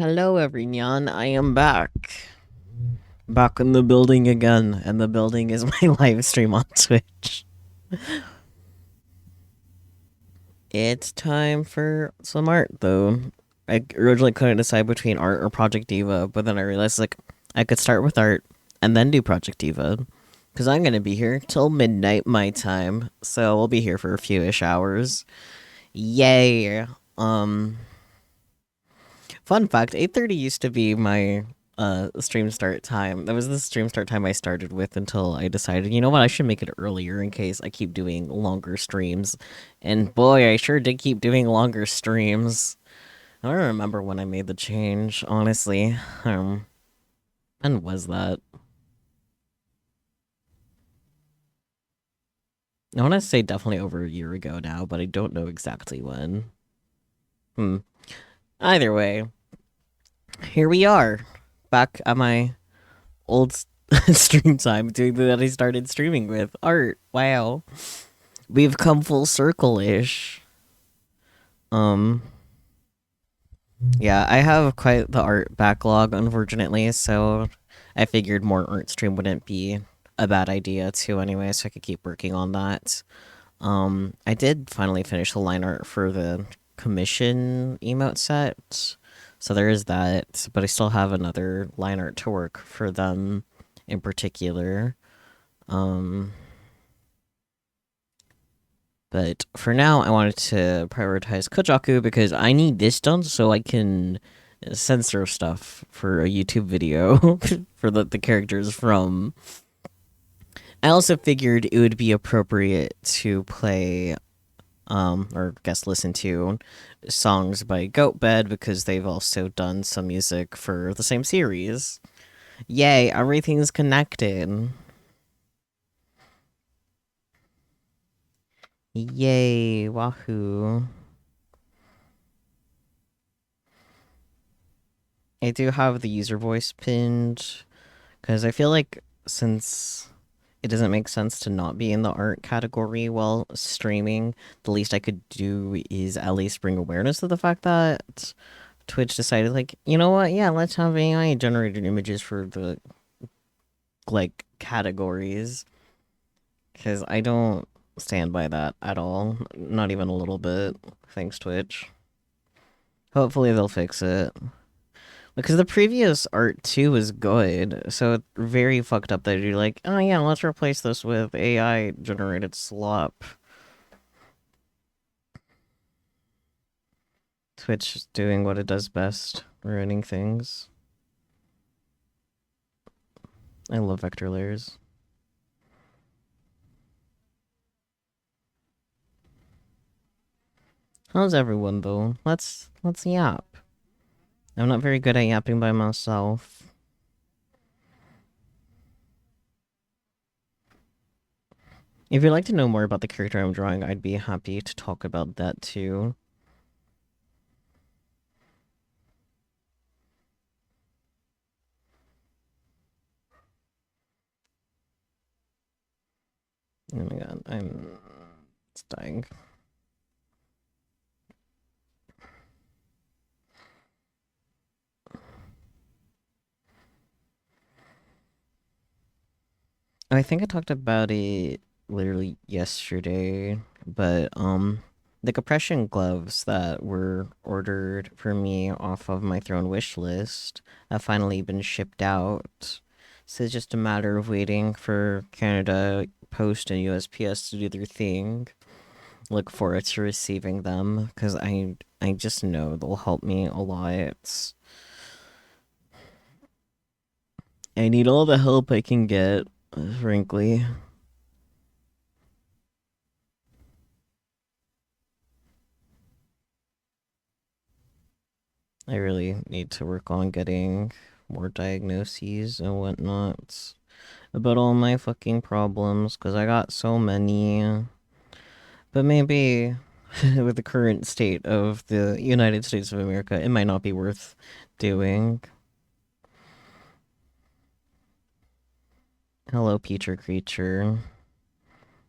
Hello, everyone. I am back. Back in the building again, and the building is my live stream on Twitch. It's time for some art, though. I originally couldn't decide between art or Project Diva, but then I realized, like, I could start with art and then do Project Diva. Because I'm gonna be here till midnight my time, so we'll be here for a few-ish hours. Yay! Um, Fun fact, 8:30 used to be my stream start time. That was the stream start time I started with until I decided, you know what, I should make it earlier in case I keep doing longer streams. And boy, I sure did keep doing longer streams. I don't remember when I made the change, honestly. When was that? I want to say definitely over a year ago now, but I don't know exactly when. Hmm. Either way, here we are, back at my old stream time doing that I started streaming with art. Wow, we've come full circle ish. Um, yeah, I have quite the art backlog, unfortunately, so I figured more art stream wouldn't be a bad idea too, anyway, so I could keep working on that. I did finally finish the line art for the commission emote set, so there is that, but I still have another line art to work for them in particular. Um, but for now, I wanted to prioritize Kojaku because I need this done so I can censor stuff for a YouTube video for the characters from. I also figured it would be appropriate to play or guess listen to songs by Goatbed because they've also done some music for the same series. Yay, everything's connected. Yay, wahoo. I do have the user voice pinned because I feel like since it doesn't make sense to not be in the art category while streaming, the least I could do is at least bring awareness to the fact that Twitch decided, like, you know what? Yeah, let's have AI generated images for the like categories because I don't stand by that at all, not even a little bit. Thanks, Twitch. Hopefully they'll fix it. Because the previous art too was good, so it's very fucked up that you're like, oh yeah, let's replace this with AI generated slop. Twitch doing what it does best, ruining things. I love vector layers. How's everyone though? Let's yap. I'm not very good at yapping by myself. If you'd like to know more about the character I'm drawing, I'd be happy to talk about that too. Oh my god, I'm dying. I think I talked about it literally yesterday, but the compression gloves that were ordered for me off of my throne wish list have finally been shipped out. So it's just a matter of waiting for Canada Post and USPS to do their thing. Look forward to receiving them because I just know they'll help me a lot. I need all the help I can get, frankly. I really need to work on getting more diagnoses and whatnot about all my fucking problems because I got so many. But maybe with the current state of the United States of America, it might not be worth doing. Hello, Peter Creature.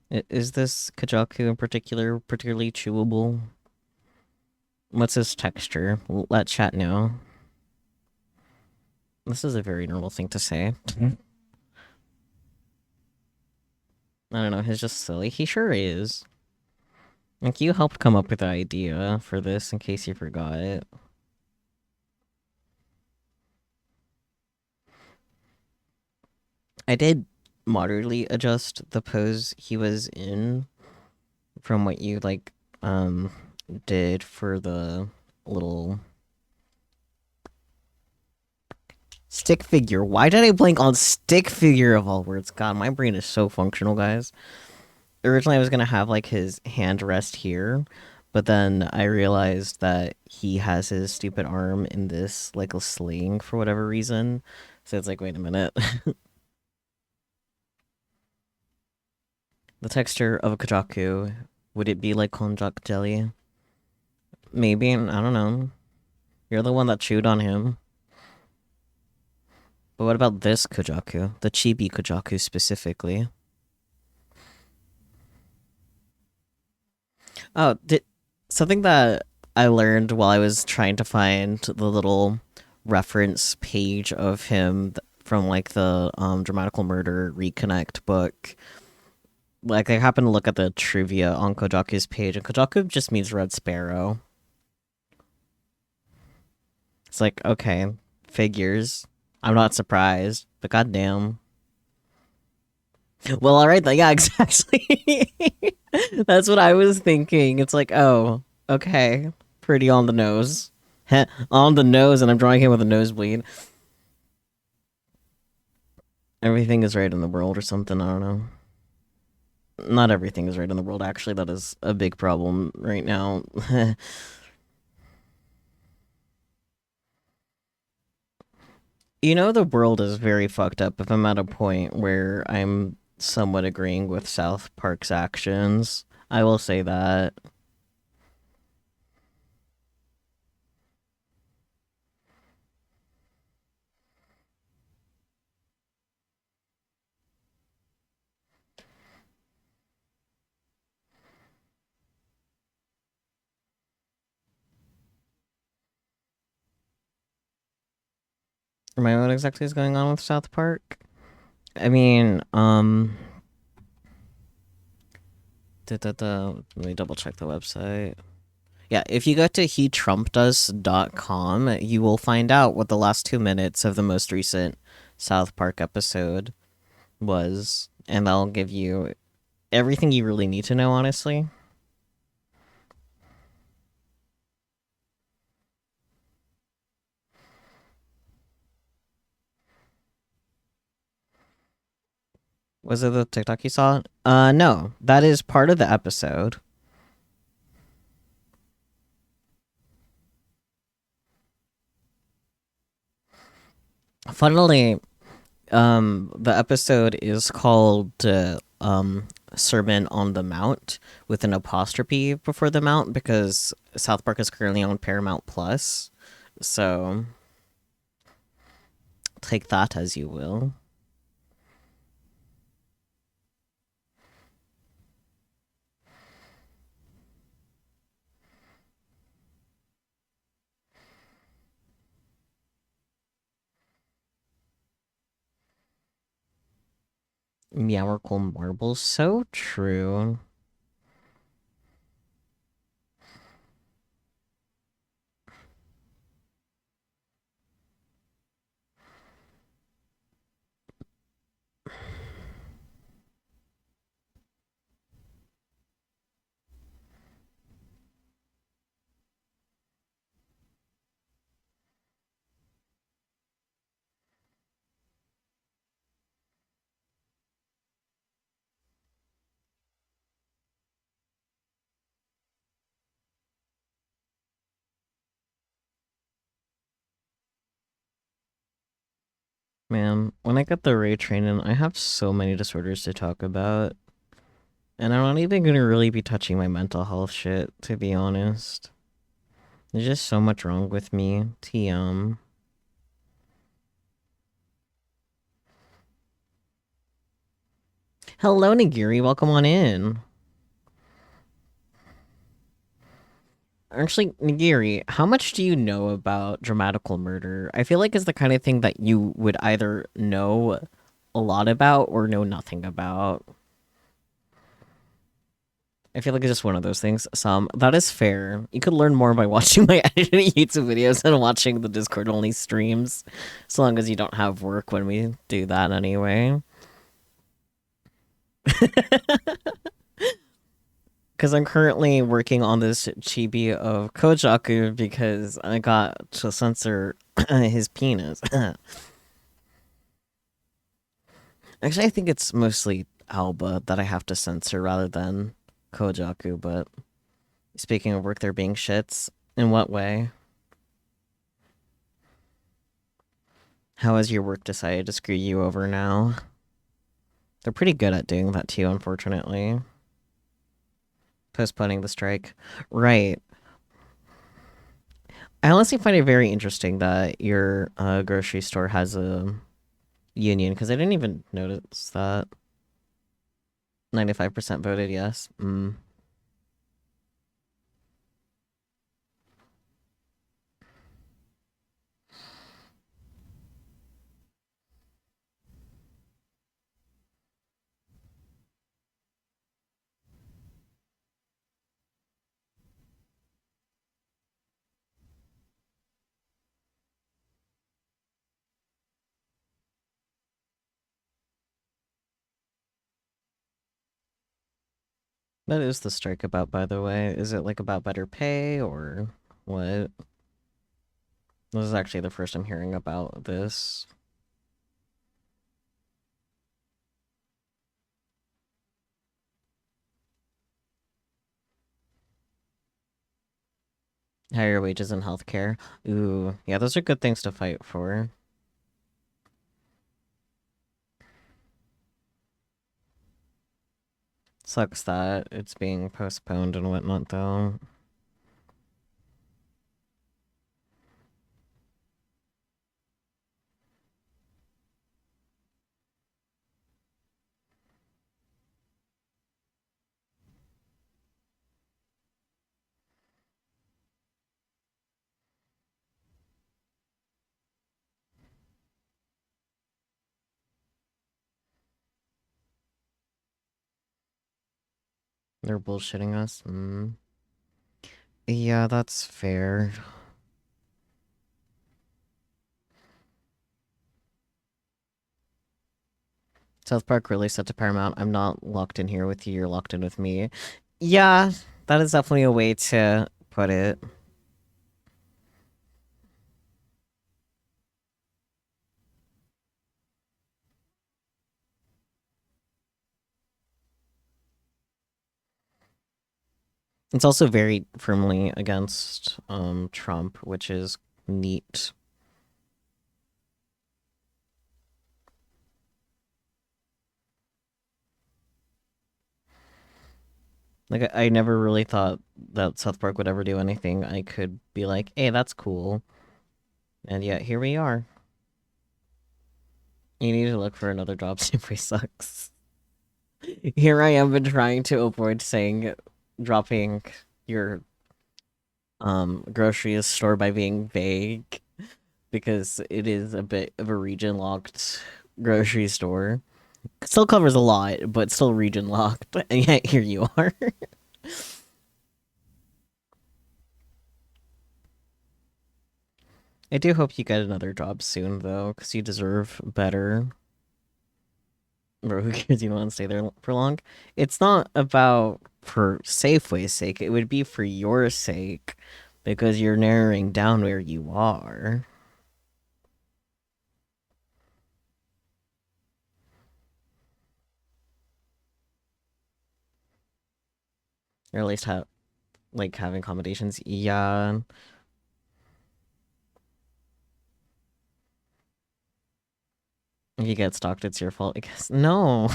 Is this Kajaku in particular particularly chewable? What's his texture? Let chat know. This is a very normal thing to say. I don't know, he's just silly. He sure is. Like, you helped come up with the idea for this in case you forgot. I did moderately adjust the pose he was in from what you, like, um, did for the little stick figure. Why did I blank on stick figure of all words? God, my brain is so functional, guys. Originally, I was gonna have, like, his hand rest here, but then I realized that he has his stupid arm in this, like, a sling for whatever reason. So it's like, wait a minute. The texture of a kajaku, would it be like konjac jelly? Maybe, I don't know. You're the one that chewed on him. But what about this kajaku? The chibi kajaku specifically. Oh, something that I learned while I was trying to find the little reference page of him from, like, the Dramatical Murder Reconnect book. Like, I happened to look at the trivia on Kojaku's page, and Kojaku just means Red Sparrow. It's like, okay, figures. I'm not surprised, but goddamn. Well, all right then. Yeah, exactly. That's what I was thinking. It's like, oh, okay, pretty on the nose. Heh, on the nose, and I'm drawing him with a nosebleed. Everything is right in the world, or something. I don't know. Not everything is right in the world. Actually, that is a big problem right now. You know, the world is very fucked up if I'm at a point where I'm somewhat agreeing with South Park's actions. I will say that. Remind me what exactly is going on with South Park? I mean, let me double check the website. Yeah, if you go to hetrumpedus.com, you will find out what the last 2 minutes of the most recent South Park episode was, and that'll give you everything you really need to know, honestly. Was it the TikTok you saw? No. That is part of the episode. Funnily, the episode is called Sermon on the Mount with an apostrophe before the Mount because South Park is currently on Paramount Plus. So take that as you will. Meowrical Marbles, so true. Man, when I get the ray training, I have so many disorders to talk about. And I'm not even gonna really be touching my mental health shit, to be honest. There's just so much wrong with me. TM. Hello, Nigiri. Welcome on in. Actually, Nigiri, how much do you know about dramatical murder? I feel like it's the kind of thing that you would either know a lot about or know nothing about. I feel like it's just one of those things. Some that is fair. You could learn more by watching my edited YouTube videos and watching the Discord only streams, so long as you don't have work when we do that anyway. Because I'm currently working on this chibi of Kojaku because I got to censor his penis. Actually, I think it's mostly Alba that I have to censor rather than Kojaku, but speaking of work, there being shits. In what way? How has your work decided to screw you over now? They're pretty good at doing that too, unfortunately. Postponing the strike. Right. I honestly find it very interesting that your grocery store has a union, because I didn't even notice that. 95% voted yes. What is the strike about, by the way? Is it like about better pay or what? This is actually the first I'm hearing about this. Higher wages and healthcare. Ooh, yeah, those are good things to fight for. Sucks that it's being postponed and whatnot, though. They're bullshitting us. Yeah, that's fair. South Park really set to Paramount. I'm not locked in here with you. You're locked in with me. Yeah, that is definitely a way to put it. It's also very firmly against Trump, which is neat. Like I never really thought that South Park would ever do anything. I could be like, "Hey, that's cool," and yet here we are. You need to look for another job. Simply sucks. Here I am, been trying to avoid saying dropping your grocery store by being vague because it is a bit of a region locked grocery store. Still covers a lot, but still region locked. And yet here you are. I do hope you get another job soon, though, because you deserve better. Bro, who cares? You don't want to stay there for long. It's not about for Safeway's sake. It would be for your sake, because you're narrowing down where you are, or at least have like having accommodations. Yeah, if you get stalked, it's your fault. I guess no.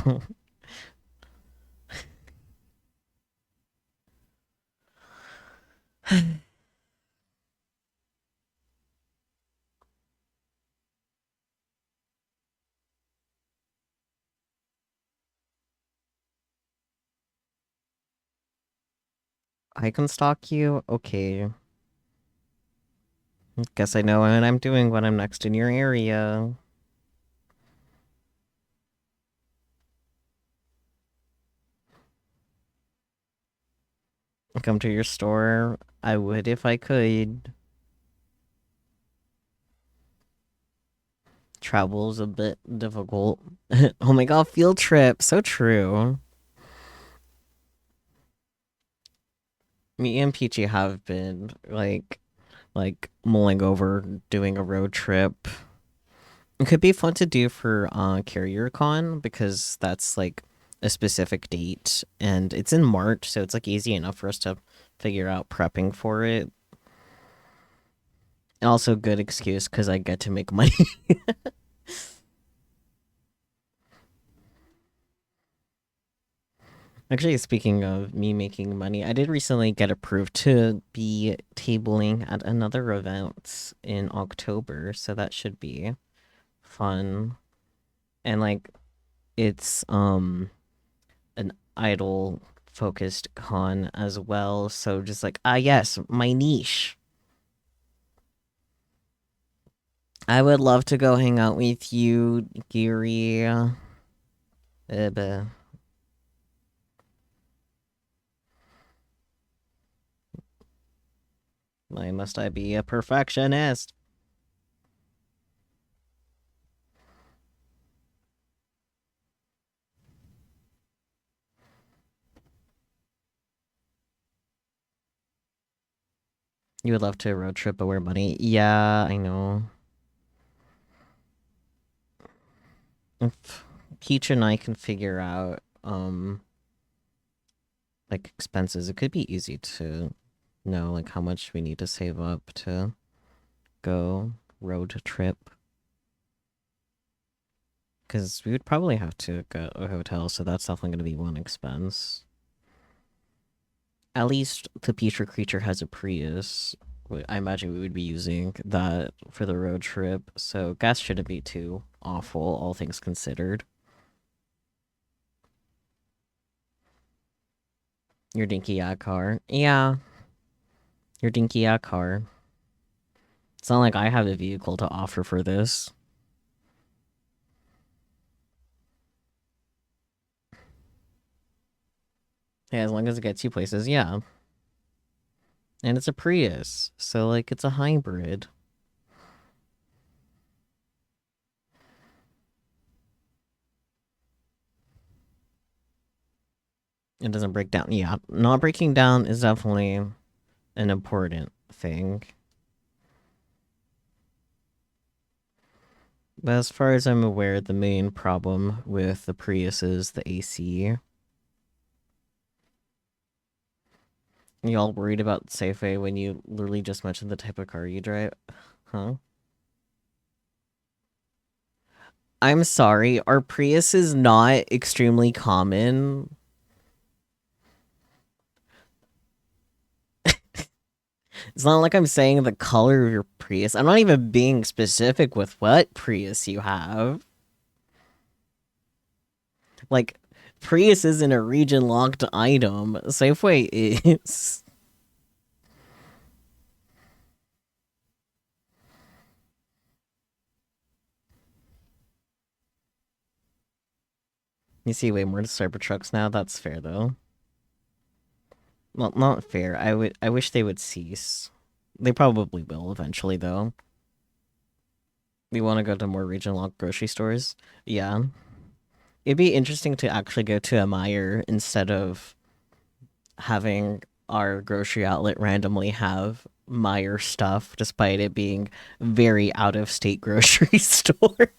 I can stalk you? Okay. Guess I know what I'm doing when I'm next in your area. Come to your store. I would if I could. Travel's a bit difficult. Oh my god, field trip. So true. Me and Peachy have been like mulling over doing a road trip. It could be fun to do for Carrier Con because that's like a specific date and it's in March, so it's like easy enough for us to figure out prepping for it. And also good excuse because I get to make money. Actually, speaking of me making money, I did recently get approved to be tabling at another event in October, so that should be fun. And like it's an idol focused con as well, so just like yes, my niche. I would love to go hang out with you, Geary. But why must I be a perfectionist? You would love to road trip aware money. Yeah, I know. If Peach and I can figure out like expenses, it could be easy to know like how much we need to save up to go road trip. Because we would probably have to go to a hotel, so that's definitely going to be one expense. At least the Peach Creature has a Prius. I imagine we would be using that for the road trip, so gas shouldn't be too awful, all things considered. Your dinky yacht car. Yeah, your dinky yacht car. It's not like I have a vehicle to offer for this. Yeah, as long as it gets you places, yeah. And it's a Prius, so like it's a hybrid. It doesn't break down. Yeah, not breaking down is definitely an important thing. But as far as I'm aware, the main problem with the Prius is the AC. Y'all worried about Safeway when you literally just mentioned the type of car you drive? Huh? I'm sorry, our Prius is not extremely common. It's not like I'm saying the color of your Prius. I'm not even being specific with what Prius you have. Like, Prius isn't a region locked item. Safeway is. You see way more Cybertrucks now. That's fair though. Well, not fair. I wish they would cease. They probably will eventually though. We want to go to more region locked grocery stores. Yeah. It'd be interesting to actually go to a Meijer instead of having our grocery outlet randomly have Meijer stuff, despite it being very out of state grocery store.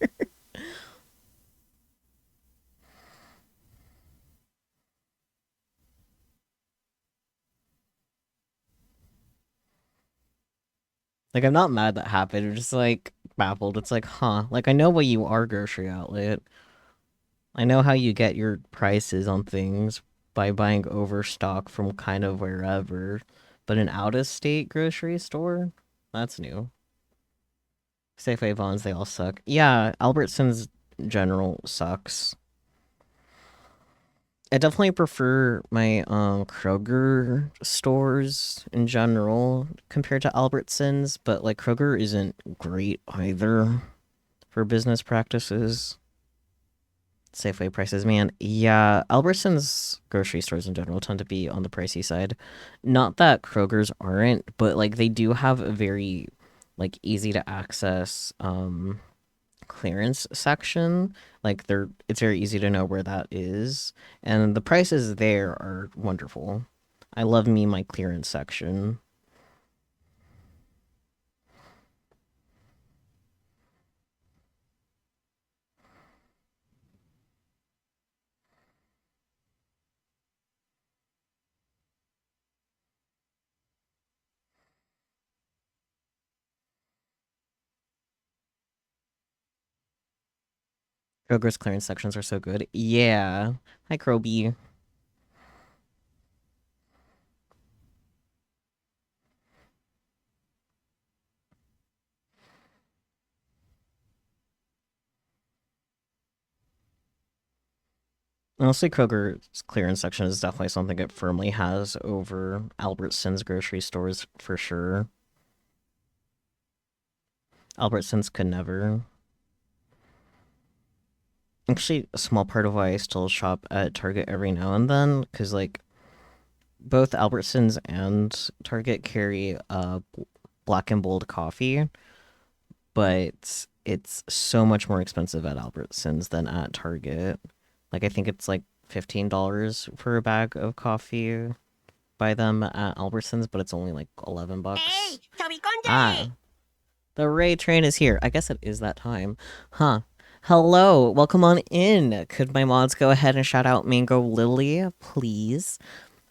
Like I'm not mad that happened. I'm just like baffled. It's like, huh? Like I know what you are, grocery outlet. I know how you get your prices on things by buying overstock from kind of wherever, but an out of state grocery store? That's new. Safeway Vons, they all suck. Yeah, Albertsons general sucks. I definitely prefer my Kroger stores in general compared to Albertsons, but like Kroger isn't great either for business practices. Safeway prices, man. Yeah, Albertsons grocery stores in general tend to be on the pricey side. Not that Kroger's aren't, but like they do have a very like easy to access clearance section. Like it's very easy to know where that is, and the prices there are wonderful. I love me my clearance section. Kroger's clearance sections are so good. Yeah. Hi, Kroby. Honestly, Kroger's clearance section is definitely something it firmly has over Albertsons grocery stores for sure. Albertsons could never. Actually, a small part of why I still shop at Target every now and then, because like both Albertsons and Target carry black and bold coffee, but it's so much more expensive at Albertsons than at Target. Like I think it's like $15 for a bag of coffee by them at Albertsons, but it's only like $11. Hey, ah, the Ray train is here. I guess it is that time. Huh. Hello, welcome on in. Could my mods go ahead and shout out Mango Lily, please?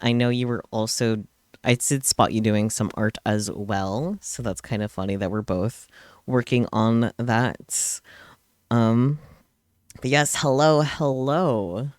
I know you were also. I did spot you doing some art as well, so that's kind of funny that we're both working on that. Um, but yes, hello, hello.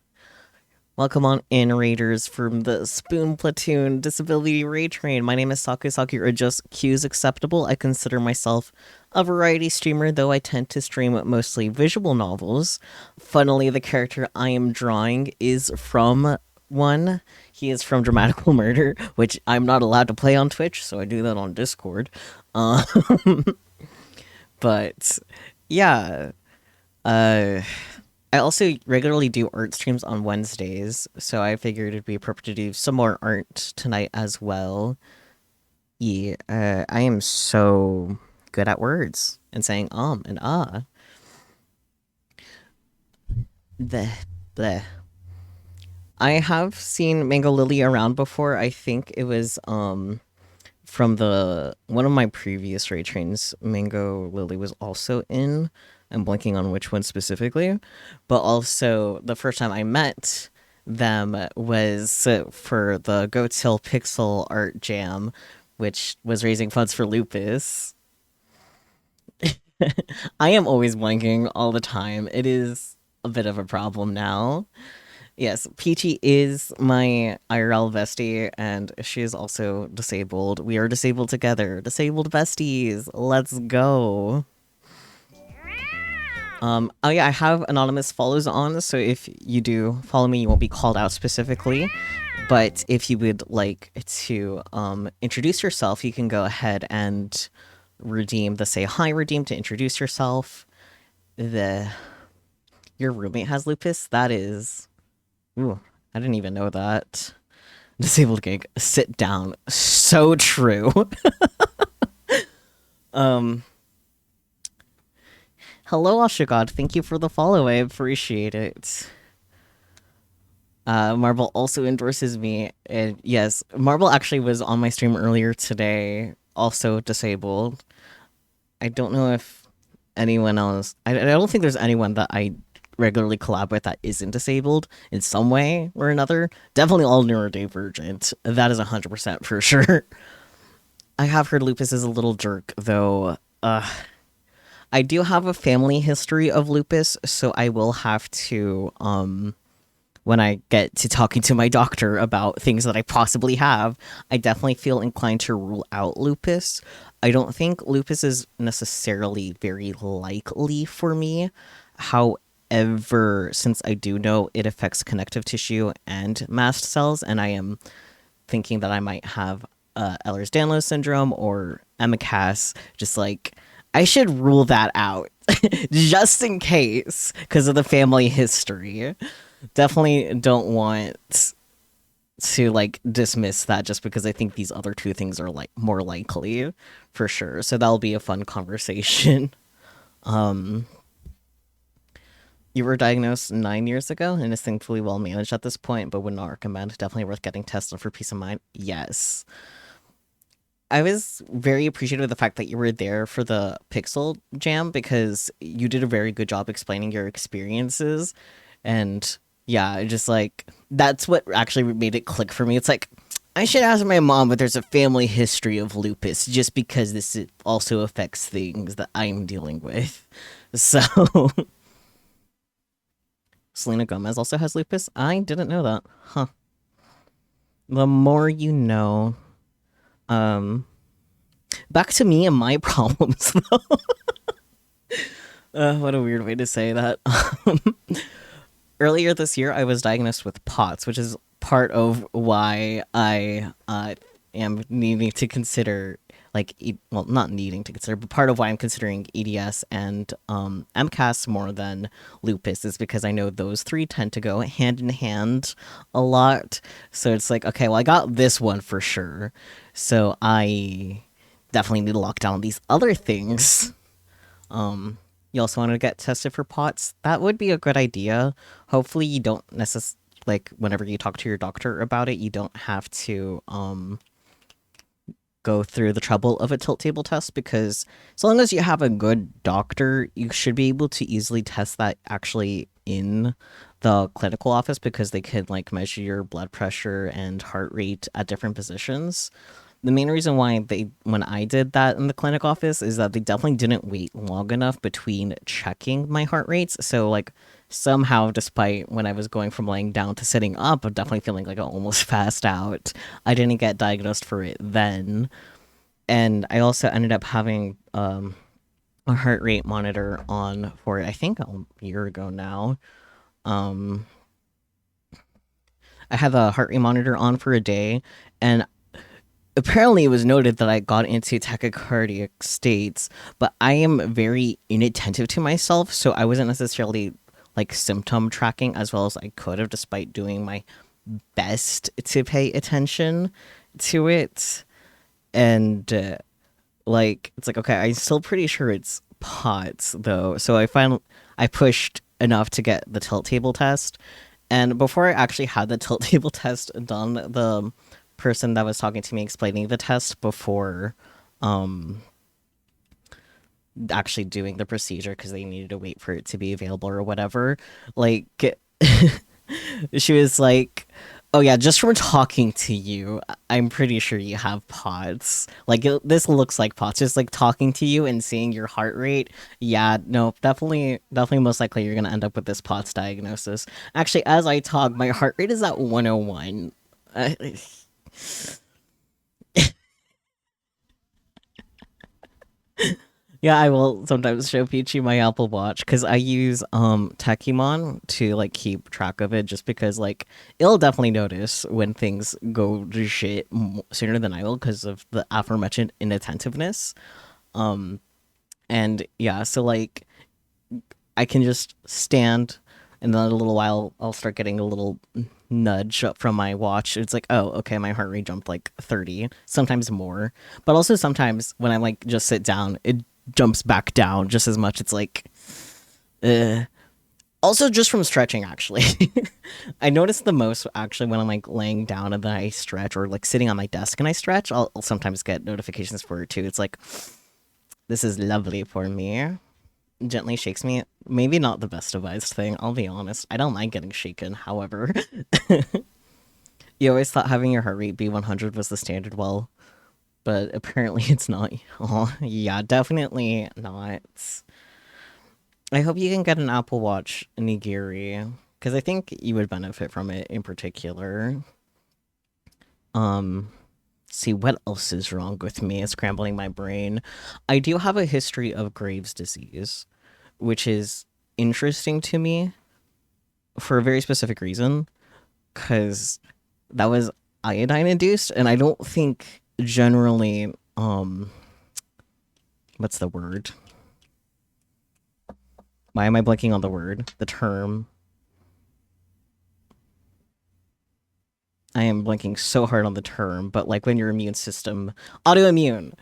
Welcome on in, Raiders, from the Spoon Platoon Disability Raid Train. My name is Sakusaki, or just Q's acceptable. I consider myself a variety streamer, though I tend to stream mostly visual novels. Funnily, the character I am drawing is from one. He is from Dramatical Murder, which I'm not allowed to play on Twitch, so I do that on Discord. Uh, but yeah, uh, I also regularly do art streams on Wednesdays, so I figured it'd be appropriate to do some more art tonight as well. Yeah, I am so good at words and saying and ah. The bleh. I have seen Mango Lily around before. I think it was from the one of my previous raid trains, Mango Lily was also in. I'm blanking on which one specifically, but also the first time I met them was for the Goats Hill Pixel Art Jam, which was raising funds for lupus. I am always blanking all the time. It is a bit of a problem now. Yes, Peachy is my IRL bestie, and she is also disabled. We are disabled together. Disabled besties. Let's go. Oh yeah, I have anonymous follows on, so if you do follow me, you won't be called out specifically. But if you would like to introduce yourself, you can go ahead and redeem the say hi redeem to introduce yourself. The Your roommate has lupus? That is, ooh, I didn't even know that. Disabled gig, sit down. So true. um Hello Ashigod, thank you for the follow. I appreciate it. Marble also endorses me. And yes, Marble actually was on my stream earlier today, also disabled. I don't know if anyone else. I don't think there's anyone that I regularly collab with that isn't disabled in some way or another. Definitely all neurodivergent. That is 100% for sure. I have heard lupus is a little jerk, though. I do have a family history of lupus, so I will have to when I get to talking to my doctor about things that I possibly have, I definitely feel inclined to rule out lupus. I don't think lupus is necessarily very likely for me. However, ever since I do know it affects connective tissue and mast cells, and I am thinking that I might have Ehlers-Danlos syndrome or MCAS. Just like I should rule that out just in case because of the family history. Definitely don't want to like dismiss that just because I think these other two things are like more likely for sure. So that'll be a fun conversation. Um, you were diagnosed 9 years ago and is thankfully well managed at this point, but would not recommend. Definitely worth getting tested for peace of mind. Yes. I was very appreciative of the fact that you were there for the Pixel Jam because you did a very good job explaining your experiences. And yeah, just like that's what actually made it click for me. It's like, I should ask my mom, but there's a family history of lupus just because this also affects things that I'm dealing with. So, Selena Gomez also has lupus. I didn't know that. Huh. The more you know. Um, Back to me and my problems, though. What a weird way to say that. Earlier this year, I was diagnosed with POTS, which is part of why I am needing to consider, like, well, not needing to consider, but part of why I'm considering EDS and MCAS more than lupus is because I know those three tend to go hand in hand a lot. So it's like, okay, well, I got this one for sure. So I definitely need to lock down these other things. You also want to get tested for POTS. That would be a good idea. Hopefully, you don't necessarily like whenever you talk to your doctor about it, you don't have to go through the trouble of a tilt table test because as long as you have a good doctor, you should be able to easily test that actually in the clinical office because they could like measure your blood pressure and heart rate at different positions. The main reason why when I did that in the clinic office is that they definitely didn't wait long enough between checking my heart rates. So like somehow, despite when I was going from laying down to sitting up, I'm definitely feeling like I almost passed out. I didn't get diagnosed for it then, and I also ended up having a heart rate monitor on for I think a year ago now. Um, I had the heart rate monitor on for a day, and apparently it was noted that I got into tachycardic states, but I am very inattentive to myself, so I wasn't necessarily like symptom tracking as well as I could have, despite doing my best to pay attention to it. And like, it's like, okay, I'm still pretty sure it's POTS though. So I pushed enough to get the tilt table test. And before I actually had the tilt table test done, the person that was talking to me explaining the test before actually doing the procedure because they needed to wait for it to be available or whatever, like she was like, oh yeah, just from talking to you, I'm pretty sure you have POTS. Like this looks like POTS. Just like talking to you and seeing your heart rate. Yeah, no, definitely, most likely you're gonna end up with this POTS diagnosis. Actually, as I talk, my heart rate is at 101. Yeah, I will sometimes show Peachy my Apple Watch because I use Tekimon to like keep track of it just because like it'll definitely notice when things go to shit sooner than I will because of the aforementioned inattentiveness. Um and yeah, so like I can just stand and then in a little while I'll start getting a little nudge from my watch. It's like, oh, okay, my heart rate jumped like 30, sometimes more. But also sometimes when I like just sit down, it jumps back down just as much. It's like, also just from stretching, actually. I notice the most actually when I'm like laying down and then I stretch or like sitting on my desk and I stretch. I'll sometimes get notifications for it too. It's like, this is lovely for me. Gently shakes me. Maybe not the best advised thing, I'll be honest. I don't mind getting shaken, however. You always thought having your heart rate be 100 was the standard, well, but apparently it's not. Oh, yeah, definitely not. I hope you can get an Apple Watch nigiri, because I think you would benefit from it in particular. Um, see what else is wrong with me, scrambling my brain. I do have a history of Graves' disease, which is interesting to me for a very specific reason, because that was iodine induced, and I don't think generally what's the word? Why am I blanking on the word? The term. I am blanking so hard on the term, but like when your immune system, autoimmune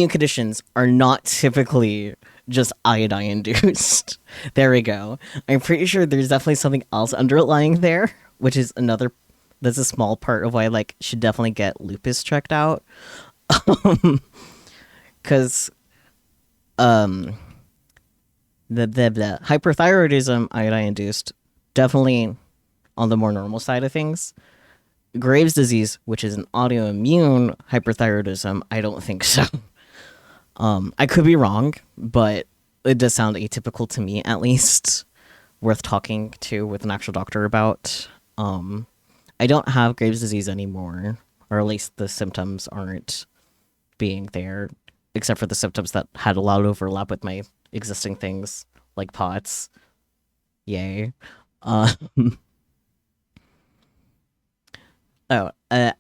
conditions are not typically just iodine induced. There we go. I'm pretty sure there's definitely something else underlying there, which is another. That's a small part of why I like should definitely get lupus checked out, because the hyperthyroidism iodine induced definitely on the more normal side of things. Graves' disease, which is an autoimmune hyperthyroidism, I don't think so. I could be wrong, but it does sound atypical to me, at least. Worth talking to with an actual doctor about. I don't have Graves' disease anymore, or at least the symptoms aren't being there, except for the symptoms that had a lot of overlap with my existing things, like POTS. Yay. I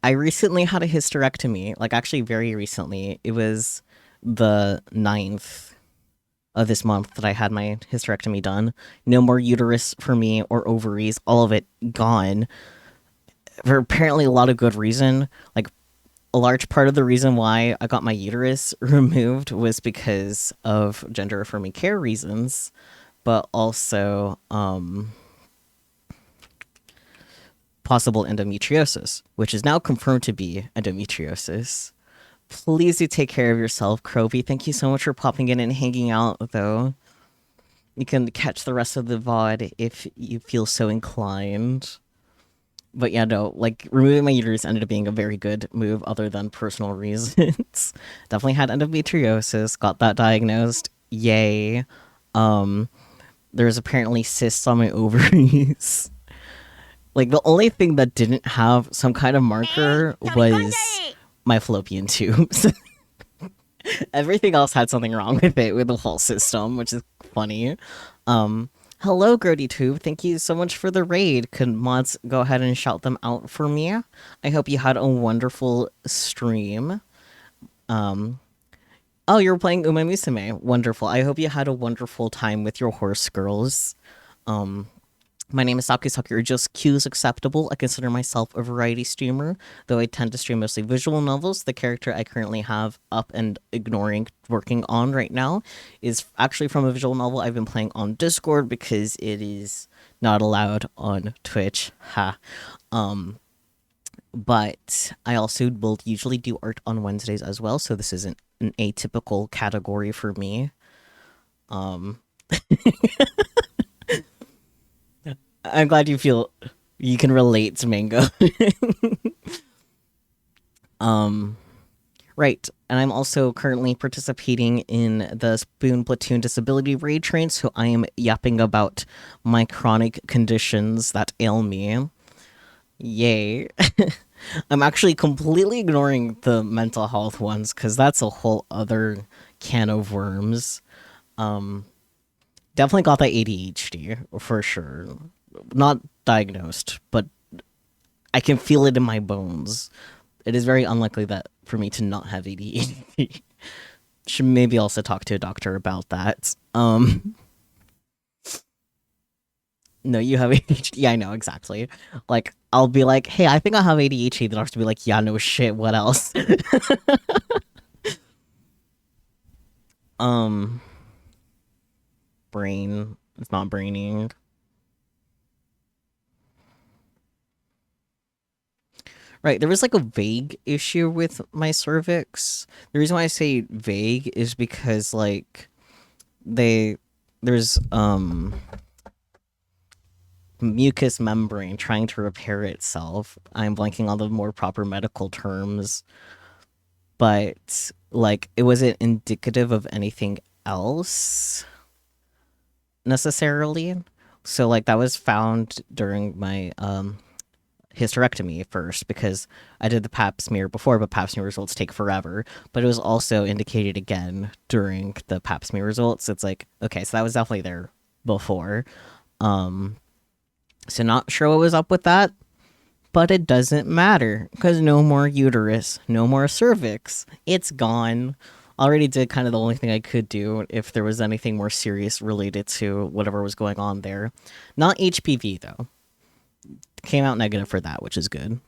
recently had a hysterectomy, like actually very recently. It was the 9th of this month that I had my hysterectomy done. No more uterus for me or ovaries, all of it gone. For apparently a lot of good reason. Like, a large part of the reason why I got my uterus removed was because of gender affirming care reasons, but also, possible endometriosis, which is now confirmed to be endometriosis. Please do take care of yourself, Kroby. Thank you so much for popping in and hanging out, though. You can catch the rest of the VOD if you feel so inclined. But yeah, no, like, removing my uterus ended up being a very good move other than personal reasons. Definitely had endometriosis, got that diagnosed. Yay. There's apparently cysts on my ovaries. Like, the only thing that didn't have some kind of marker was my fallopian tubes. Everything else had something wrong with it, with the whole system, which is funny. Hello, GrodyTube. Thank you so much for the raid. Could mods go ahead and shout them out for me? I hope you had a wonderful stream. Oh, you were playing Uma Musume. Wonderful. I hope you had a wonderful time with your horse girls. My name is Sakisaki, or just Q's acceptable. I consider myself a variety streamer, though I tend to stream mostly visual novels. The character I currently have up and working on right now, is actually from a visual novel I've been playing on Discord because it is not allowed on Twitch. Ha. But I also will usually do art on Wednesdays as well, so this isn't an atypical category for me. I'm glad you feel you can relate to Mango. Right, and I'm also currently participating in the Spoon Platoon Disability Raid Train, so I am yapping about my chronic conditions that ail me. Yay. I'm actually completely ignoring the mental health ones, because that's a whole other can of worms. Definitely got that ADHD, for sure. Not diagnosed, but I can feel it in my bones. It is very unlikely that for me to not have ADHD. Should maybe also talk to a doctor about that. No, you have ADHD. Yeah, I know, exactly. Like, I'll be like, hey, I think I have ADHD. The doctor will be like, yeah, no shit, what else? Brain. It's not braining. Right, there was like a vague issue with my cervix. The reason why I say vague is because like there's mucous membrane trying to repair itself. I'm blanking on the more proper medical terms. But like it wasn't indicative of anything else necessarily. So like that was found during my hysterectomy first, because I did the pap smear before, but pap smear results take forever. But it was also indicated again during the pap smear results. It's like, okay, so that was definitely there before. Um, so not sure what was up with that, but it doesn't matter because no more uterus, no more cervix. It's gone. Already did kind of the only thing I could do if there was anything more serious related to whatever was going on there. Not HPV though. Came out negative for that, which is good.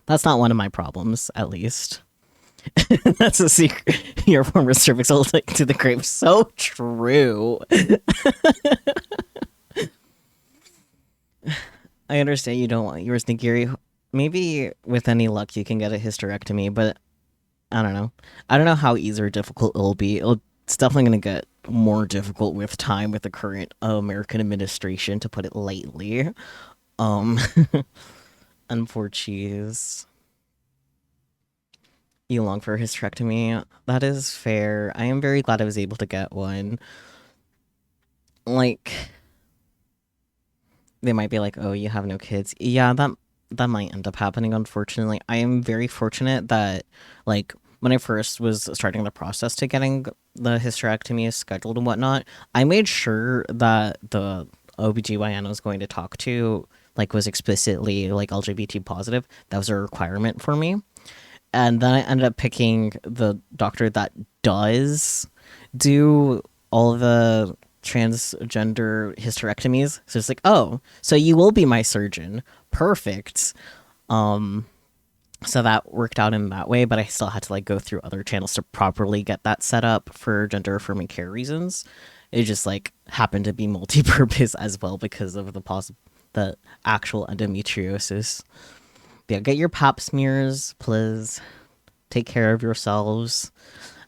That's not one of my problems, at least. That's a secret. Your former cervix will take to the grave. So true. I understand you don't want yours, Nigiri. Maybe with any luck you can get a hysterectomy, but I don't know. I don't know how easy or difficult it'll be. It's definitely going to get more difficult with time with the current American administration, to put it lightly. Um, unfortunately, you long for a hysterectomy. That is fair. I am very glad I was able to get one. Like, they might be like, "Oh, you have no kids." Yeah, that might end up happening. Unfortunately, I am very fortunate that, like, when I first was starting the process to getting the hysterectomy scheduled and whatnot, I made sure that the OBGYN I was going to talk to, like, was explicitly like LGBT positive. That was a requirement for me. And then I ended up picking the doctor that does do all the transgender hysterectomies. So it's like, oh, so you will be my surgeon. Perfect. Um, so that worked out in that way, but I still had to like go through other channels to properly get that set up for gender affirming care reasons. It just like happened to be multi-purpose as well because of the actual endometriosis. Yeah, get your pap smears, please. Take care of yourselves.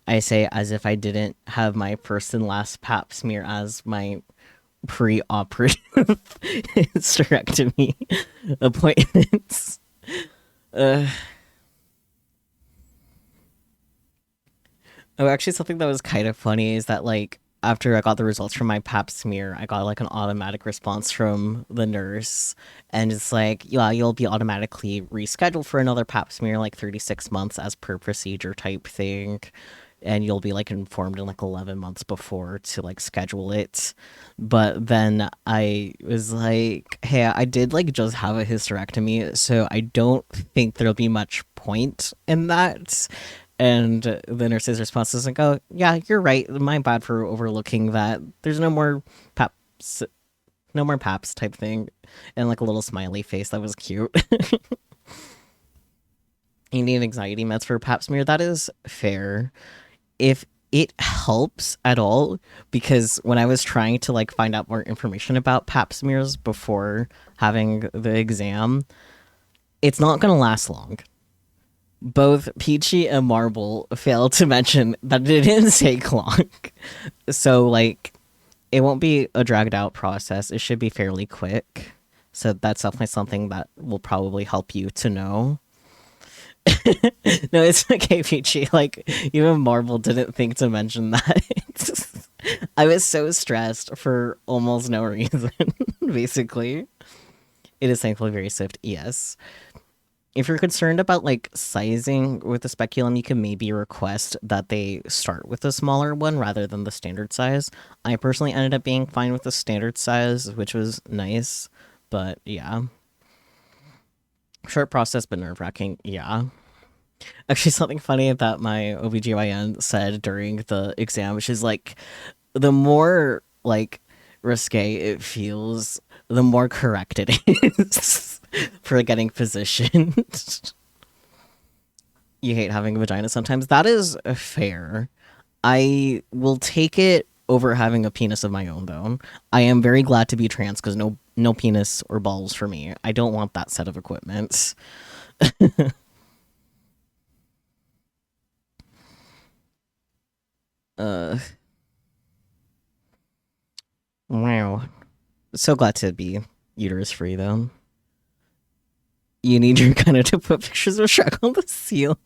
I say as if I didn't have my first and last pap smear as my pre-operative hysterectomy appointments. Uh, oh, actually, something that was kind of funny is that, like, after I got the results from my pap smear, I got like an automatic response from the nurse, and it's like, yeah, you'll be automatically rescheduled for another pap smear, like 36 months as per procedure type thing. And you'll be like informed in like 11 months before to like schedule it. But then I was like, hey, I did like just have a hysterectomy, so I don't think there'll be much point in that. And the nurse's response is like, oh, yeah, you're right. My bad for overlooking that. There's no more paps, no more paps type thing. And like a little smiley face. That was cute. You need anxiety meds for a pap smear. That is fair. If it helps at all, because when I was trying to like find out more information about pap smears before having the exam, it's not going to last long. Both Peachy and Marble failed to mention that it didn't take long. So, like, it won't be a dragged out process. It should be fairly quick. So, that's definitely something that will probably help you to know. No, it's okay, Peachy. Like, even Marble didn't think to mention that. I was so stressed for almost no reason, basically. It is thankfully very swift, yes. If you're concerned about like sizing with the speculum, you can maybe request that they start with a smaller one rather than the standard size. I personally ended up being fine with the standard size, which was nice. But yeah. Short process, but nerve wracking. Yeah. Actually, something funny that my OBGYN said during the exam, which is like, the more like risque it feels, the more correct it is for getting positioned. You hate having a vagina sometimes. That is fair. I will take it over having a penis of my own, though. I am very glad to be trans because no penis or balls for me. I don't want that set of equipment. uh, wow. So glad to be uterus free, though. You need your kind of to put pictures of Shrek on the ceiling.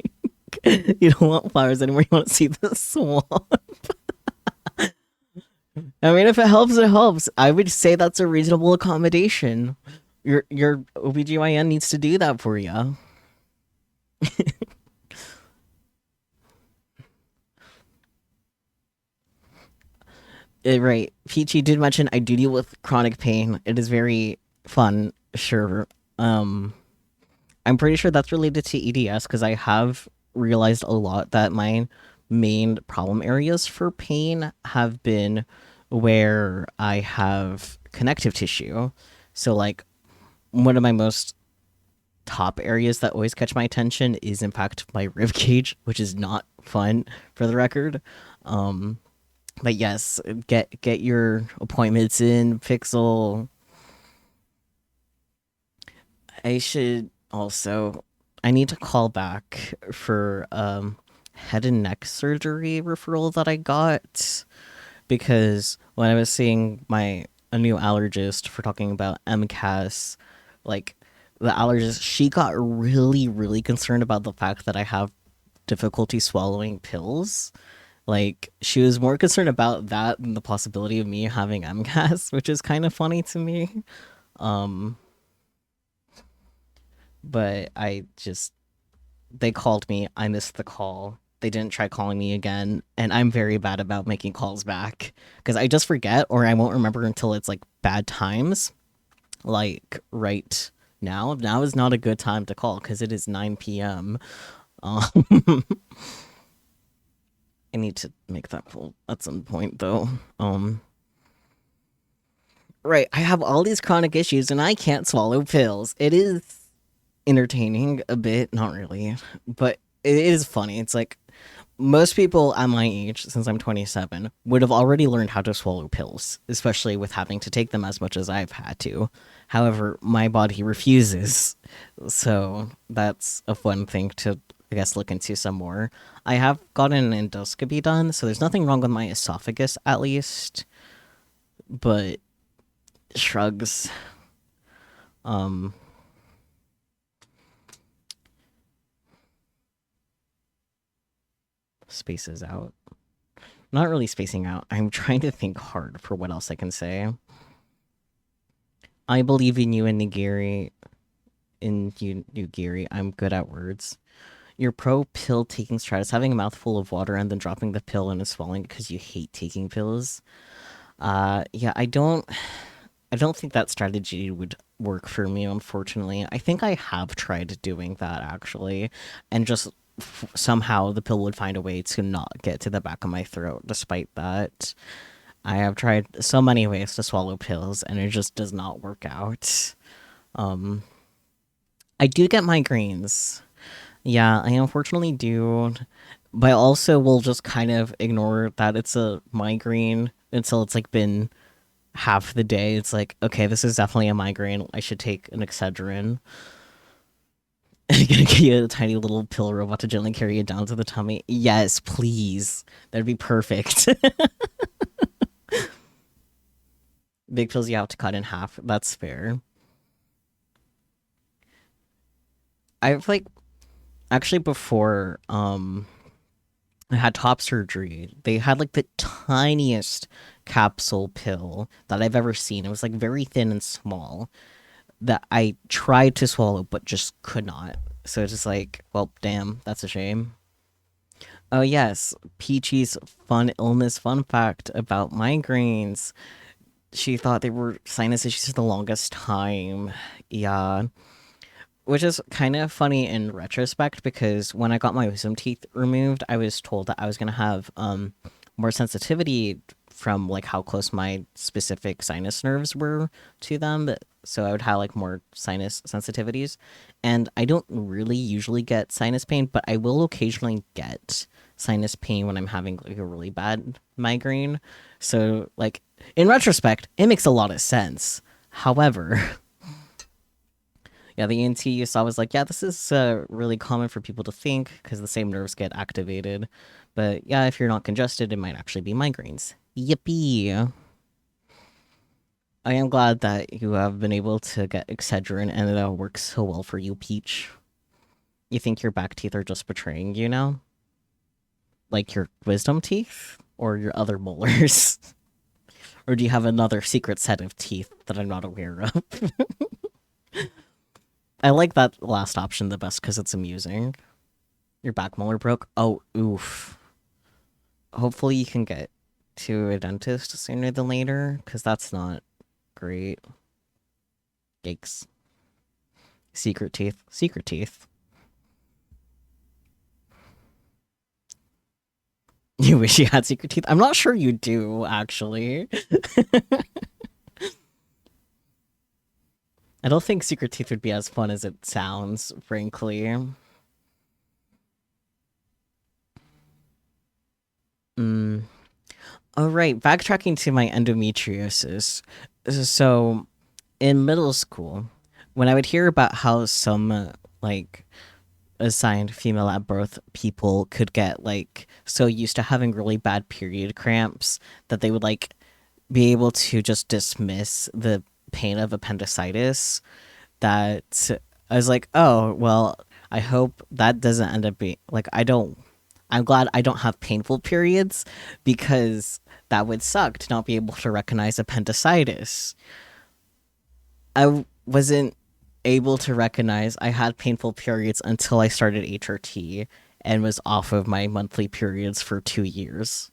You don't want flowers anymore. You want to see the swamp. I mean, if it helps, it helps. I would say that's a reasonable accommodation. Your OBGYN needs to do that for you. Right. Peachy did mention I do deal with chronic pain. It is very fun, sure. Um, I'm pretty sure that's related to EDS because I have realized a lot that my main problem areas for pain have been where I have connective tissue. So, like, one of my most top areas that always catch my attention is in fact my rib cage, which is not fun for the record. Um, but yes, get your appointments in, Pixel. I should also I need to call back for head and neck surgery referral that I got because when I was seeing my a new allergist for talking about MCAS, like the allergist, she got really concerned about the fact that I have difficulty swallowing pills. Like she was more concerned about that than the possibility of me having MCAS, which is kind of funny to me. Um, but I just they called me. I missed the call. They didn't try calling me again, and I'm very bad about making calls back because I just forget or I won't remember until it's like bad times. Like right now, now is not a good time to call because it is 9 p.m. Um, I need to make that call at some point though. Right, I have all these chronic issues and I can't swallow pills. It is entertaining a bit, not really, but it is funny. It's like most people at my age, since I'm 27, would have already learned how to swallow pills, especially with having to take them as much as I've had to. However, my body refuses. So that's a fun thing to, I guess, look into some more. I have gotten an endoscopy done, so there's nothing wrong with my esophagus, at least. But shrugs. Um, Spaces out. Not really spacing out. I'm trying to think hard for what else I can say. I believe in you and Nigiri. In you, Nigiri. I'm good at words. Your pro pill taking strat is having a mouthful of water and then dropping the pill and swallowing because you hate taking pills. Yeah, I don't think that strategy would work for me, unfortunately. I think I have tried doing that actually, and just somehow the pill would find a way to not get to the back of my throat. Despite that, I have tried so many ways to swallow pills, and it just does not work out. Um, I do get migraines. Yeah, I unfortunately do, but I also will just kind of ignore that it's a migraine until it's like been half the day. It's like, okay, this is definitely a migraine. I should take an Excedrin. Gonna get you a tiny little pill robot to gently carry it down to the tummy. Yes, please. That'd be perfect. Big pills you have to cut in half. That's fair. I've like actually before I had top surgery, they had like the tiniest capsule pill that I've ever seen. It was like very thin and small that I tried to swallow but just could not. So it's just like, well, damn, that's a shame. Oh yes, Peachy's fun illness fun fact about migraines. She thought they were sinus issues for the longest time. Yeah, which is kind of funny in retrospect because when I got my wisdom teeth removed, I was told that I was gonna have more sensitivity from like how close my specific sinus nerves were to them. So I would have like more sinus sensitivities, and I don't really usually get sinus pain, but I will occasionally get sinus pain when I'm having like a really bad migraine. So like in retrospect, it makes a lot of sense. However, yeah, the ENT you saw was like, yeah, this is really common for people to think because the same nerves get activated. But yeah, if you're not congested, it might actually be migraines. Yippee! I am glad that you have been able to get Excedrin and that works so well for you, Peach. You think your back teeth are just betraying you now? Like your wisdom teeth? Or your other molars? Or do you have another secret set of teeth that I'm not aware of? I like that last option the best because it's amusing. Your back molar broke? Oh, oof. Hopefully you can get to a dentist sooner than later, because that's not great. Yikes. Secret teeth. Secret teeth. You wish you had secret teeth? I'm not sure you do, actually. I don't think secret teeth would be as fun as it sounds, frankly. Mm. All right, backtracking to my endometriosis. So, in middle school, when I would hear about how some, like, assigned female at birth people could get, like, so used to having really bad period cramps that they would, like, be able to just dismiss the pain of appendicitis, that I was like, oh, well, I hope that doesn't end up being like, I'm glad I don't have painful periods because that would suck to not be able to recognize appendicitis. I wasn't able to recognize I had painful periods until I started HRT and was off of my monthly periods for 2 years.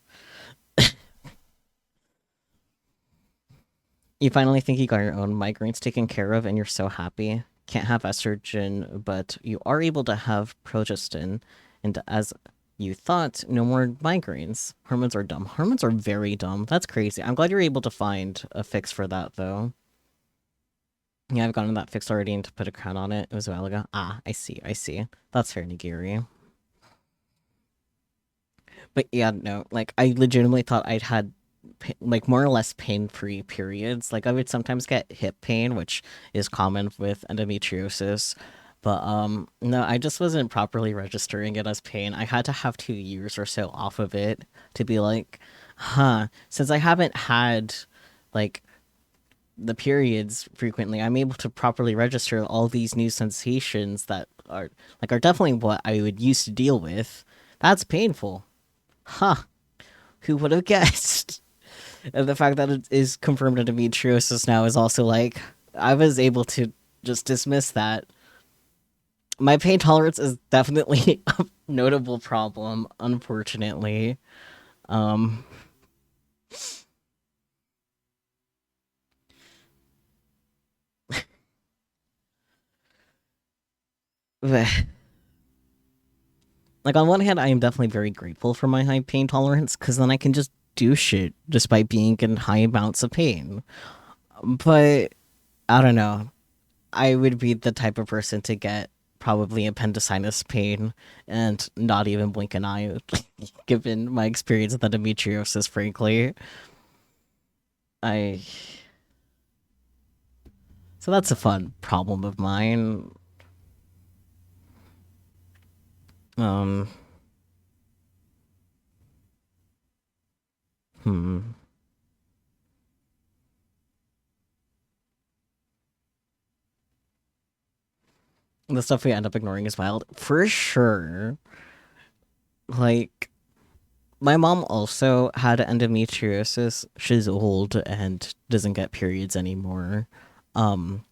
You finally think you got your own migraines taken care of and you're so happy. Can't have estrogen, but you are able to have progestin. And as you thought, no more migraines. Hormones are dumb. Hormones are very dumb. That's crazy. I'm glad you're able to find a fix for that, though. Yeah, I've gotten that fixed already and to put a crown on it. It was a while ago. Ah, I see. I see. That's fair, Nigiri. But yeah, no, like I legitimately thought I'd had like more or less pain-free periods. Like I would sometimes get hip pain, which is common with endometriosis. But no, I just wasn't properly registering it as pain. I had to have 2 years or so off of it to be like, huh, since I haven't had like the periods frequently, I'm able to properly register all these new sensations that are definitely what I would used to deal with. That's painful. Huh. Who would have guessed? And the fact that it is confirmed endometriosis now is also like, I was able to just dismiss that. My pain tolerance is definitely a notable problem, unfortunately. Um, like, on one hand, I am definitely very grateful for my high pain tolerance because then I can just do shit despite being in high amounts of pain. But I don't know. I would be the type of person to get probably appendicitis pain and not even blink an eye, given my experience with endometriosis, frankly. I. So that's a fun problem of mine. Um, hmm. The stuff we end up ignoring is wild. For sure. Like, my mom also had endometriosis. She's old and doesn't get periods anymore. Um,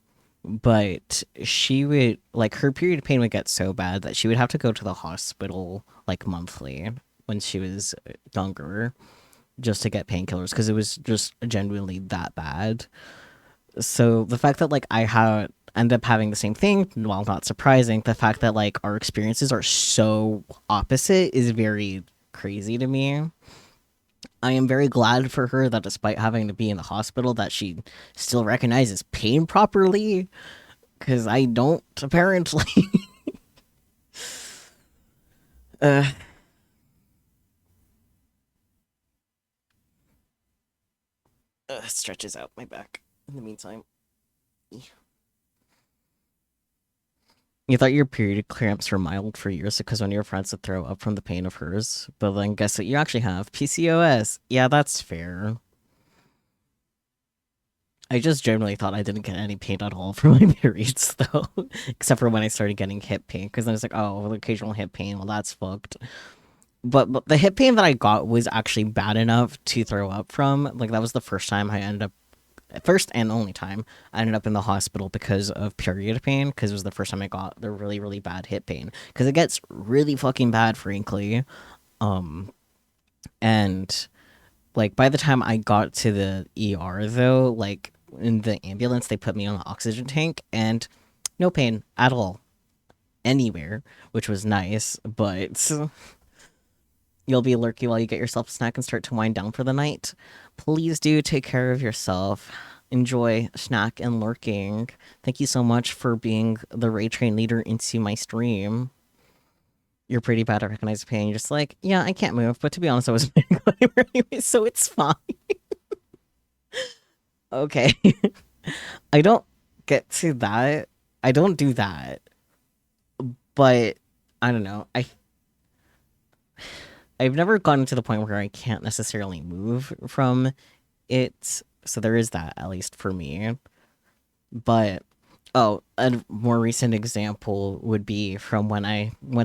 but she would like her period pain would get so bad that she would have to go to the hospital like monthly when she was younger just to get painkillers because it was just genuinely that bad. So the fact that like I had end up having the same thing, while not surprising, the fact that like our experiences are so opposite is very crazy to me. I am very glad for her that despite having to be in the hospital that she still recognizes pain properly because I don't apparently. uh, Stretches out my back in the meantime. You thought your period cramps were mild for years because one of your friends would throw up from the pain of hers, but then guess what you actually have? PCOS. Yeah, that's fair. I just generally thought I didn't get any pain at all for my periods, though, except for when I started getting hip pain, because then it's like, oh, well, occasional hip pain, well, that's fucked. But the hip pain that I got was actually bad enough to throw up from. Like, that was the first time I ended up first and only time I ended up in the hospital because of period pain because it was the first time I got the really really bad hip pain because it gets really fucking bad frankly. um and like by the time I got to the ER though, like in the ambulance, they put me on the oxygen tank and no pain at all anywhere, which was nice. But you'll be lurky while you get yourself a snack and start to wind down for the night. Please do take care of yourself. Enjoy snack and lurking. Thank you so much for being the Ray Train leader into my stream. You're pretty bad at recognizing pain. You're just like, yeah, I can't move. But to be honest, I was anyway, so it's fine. Okay. I don't get to that. I don't do that. But I don't know. I've never gotten to the point where I can't necessarily move from it. So there is that, at least for me. But oh, a more recent example would be from one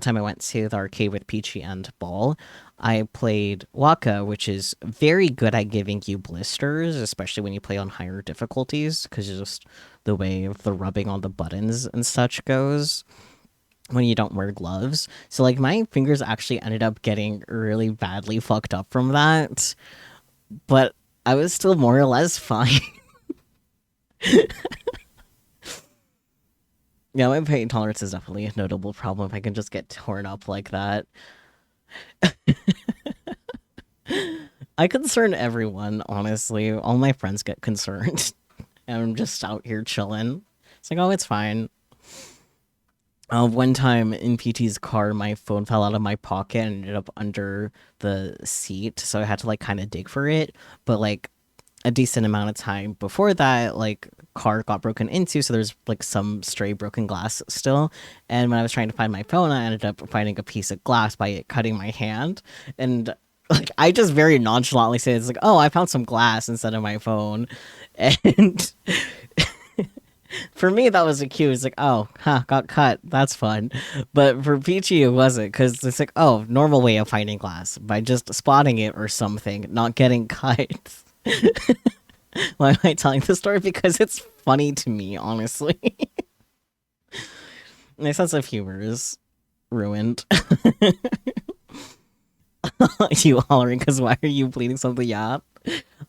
time I went to the arcade with Peachy and Ball. I played Waka, which is very good at giving you blisters, especially when you play on higher difficulties, because just the way the rubbing on the buttons and such goes when you don't wear gloves. So like my fingers actually ended up getting really badly fucked up from that, but I was still more or less fine. Yeah, my pain tolerance is definitely a notable problem if I can just get torn up like that. I concern everyone, honestly. All my friends get concerned. And I'm just out here chilling. It's like, oh, it's fine. One time in PT's car, my phone fell out of my pocket and ended up under the seat, so I had to like kind of dig for it. But like a decent amount of time before that, like car got broken into, so there's like some stray broken glass still. And when I was trying to find my phone, I ended up finding a piece of glass by it cutting my hand. And like I just very nonchalantly say it's like, oh, I found some glass instead of my phone. And for me, that was a cue. It's like, oh, got cut. That's fun. But for Peachy, it wasn't, because it's like, oh, normal way of finding glass by just spotting it or something, not getting cut. Why am I telling this story? Because it's funny to me, honestly. My sense of humor is ruined. You hollering because why are you bleeding something out?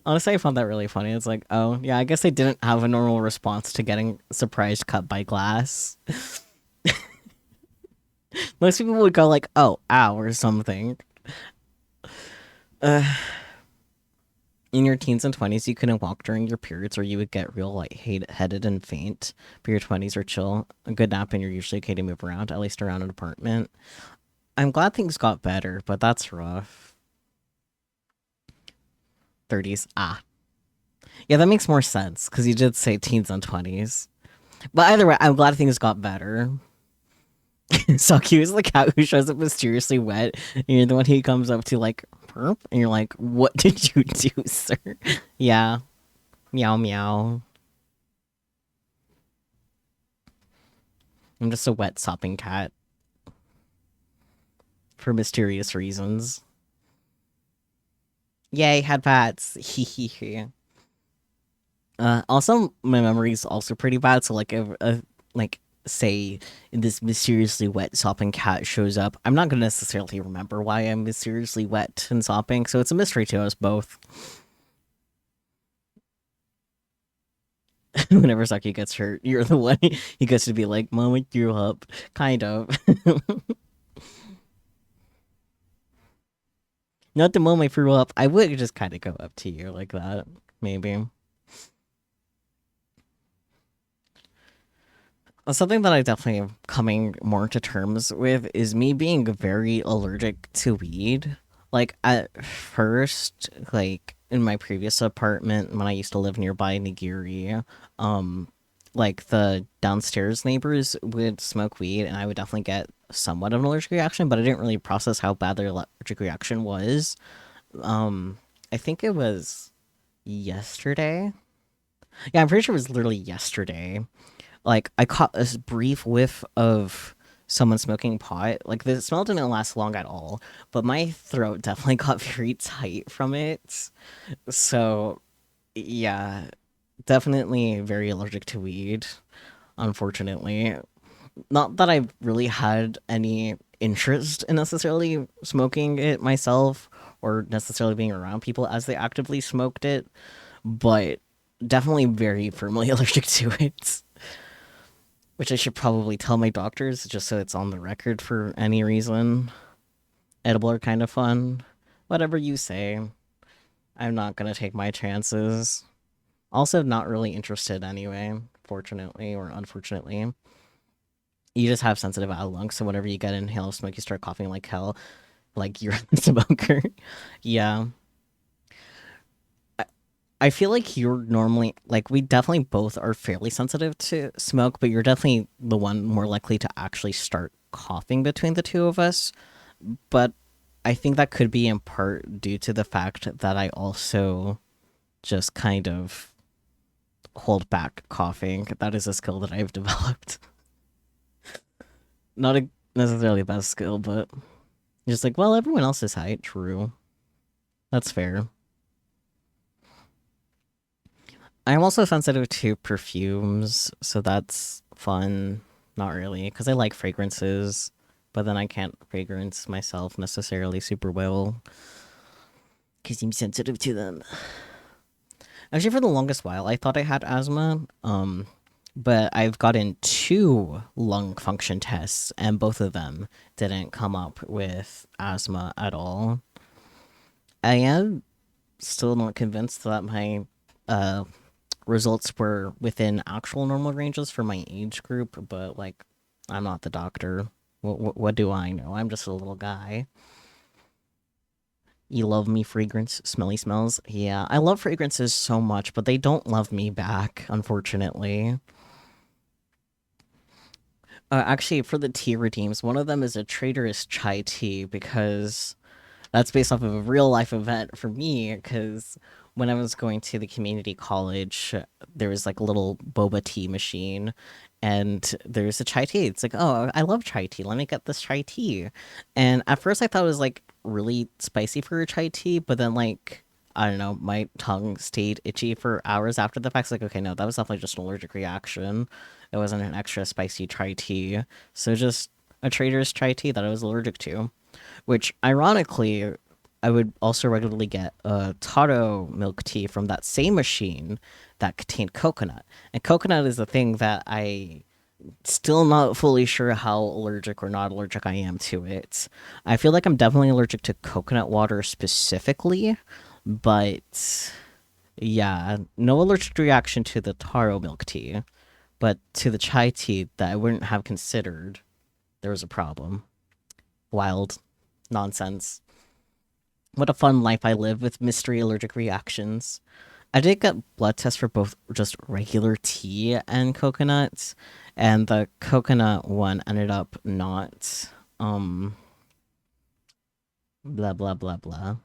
Honestly, I found that really funny. It's like, oh, yeah, I guess I didn't have a normal response to getting surprised cut by glass. Most people would go like, oh, ow, or something. In your teens and 20s, you couldn't walk during your periods or you would get real lightheaded and faint. But your 20s are chill. A good nap and you're usually okay to move around, at least around an apartment. I'm glad things got better, but that's rough. 30s. Ah. Yeah, that makes more sense, because you did say teens and 20s. But either way, I'm glad things got better. So cute is the cat who shows up mysteriously wet, and you're the one he comes up to like, perp, and you're like, what did you do, sir? Yeah. Meow meow. I'm just a wet sopping cat. For mysterious reasons. Yay, had pats. Hee. Also, my memory's also pretty bad. So, like, if like, say, this mysteriously wet sopping cat shows up, I'm not gonna necessarily remember why I'm mysteriously wet and sopping. So it's a mystery to us both. Whenever Saki gets hurt, you're the one he gets to be like, "Mom, I threw up," kind of. Not the moment I threw up. I would just kind of go up to you like that, maybe. Something that I definitely am coming more to terms with is me being very allergic to weed. Like, at first, like, in my previous apartment, when I used to live nearby Nigiri, like, the downstairs neighbors would smoke weed, and I would definitely get somewhat of an allergic reaction, but I didn't really process how bad their allergic reaction was. I think it was yesterday. Yeah, I'm pretty sure it was literally yesterday. Like, I caught this brief whiff of someone smoking pot. Like, the smell didn't last long at all, but my throat definitely got very tight from it. So, yeah, definitely very allergic to weed, unfortunately. Not that I've really had any interest in necessarily smoking it myself or necessarily being around people as they actively smoked it, but definitely very firmly allergic to it. Which I should probably tell my doctors just so it's on the record for any reason. Edible are kind of fun. Whatever you say. I'm not gonna take my chances. Also, not really interested anyway, fortunately or unfortunately. You just have sensitive lungs, so whenever you get inhale smoke, you start coughing like hell, like you're a smoker. Yeah. I feel like you're normally, like, we definitely both are fairly sensitive to smoke, but you're definitely the one more likely to actually start coughing between the two of us. But I think that could be in part due to the fact that I also just kind of hold back coughing. That is a skill that I've developed. Not a necessarily the best skill, but just like, well, everyone else is high. True. That's fair. I'm also sensitive to perfumes, so that's fun. Not really, because I like fragrances, but then I can't fragrance myself necessarily super well because I'm sensitive to them. Actually, for the longest while, I thought I had asthma. But I've gotten 2 lung function tests, and both of them didn't come up with asthma at all. I am still not convinced that my uh, results were within actual normal ranges for my age group, but like, I'm not the doctor. What do I know? I'm just a little guy. You love me, fragrance, smelly smells. Yeah, I love fragrances so much, but they don't love me back, unfortunately. Actually, for the tea redeems, one of them is a traitorous chai tea because that's based off of a real life event for me. Because when I was going to the community college, there was like a little boba tea machine, and there's a chai tea. It's like, oh, I love chai tea. Let me get this chai tea. And at first, I thought it was like really spicy for a chai tea, but then like, I don't know, my tongue stayed itchy for hours after the fact. It's like, okay, no, that was definitely just an allergic reaction. It wasn't an extra spicy chai tea. So just a trader's chai tea that I was allergic to. Which, ironically, I would also regularly get a taro milk tea from that same machine that contained coconut. And coconut is the thing that I still not fully sure how allergic or not allergic I am to it. I feel like I'm definitely allergic to coconut water specifically, but yeah, no allergic reaction to the taro milk tea, but to the chai tea that I wouldn't have considered, there was a problem. Wild nonsense. What a fun life I live with mystery allergic reactions. I did get blood tests for both just regular tea and coconuts, and the coconut one ended up not blah blah blah blah.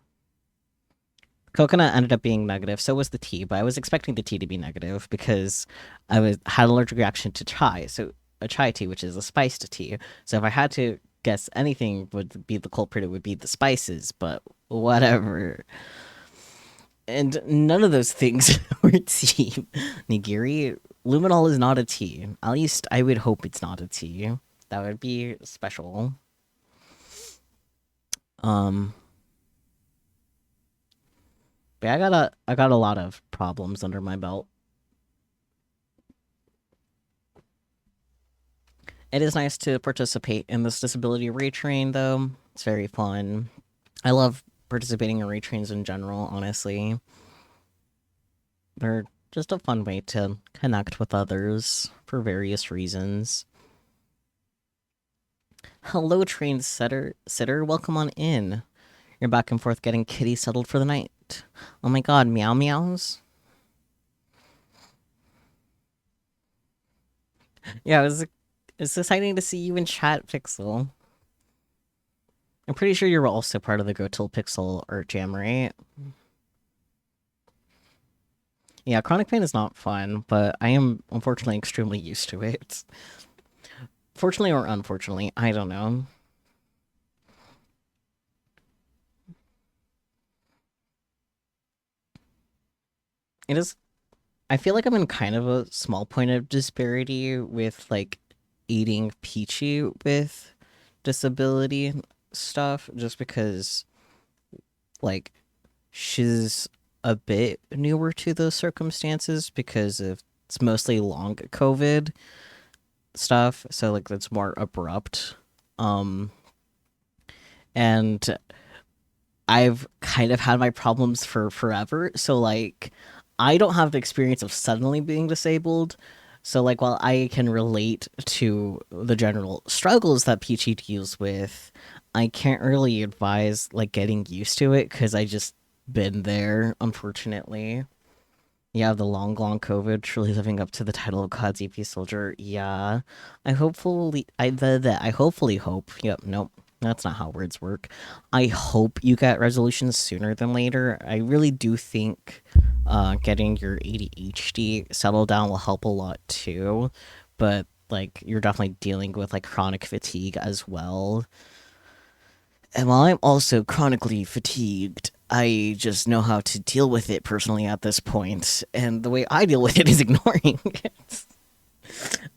Coconut ended up being negative, so was the tea, but I was expecting the tea to be negative because I was had an allergic reaction to chai, so a chai tea, which is a spiced tea. So if I had to guess anything would be the culprit, it would be the spices, but whatever. And none of those things were tea. Nigiri, luminol is not a tea. At least I would hope it's not a tea. That would be special. Um, but I got a lot of problems under my belt. It is nice to participate in this disability retrain, though. It's very fun. I love participating in retrains in general, honestly. They're just a fun way to connect with others for various reasons. Hello, train sitter. Welcome on in. You're back and forth getting kitty settled for the night. Oh my god, meow meows. Yeah, it's exciting to see you in chat, Pixel. I'm pretty sure you're also part of the Go Till Pixel art jam, right? Yeah, chronic pain is not fun, but I am unfortunately extremely used to it. Fortunately or unfortunately, I don't know. It is. I feel like I'm in kind of a small point of disparity with like eating peachy with disability stuff, just because like she's a bit newer to those circumstances because it's mostly long COVID stuff, so like it's more abrupt. Um, and I've kind of had my problems for forever, so like I don't have the experience of suddenly being disabled. So like while I can relate to the general struggles that Peachy deals with, I can't really advise like getting used to it because I just been there, unfortunately. Yeah, the long COVID, truly living up to the title of God's EP soldier. Yeah, I hopefully hope. Yep, nope, that's not how words work. I hope you get resolutions sooner than later. I really do think, getting your ADHD settled down will help a lot too. But like, you're definitely dealing with like chronic fatigue as well. And while I'm also chronically fatigued, I just know how to deal with it personally at this point, and the way I deal with it is ignoring it.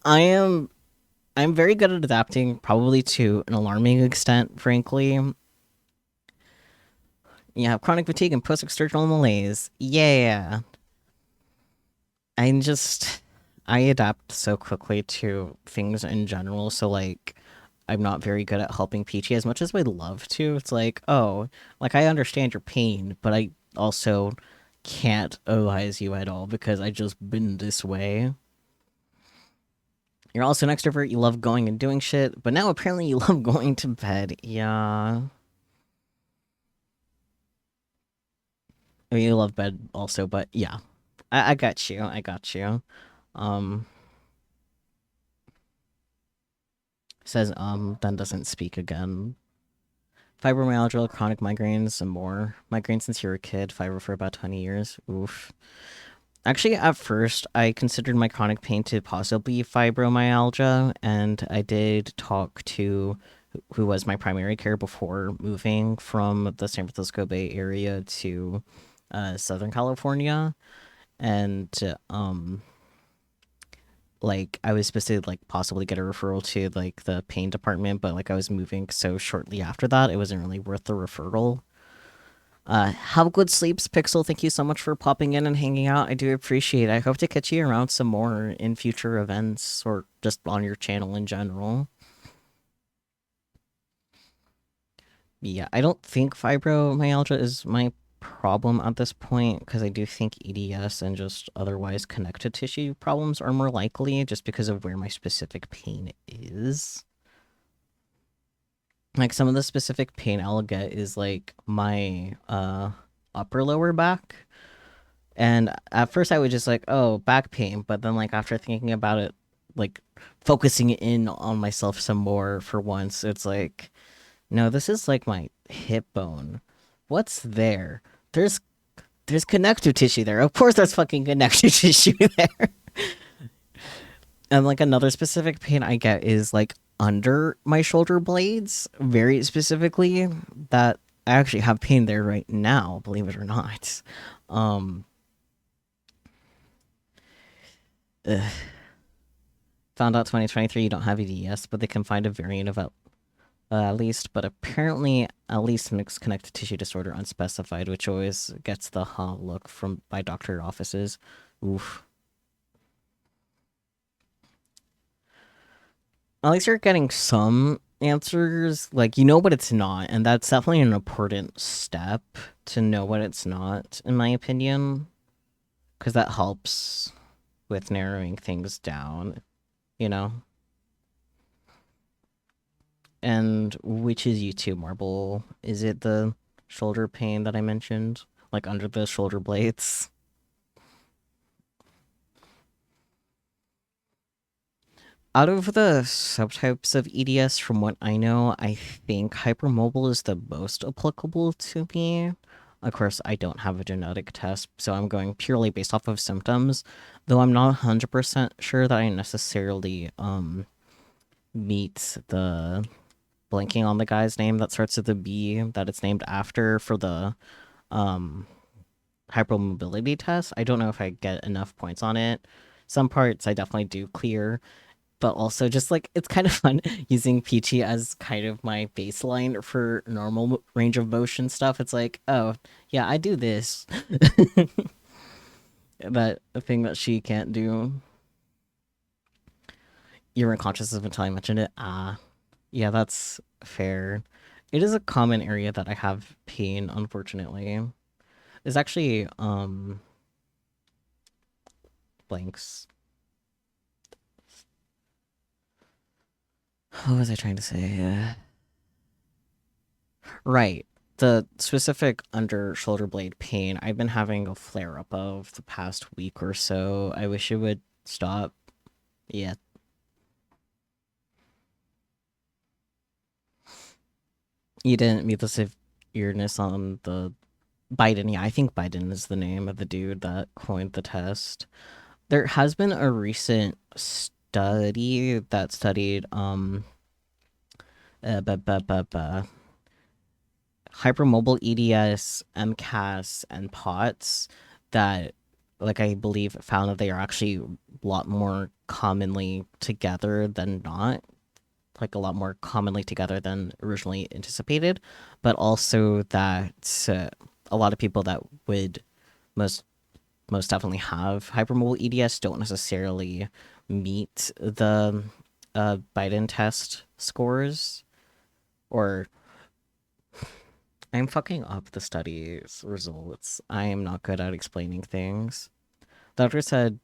I am I'm very good at adapting, probably to an alarming extent, frankly. You have chronic fatigue and post-exertional malaise. Yeah. I adapt so quickly to things in general, so like I'm not very good at helping Peachy as much as I'd love to. It's like, oh, like I understand your pain, but I also can't advise you at all because I just been this way. You're also an extrovert, you love going and doing shit, but now apparently you love going to bed. Yeah. I mean, you love bed also, but yeah. I got you. I got you. Um says then doesn't speak again. Fibromyalgia, chronic migraines, and more. Migraines since you were a kid, fibro for about 20 years. Oof. Actually, at first, I considered my chronic pain to possibly be fibromyalgia, and I did talk to who was my primary care before moving from the San Francisco Bay Area to Southern California, and like I was supposed to like possibly get a referral to like the pain department, but like I was moving so shortly after that, it wasn't really worth the referral. Have good sleeps, Pixel. Thank you so much for popping in and hanging out. I do appreciate it. I hope to catch you around some more in future events or just on your channel in general. Yeah, I don't think fibromyalgia is my problem at this point because I do think EDS and just otherwise connective tissue problems are more likely just because of where my specific pain is. Like some of the specific pain I'll get is like my upper lower back. And at first I was just like, oh, back pain, but then like after thinking about it, like focusing in on myself some more for once, it's like, no, this is like my hip bone. What's there? There's there's connective tissue there. Of course there's fucking connective tissue there. And like another specific pain I get is like under my shoulder blades, very specifically, that I actually have pain there right now, believe it or not. Um ugh. Found out 2023 you don't have EDS, but they can find a variant of it at least, but apparently at least mixed connective tissue disorder unspecified, which always gets the look from by doctor offices. Oof. At least you're getting some answers. Like, you know what it's not, and that's definitely an important step to know what it's not, in my opinion. Because that helps with narrowing things down, you know? And which is you too, Marble? Is it the shoulder pain that I mentioned? Like under the shoulder blades? Out of the subtypes of EDS, from what I know, I think hypermobile is the most applicable to me. Of course, I don't have a genetic test, so I'm going purely based off of symptoms, though I'm not 100% sure that I necessarily meet the blanking on the guy's name that starts with a B that it's named after for the um hypermobility test. I don't know if I get enough points on it. Some parts I definitely do clear, but also just like it's kind of fun using Peachy as kind of my baseline for normal range of motion stuff. It's like, oh yeah, I do this, that a thing that she can't do. You were unconscious until I mentioned it. Ah, yeah, that's fair. It is a common area that I have pain, unfortunately. It's actually blanks. What was I trying to say? Right. The specific under shoulder blade pain, I've been having a flare up of the past week or so. I wish it would stop. Yeah. You didn't meet the severeness on the Biden. Yeah, I think Biden is the name of the dude that coined the test. There has been a recent study that studied uh, bu- bu- bu- bu- hypermobile EDS, MCAS, and POTS that, like, I believe found that they are actually a lot more commonly together than not, like a lot more commonly together than originally anticipated, but also that a lot of people that would most most definitely have hypermobile EDS don't necessarily meet the Biden test scores, or I'm fucking up the study's results. I am not good at explaining things. Doctor said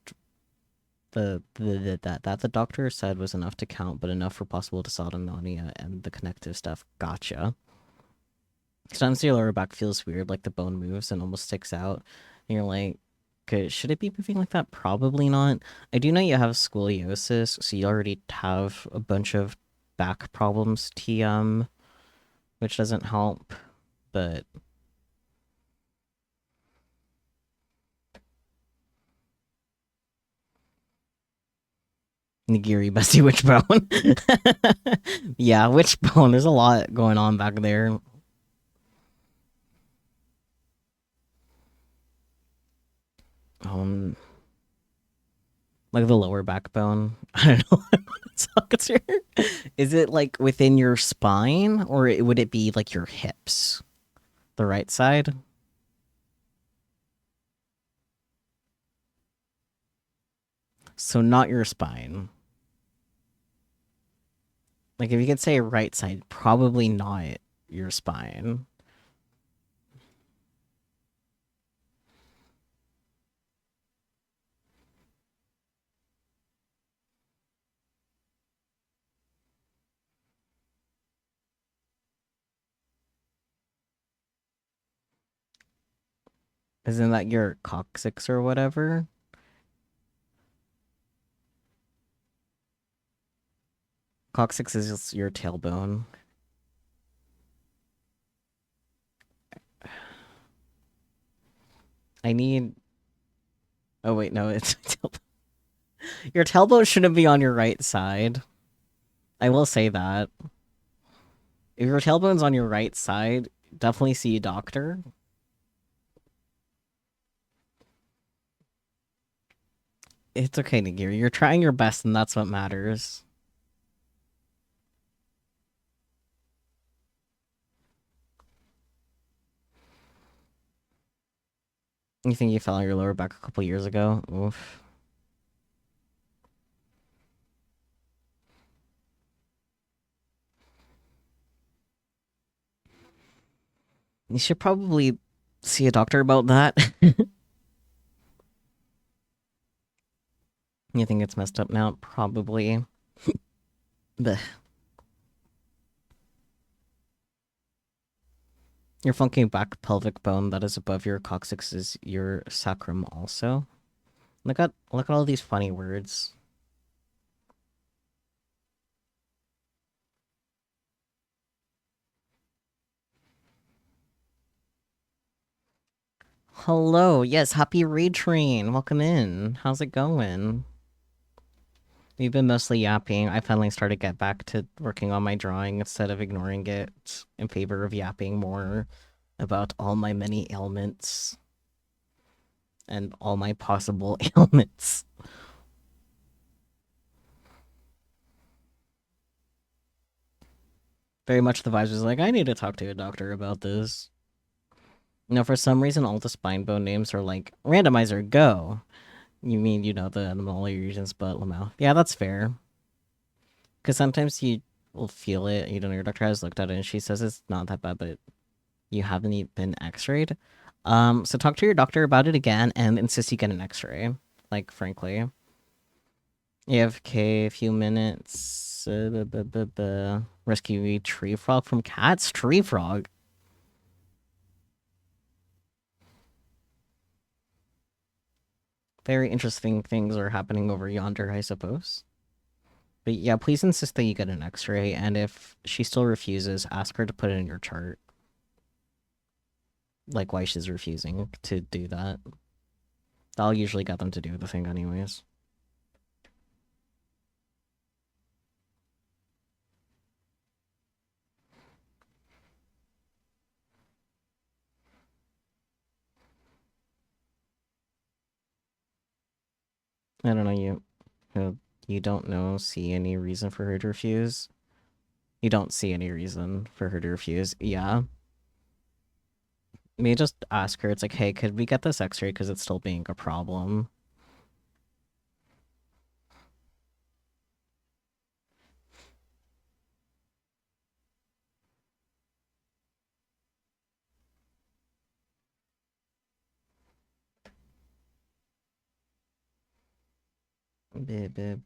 that the doctor said was enough to count, but enough for possible dysautonomia and the connective stuff. Gotcha. Sometimes your lower back feels weird, like the bone moves and almost sticks out. And you're like, okay, should it be moving like that? Probably not. I do know you have scoliosis, so you already have a bunch of back problems, TM, which doesn't help. But Nigiri Bestie Wishbone. Yeah, Wishbone. There's a lot going on back there. Um, like the lower backbone. I don't know. Sockets here. Is it like within your spine, or would it be like your hips? The right side? So not your spine. Like if you could say right side, probably not your spine. Isn't that your coccyx or whatever? Coccyx is just your tailbone. I need. Oh wait, no, it's your tailbone shouldn't be on your right side. I will say that. If your tailbone's on your right side, definitely see a doctor. It's okay, Nagiri. You're trying your best, and that's what matters. You think you fell on your lower back a couple years ago? Oof. You should probably see a doctor about that. You think it's messed up now? Probably. But your funky back pelvic bone that is above your coccyx is your sacrum also. Look at all these funny words. Hello, yes, happy raid train. Welcome in. How's it going? We've been mostly yapping. I finally started to get back to working on my drawing instead of ignoring it in favor of yapping more about all my many ailments and all my possible ailments. Very much the vibes was like, I need to talk to a doctor about this. For some reason, all the spine bone names are like randomizer go. You mean the animal regions, but Lamau. Yeah, that's fair. Because sometimes you will feel it. Your doctor has looked at it and she says it's not that bad, but you haven't even been X-rayed. So talk to your doctor about it again and insist you get an X-ray. Like, frankly, AFK a few minutes. Rescue a tree frog from cats. Tree frog. Very interesting things are happening over yonder, I suppose. But yeah, please insist that you get an X-ray, and if she still refuses, ask her to put it in your chart. Like why she's refusing to do that. That'll usually get them to do the thing anyways. I don't know, you don't see any reason for her to refuse? You don't see any reason for her to refuse? Yeah. Maybe just ask her, it's like, hey, could we get this X-ray because it's still being a problem?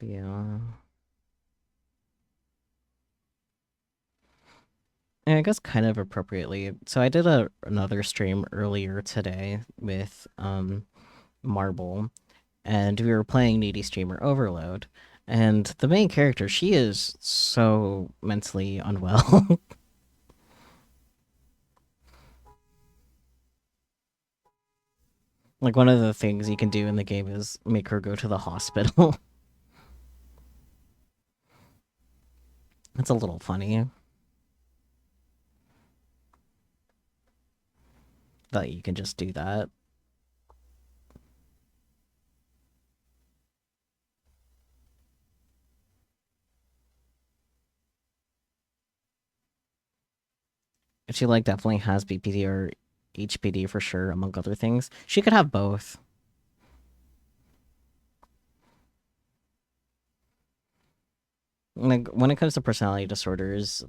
Yeah. And I guess kind of appropriately. So I did another stream earlier today with Marble, and we were playing Needy Streamer Overload. And the main character, she is so mentally unwell. Like, one of the things you can do in the game is make her go to the hospital. It's a little funny that you can just do that. She, like, definitely has BPD or HPD for sure, among other things. She could have both. Like, when it comes to personality disorders,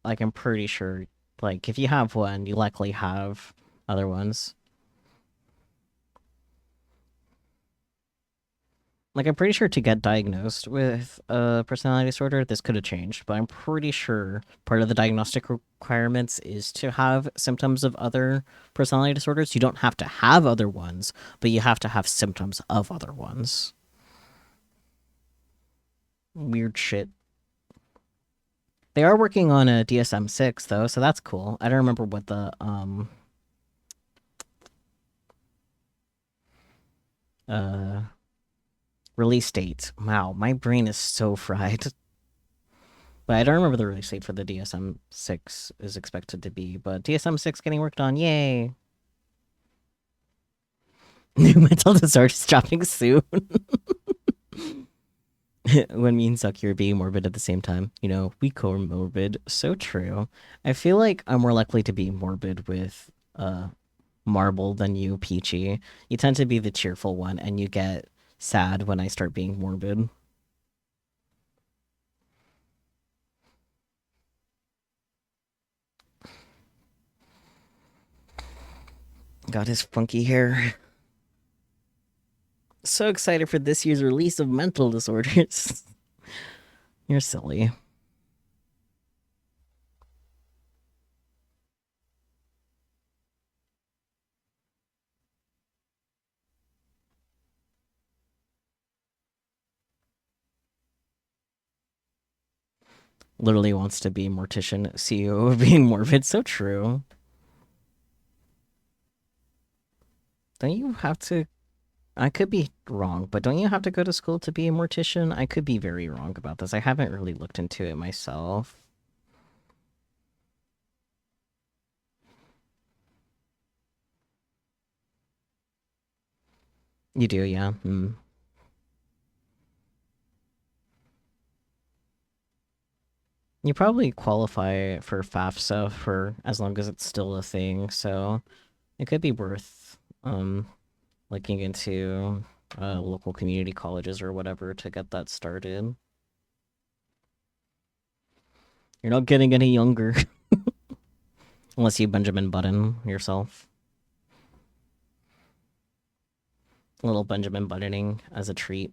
like, I'm pretty sure, like, if you have one, you likely have other ones. Like, I'm pretty sure to get diagnosed with a personality disorder, this could have changed, but I'm pretty sure part of the diagnostic requirements is to have symptoms of other personality disorders. You don't have to have other ones, but you have to have symptoms of other ones. Weird shit. They are working on a DSM-6 though, so that's cool. I don't remember what the uh release date. Wow, my brain is so fried. But I don't remember the release date for the DSM-6 is expected to be. But DSM-6 getting worked on, yay! New mental disorders dropping soon. When me and Zucky are being morbid at the same time. We co-morbid. So true. I feel like I'm more likely to be morbid with Marble than you, Peachy. You tend to be the cheerful one, and you get sad when I start being morbid. Got his funky hair. So excited for this year's release of mental disorders. You're silly. Literally wants to be mortician, CEO of being morbid. So true. Don't you have to? I could be wrong, but don't you have to go to school to be a mortician? I could be very wrong about this. I haven't really looked into it myself. You do, yeah. You probably qualify for FAFSA for as long as it's still a thing, so it could be worth looking into local community colleges or whatever to get that started. You're not getting any younger unless you Benjamin Button yourself. A little Benjamin Buttoning as a treat.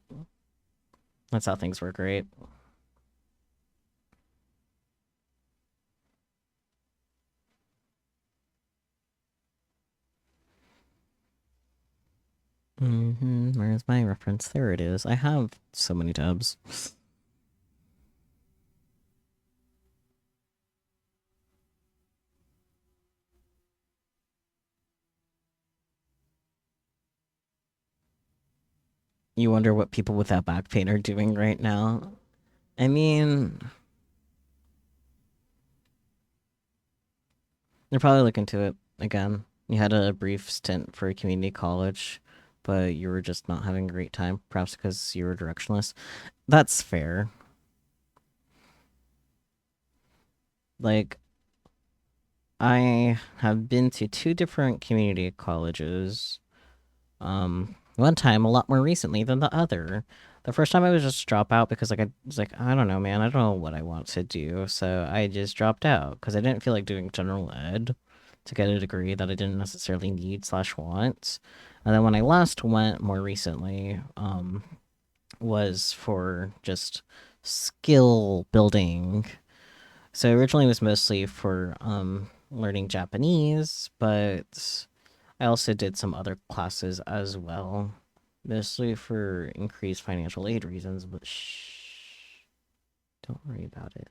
That's how things work, right? Where's my reference? There it is. I have so many tabs. You wonder what people with that back pain are doing right now. I mean, they're probably looking to it again. You had a brief stint for a community college, but you were just not having a great time, perhaps because you were directionless. That's fair. Like, I have been to two different community colleges. One time a lot more recently than the other. The first time I was just drop out because like I was like, I don't know, man, I don't know what I want to do, so I just dropped out because I didn't feel like doing general ed to get a degree that I didn't necessarily need slash want. And then when I last went more recently, was for just skill building. So originally it was mostly for learning Japanese, but I also did some other classes as well, mostly for increased financial aid reasons, but shh, don't worry about it.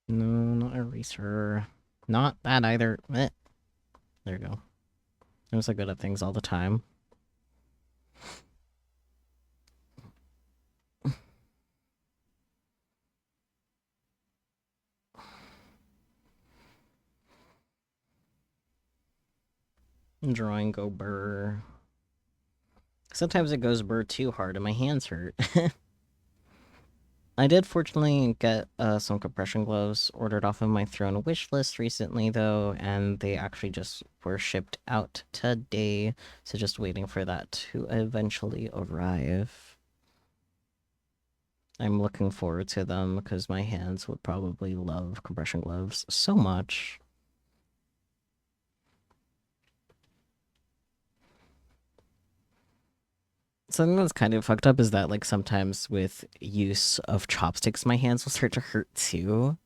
No, not eraser. Not that either. There you go. I'm so good at things all the time. Drawing go burr. Sometimes it goes burr too hard and my hands hurt. I did fortunately get some compression gloves ordered off of my Throne wish list recently, though, and they actually just were shipped out today. So just waiting for that to eventually arrive. I'm looking forward to them because my hands would probably love compression gloves so much. Something that's kind of fucked up is that, like, sometimes with use of chopsticks, my hands will start to hurt too.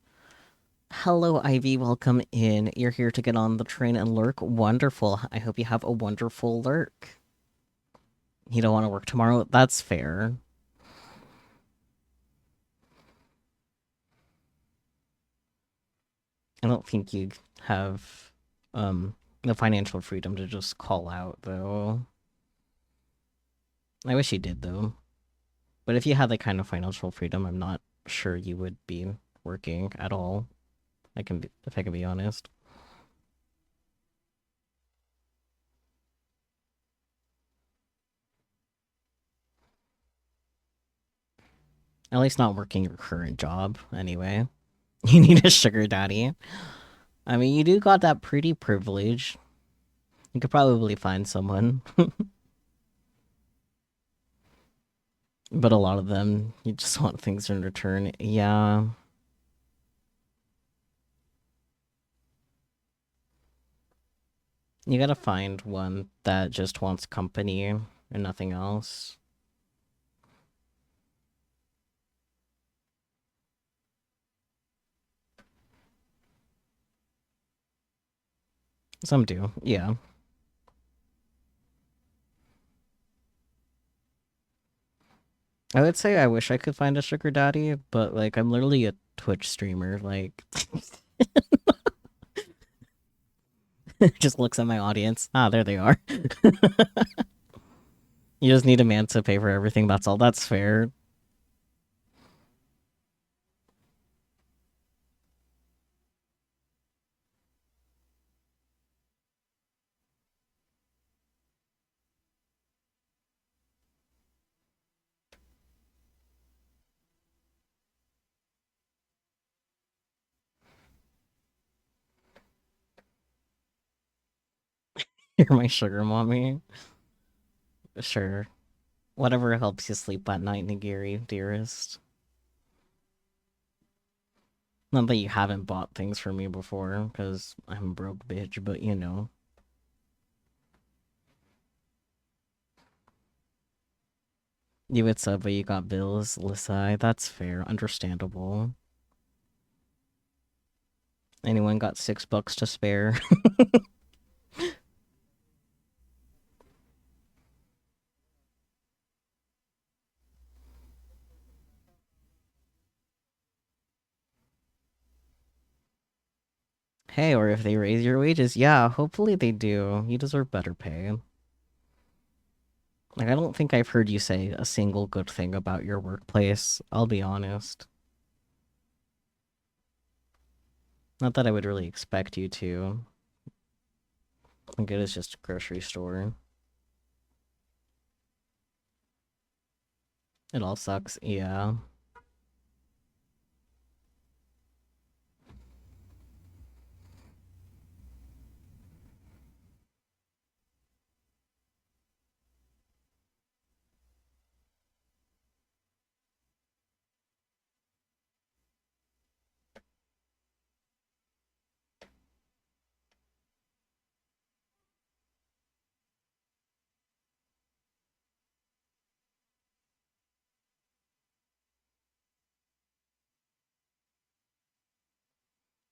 Hello, Ivy. Welcome in. You're here to get on the train and lurk. Wonderful. I hope you have a wonderful lurk. You don't want to work tomorrow? That's fair. I don't think you have the financial freedom to just call out, though. I wish you did, though. But if you had that kind of financial freedom, I'm not sure you would be working at all. If I can be honest. At least not working your current job, anyway. You need a sugar daddy. I mean, you do got that pretty privilege. You could probably find someone. But a lot of them, you just want things in return. Yeah. You gotta find one that just wants company and nothing else. Some do, yeah. I would say I wish I could find a sugar daddy, but like I'm literally a Twitch streamer. Like, just looks at my audience. Ah, there they are. You just need a man to pay for everything. That's all. That's fair. You're my sugar mommy. Sure. Whatever helps you sleep at night, Nigiri, dearest. Not that you haven't bought things for me before, because I'm a broke bitch, but you know. You would sub, but you got bills, Lisai. That's fair. Understandable. Anyone got $6 to spare? Hey, or if they raise your wages, yeah, hopefully they do. You deserve better pay. Like, I don't think I've heard you say a single good thing about your workplace, I'll be honest. Not that I would really expect you to. Like, it is just a grocery store. It all sucks, yeah.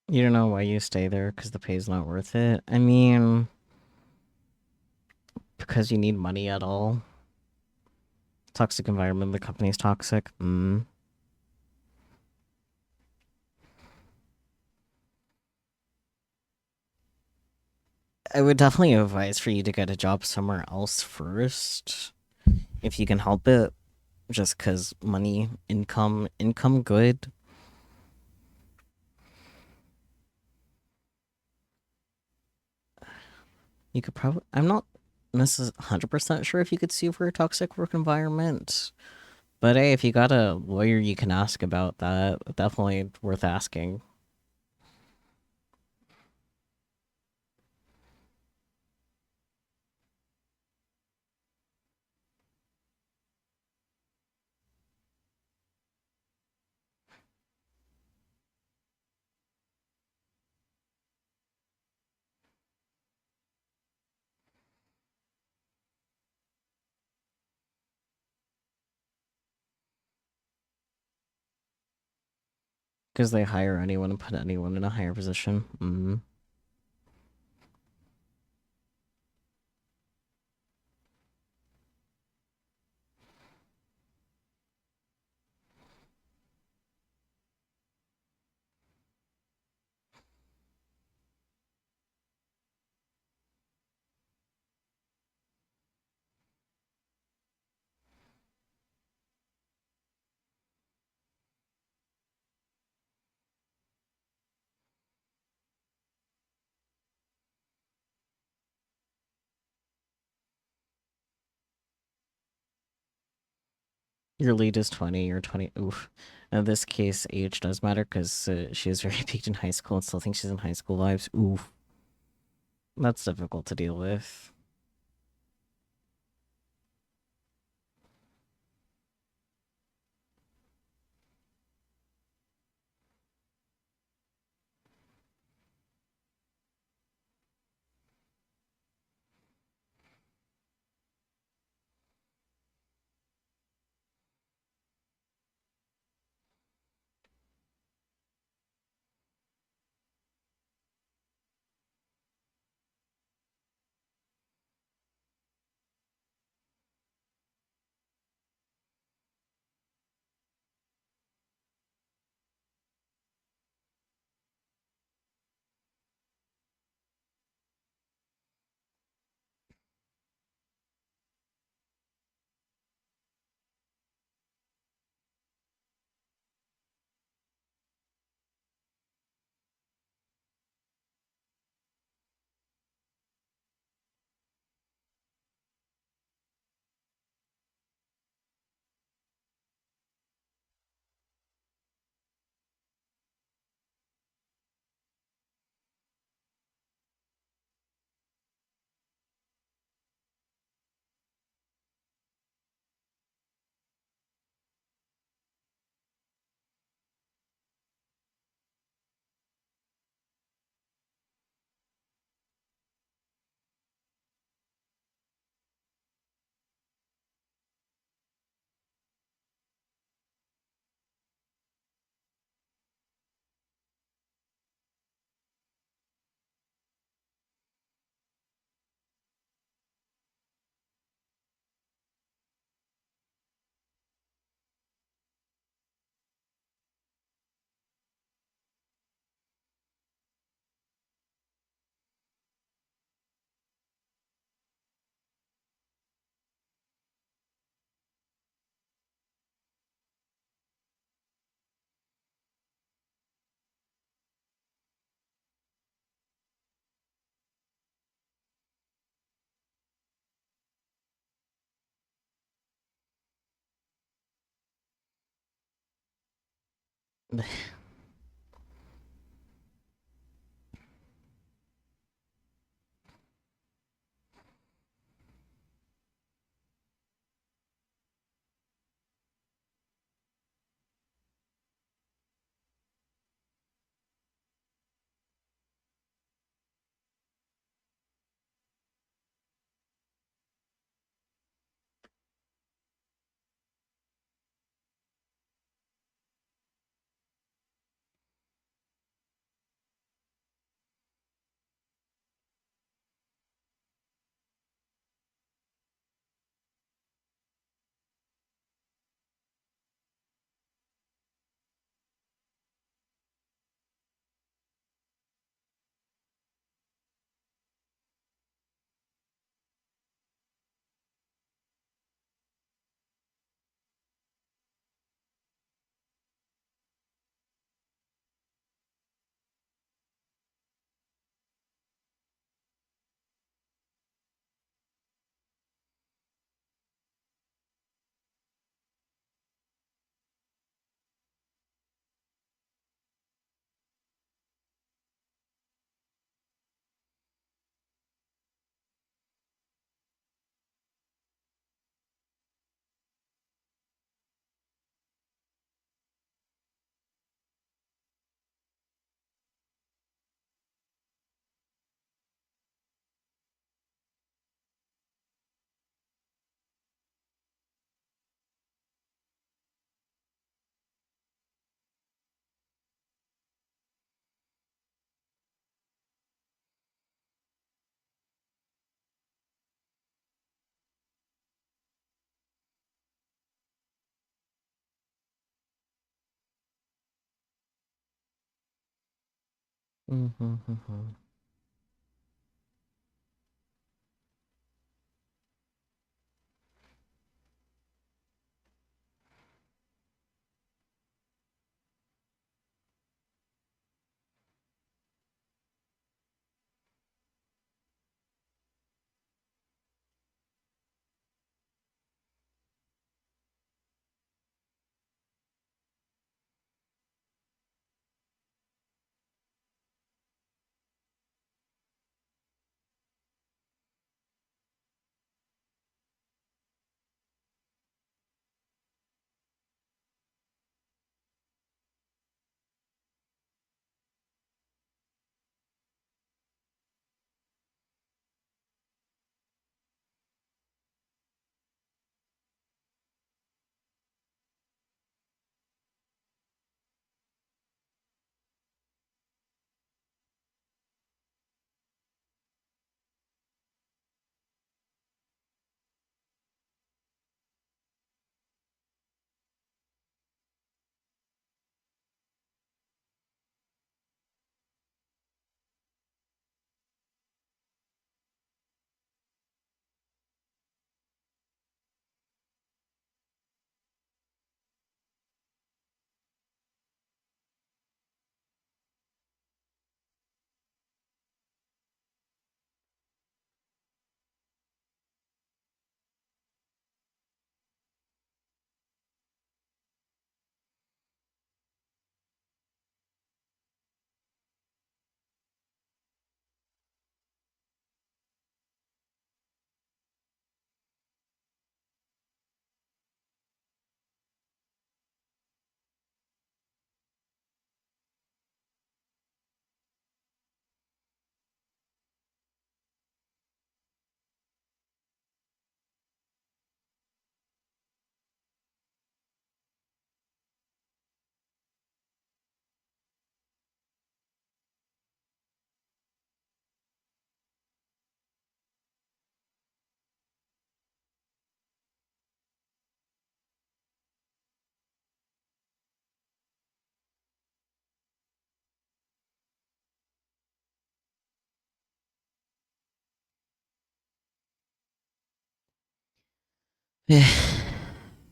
You don't know why you stay there because the pay's not worth it. I mean, because you need money at all. Toxic environment, the company's toxic. I would definitely advise for you to get a job somewhere else first, if you can help it. Just because money, income good. You could probably. I'm not 100% sure if you could sue for a toxic work environment. But hey, if you got a lawyer you can ask about that, definitely worth asking. Because they hire anyone and put anyone in a higher position. Your lead is 20, you're 20. Oof. In this case, age does matter because she is very peaked in high school and still thinks she's in high school lives. Oof. That's difficult to deal with.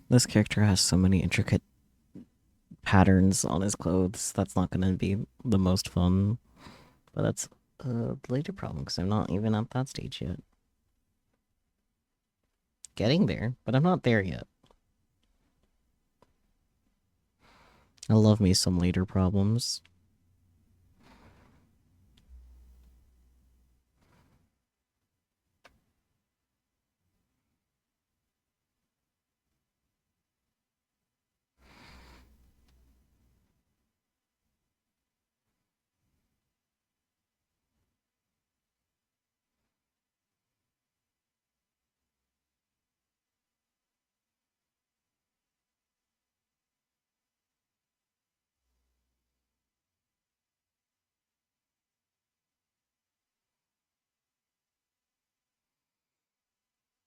This character has so many intricate patterns on his clothes. That's not gonna be the most fun. But that's a later problem because I'm not even at that stage yet. Getting there, but I'm not there yet. I love me some later problems.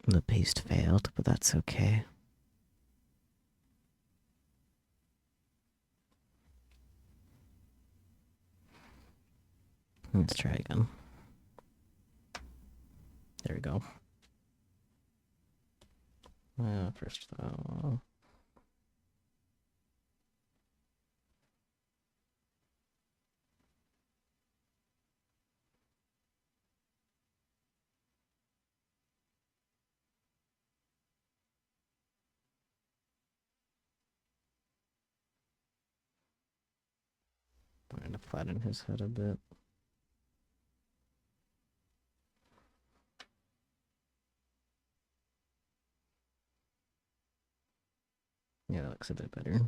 The paste failed, but that's okay. Let's try again. There we go. First, I'm going to flatten his head a bit. Yeah, that looks a bit better.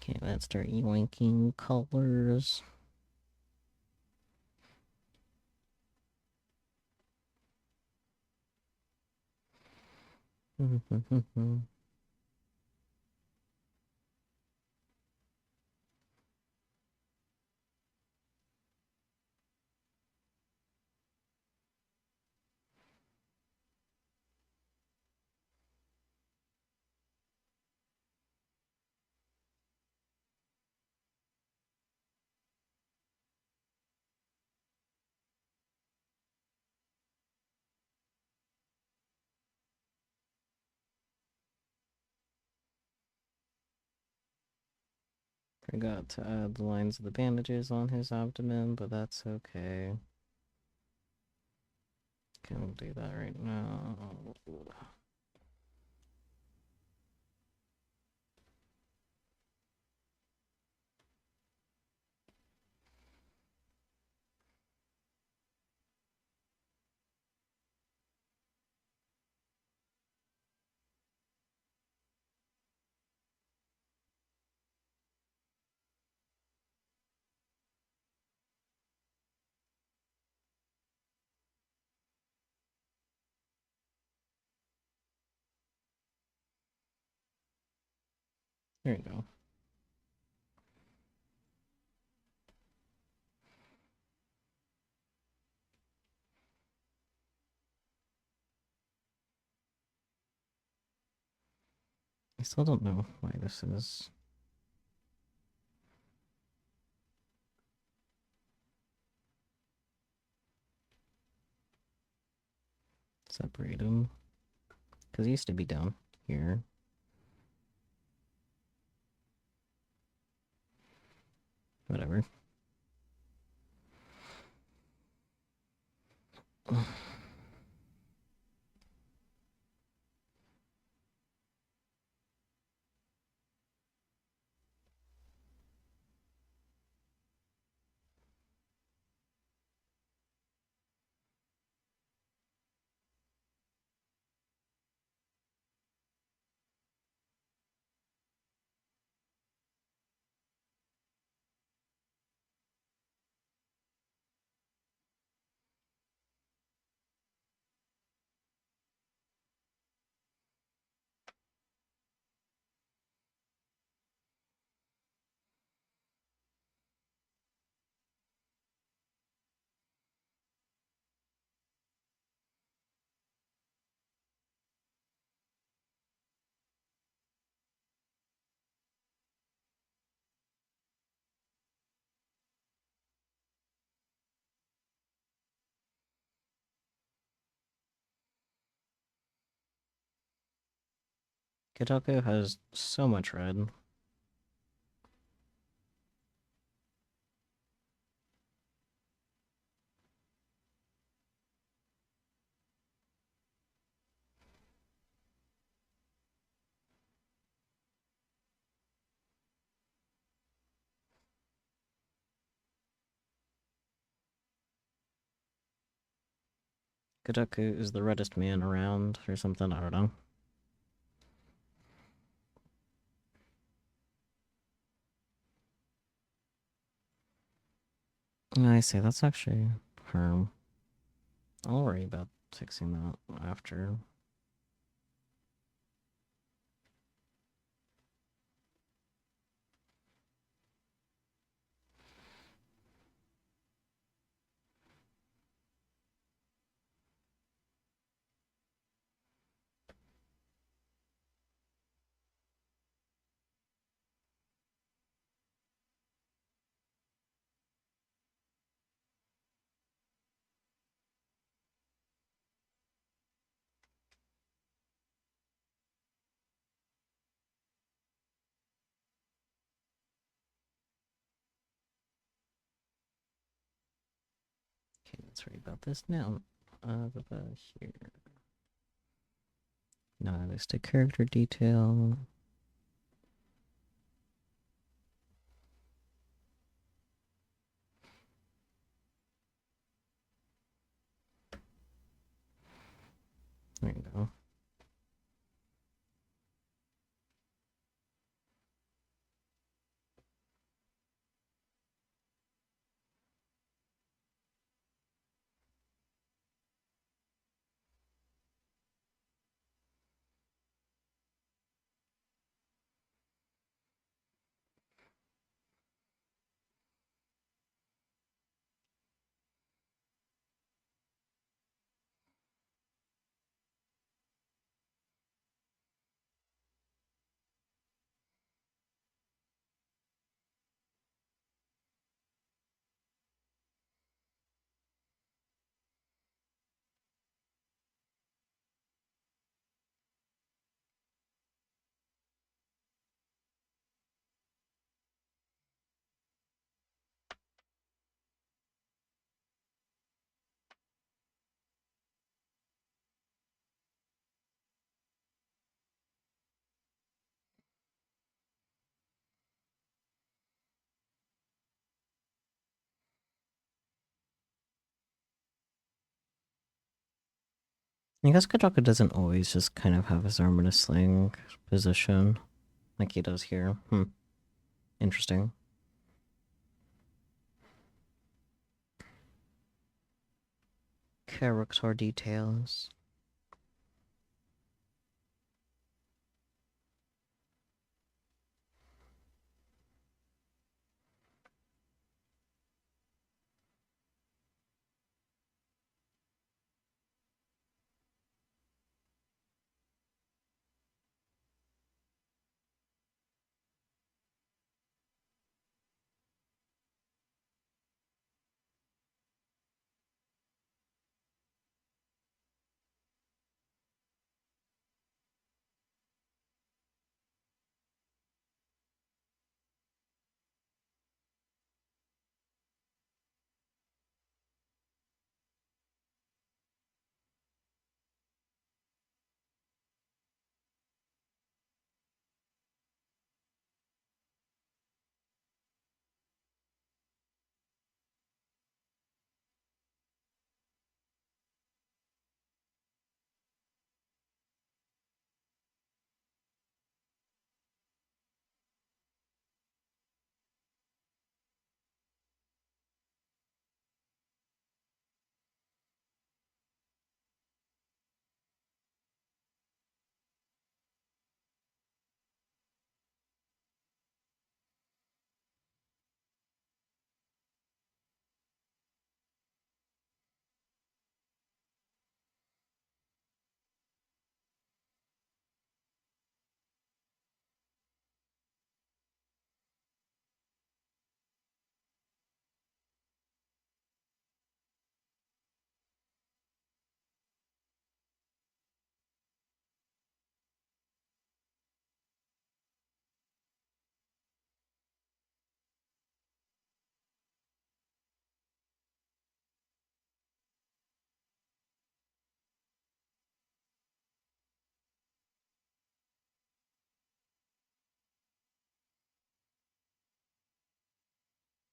Okay, let's start yoinking colors. Forgot to add the lines of the bandages on his abdomen, but that's okay. Can't do that right now. There you go. I still don't know why this is. Separate him. Because he used to be down here. Whatever. Kotoko has so much red. Godoku is the reddest man around or something, I don't know. I see, that's actually her. I'll worry about fixing that after. Okay, let's worry about this now. Here. Nihilistic character detail. There you go. I guess Kajaka doesn't always just kind of have his arm in a sling position like he does here. Interesting. Character details.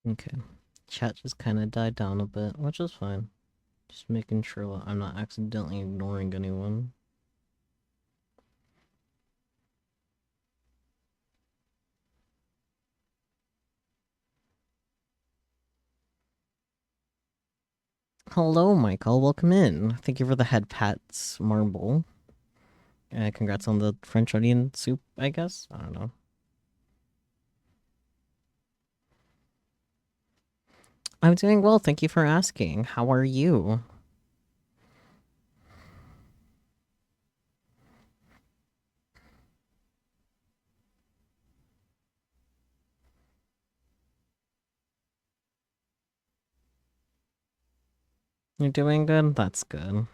Okay. Chat just kind of died down a bit, which is fine. Just making sure that I'm not accidentally ignoring anyone. Hello, Michael. Welcome in. Thank you for the head pats marble. Congrats on the French onion soup, I guess? I don't know. I'm doing well. Thank you for asking. How are you? You're doing good? That's good.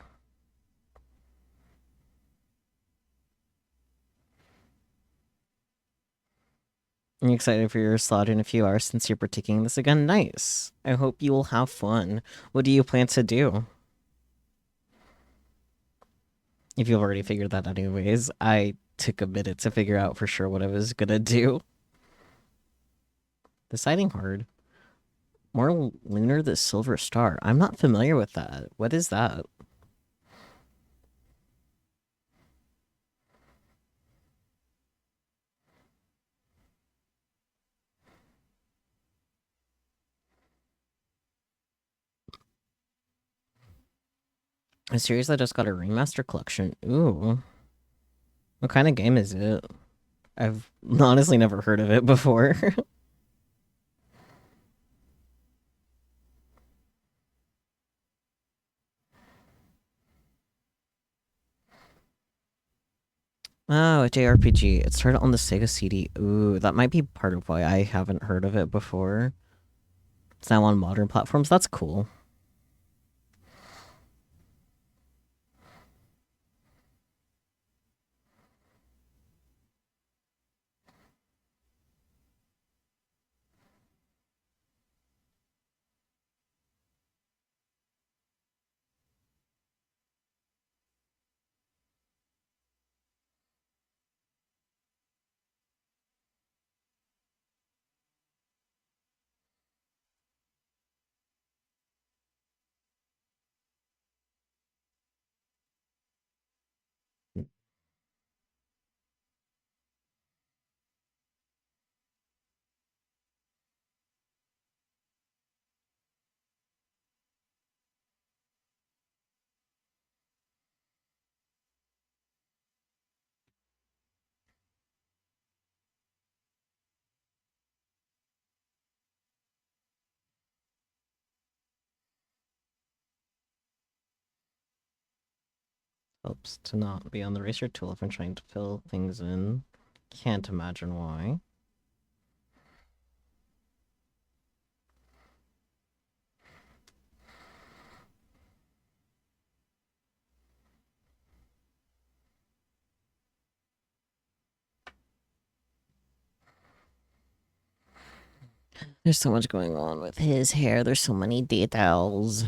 I'm excited for your slot in a few hours since you're partaking in this again. Nice. I hope you will have fun. What do you plan to do? If you've already figured that out anyways, I took a minute to figure out for sure what I was gonna do. Deciding hard. More lunar than silver star. I'm not familiar with that. What is that? A series that just got a remaster collection. Ooh. What kind of game is it? I've honestly never heard of it before. Oh, a JRPG. It started on the Sega CD. Ooh, that might be part of why I haven't heard of it before. It's now on modern platforms. That's cool. Helps to not be on the racer tool if I'm trying to fill things in. Can't imagine why. There's so much going on with his hair. There's so many details.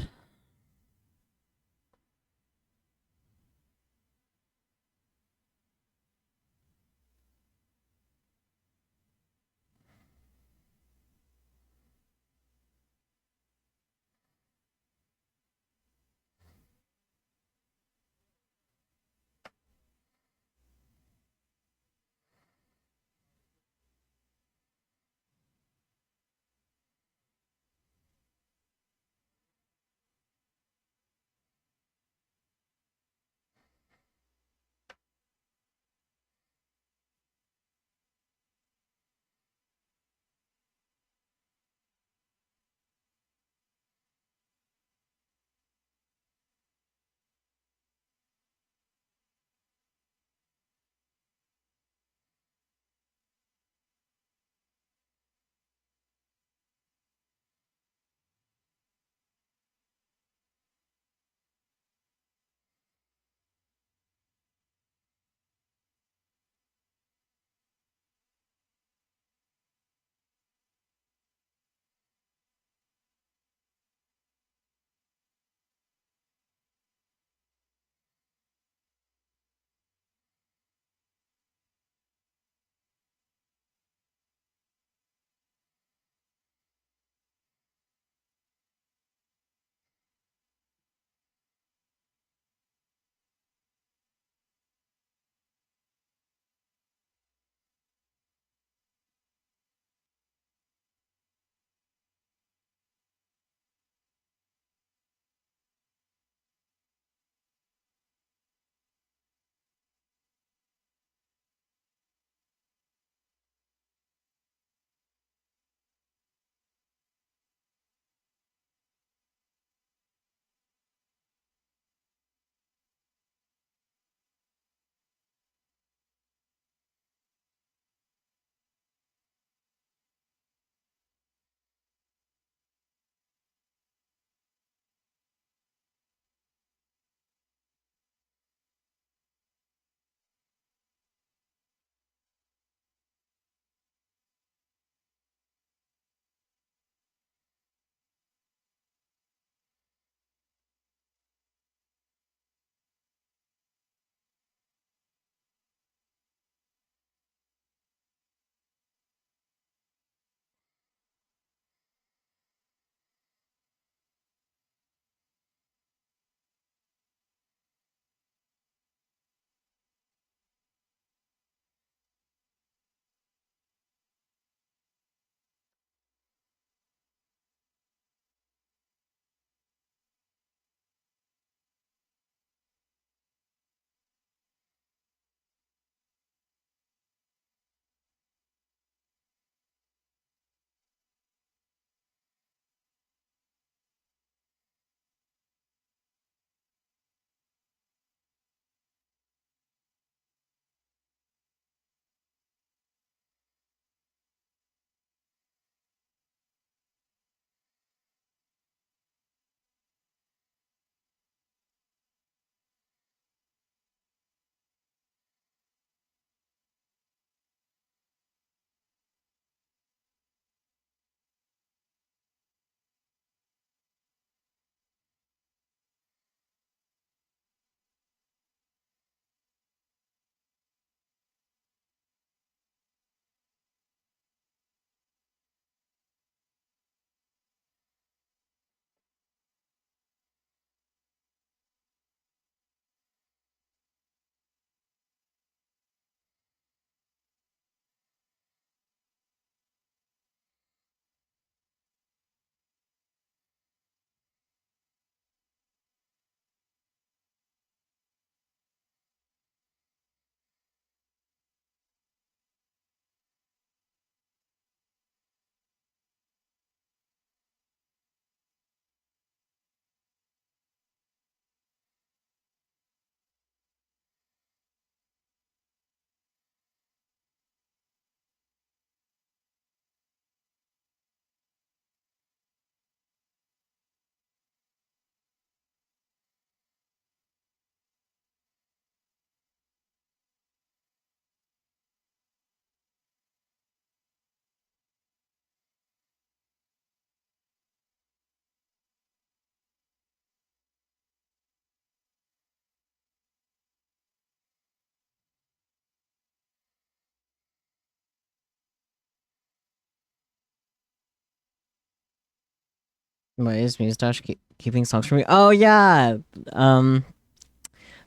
Why is Mustache keeping songs from me? Oh yeah, um,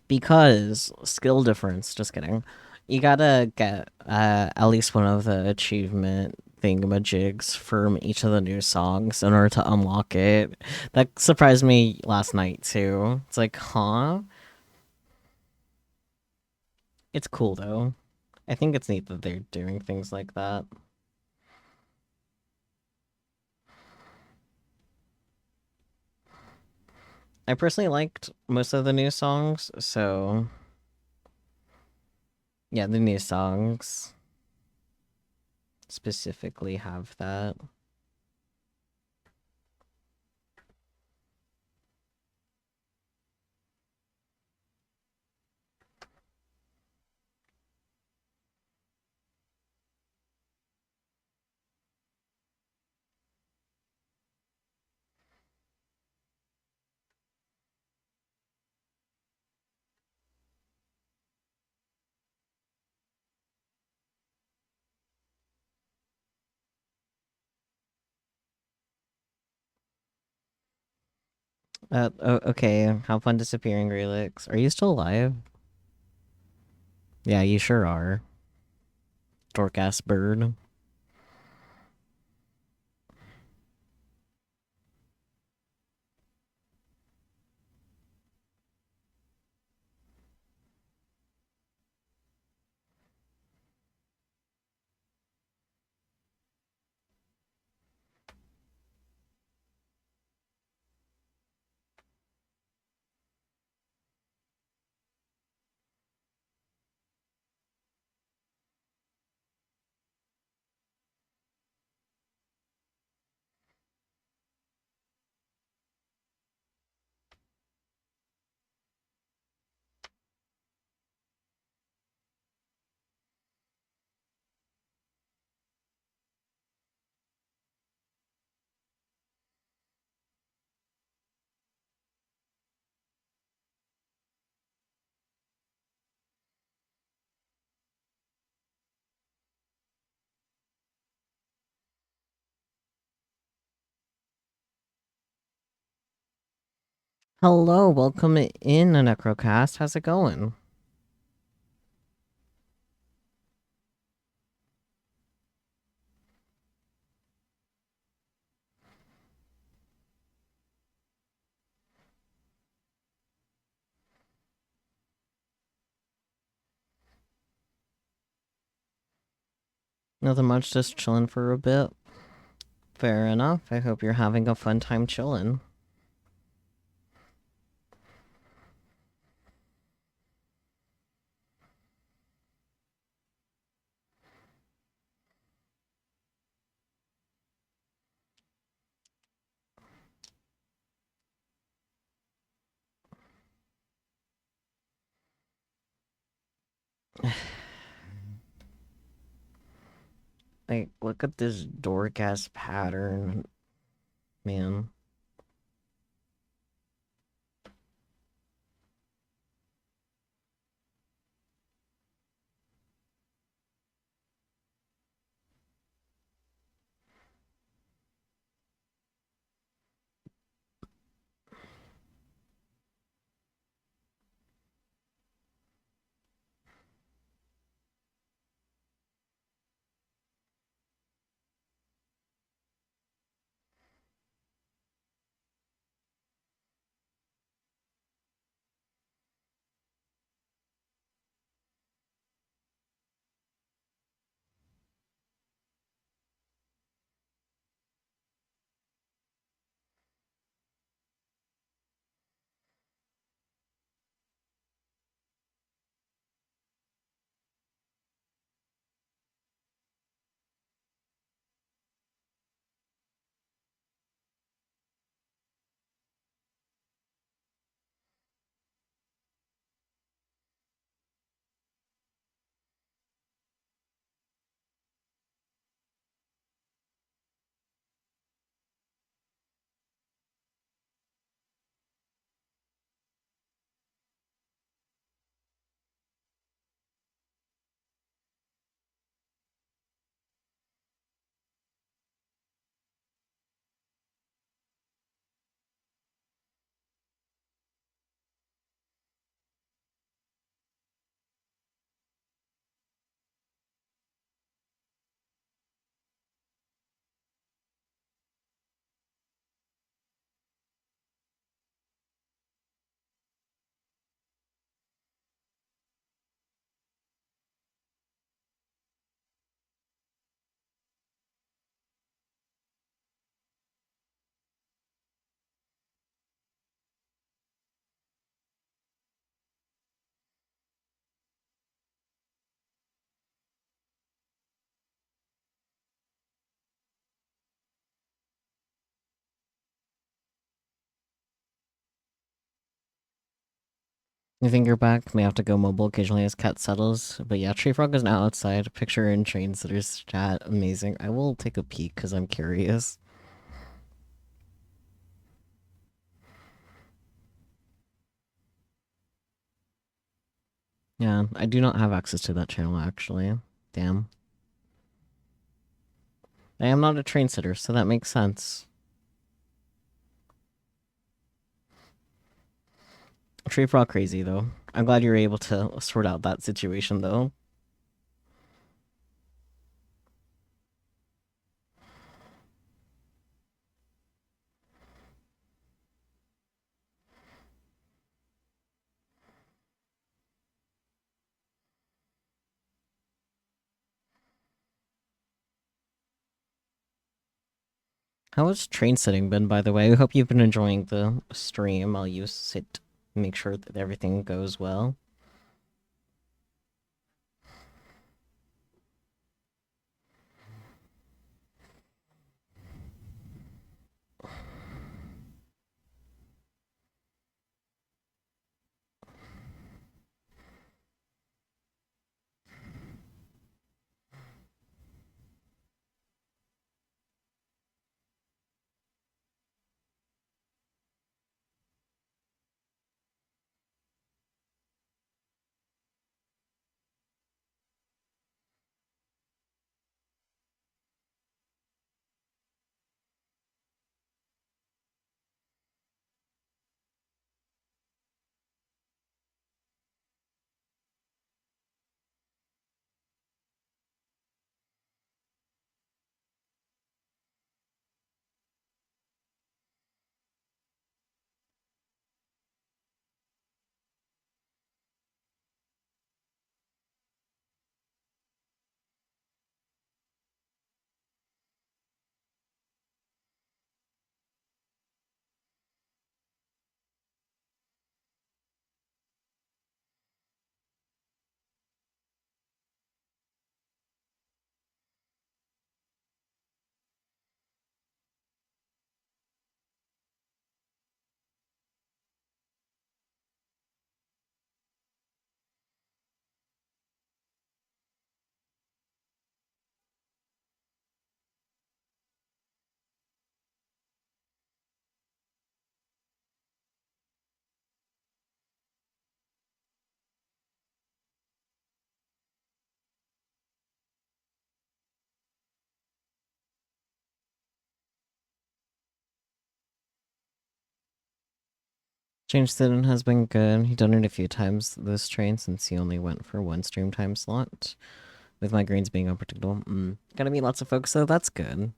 because skill difference. Just kidding. You gotta get at least one of the achievement thingamajigs from each of the new songs in order to unlock it. That surprised me last night too. It's like, huh? It's cool though. I think it's neat that they're doing things like that. I personally liked most of the new songs, so yeah, the new songs specifically have that. Okay. Have fun disappearing, Relix. Are you still alive? Yeah, you sure are. Dork ass bird. Hello, welcome in a Necrocast. How's it going? Nothing much, just chilling for a bit. Fair enough. I hope you're having a fun time chilling. Like, look at this dork ass pattern, man. I think you're back. May have to go mobile occasionally as cat settles. But yeah, Tree Frog is now outside. Picture in train sitters chat. Amazing. I will take a peek because I'm curious. Yeah, I do not have access to that channel actually. Damn. I am not a train sitter, so that makes sense. Tree Frog crazy though. I'm glad you were able to sort out that situation though. How has train sitting been, by the way? I hope you've been enjoying the stream while you sit, make sure that everything goes well. Change Sit-In has been good. He done it a few times this train since he only went for one stream time slot. With my greens being unpredictable. Gotta meet lots of folks, so that's good.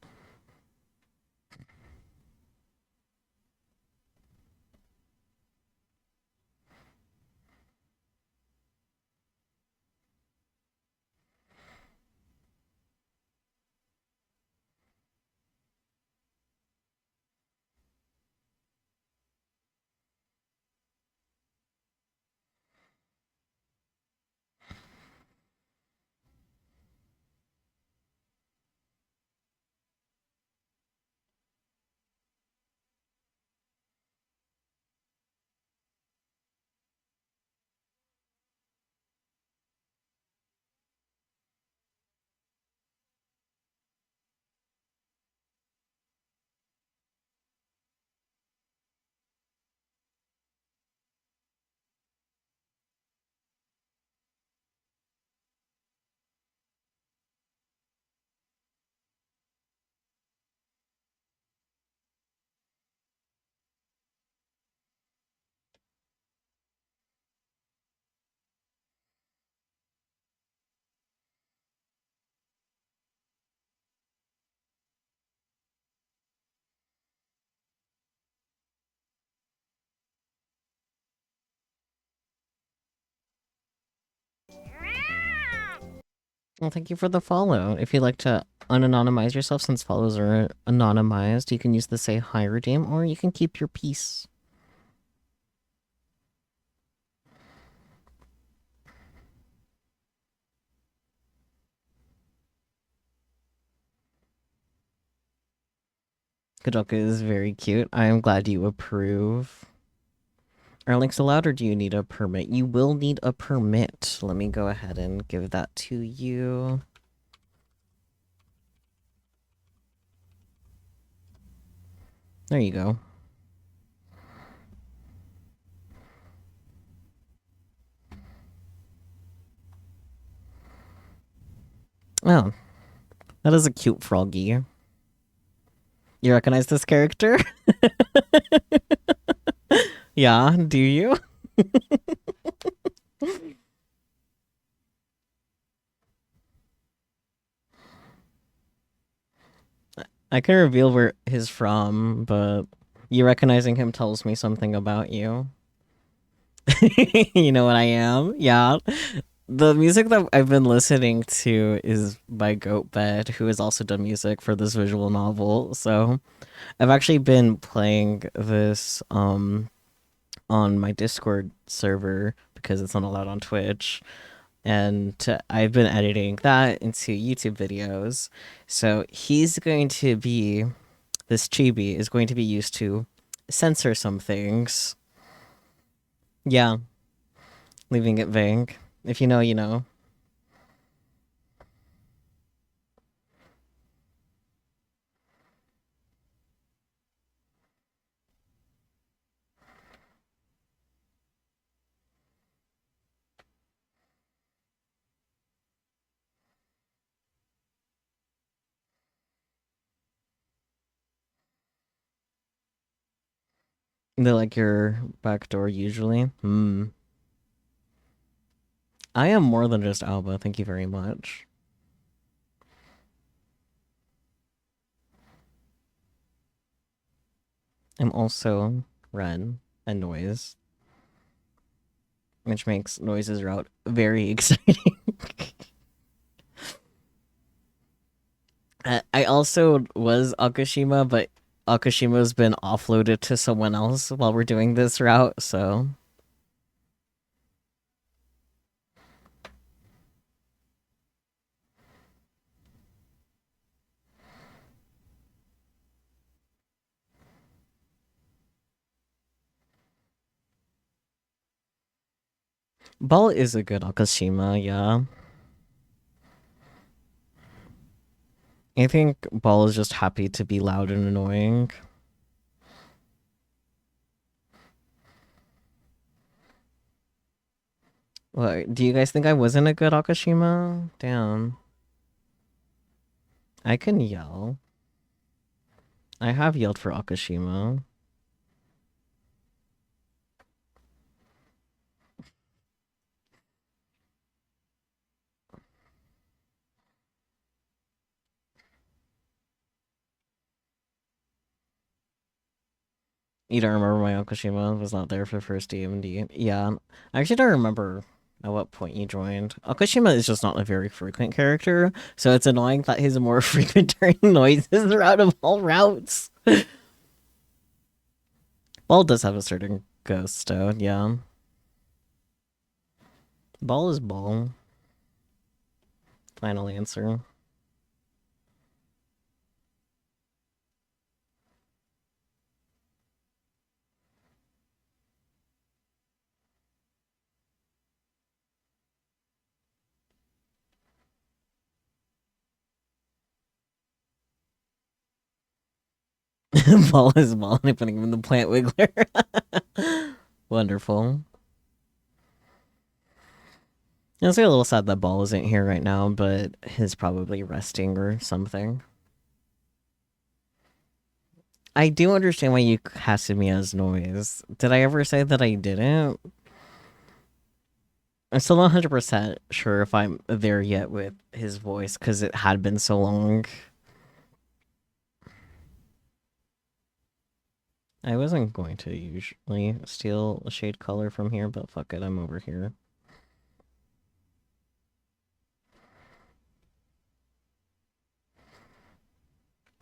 Well, thank you for the follow. If you'd like to unanonymize yourself, since follows are anonymized, you can use the say hi redeem, or you can keep your peace. Kajoka is very cute. I am glad you approve. Are links allowed or do you need a permit? You will need a permit. Let me go ahead and give that to you. There you go. Oh, that is a cute froggy. You recognize this character? Yeah, do you? I can reveal where he's from, but you recognizing him tells me something about you. You know what I am? Yeah. The music that I've been listening to is by Goatbed, who has also done music for this visual novel. So I've actually been playing this on my Discord server because it's not allowed on Twitch. And I've been editing that into YouTube videos. So he's going to be, this chibi is going to be used to censor some things. Yeah, leaving it vague. If you know, you know. They like your back door usually. Hmm. I am more than just Alba. Thank you very much. I'm also Ren and Noise, which makes Noise's route very exciting. I also was Akashima, but Akashima's been offloaded to someone else while we're doing this route, so. Ball is a good Akashima, yeah. I think Ball is just happy to be loud and annoying. What, do you guys think I wasn't a good Akashima? Damn. I can yell. I have yelled for Akashima. You don't remember my Akashima was not there for the first DMD? Yeah, I actually don't remember at what point you joined. Akashima is just not a very frequent character, so it's annoying that he's more frequent during noises out of all routes. Ball does have a certain ghost, though, yeah. Ball is Ball. Final answer. Ball is Ball, and I'm putting him in the plant wiggler. Wonderful. It's a little sad that Ball isn't here right now, but he's probably resting or something. I do understand why you casted me as Noise. Did I ever say that I didn't? I'm still not 100% sure if I'm there yet with his voice because it had been so long. I wasn't going to usually steal a shade color from here, but fuck it, I'm over here.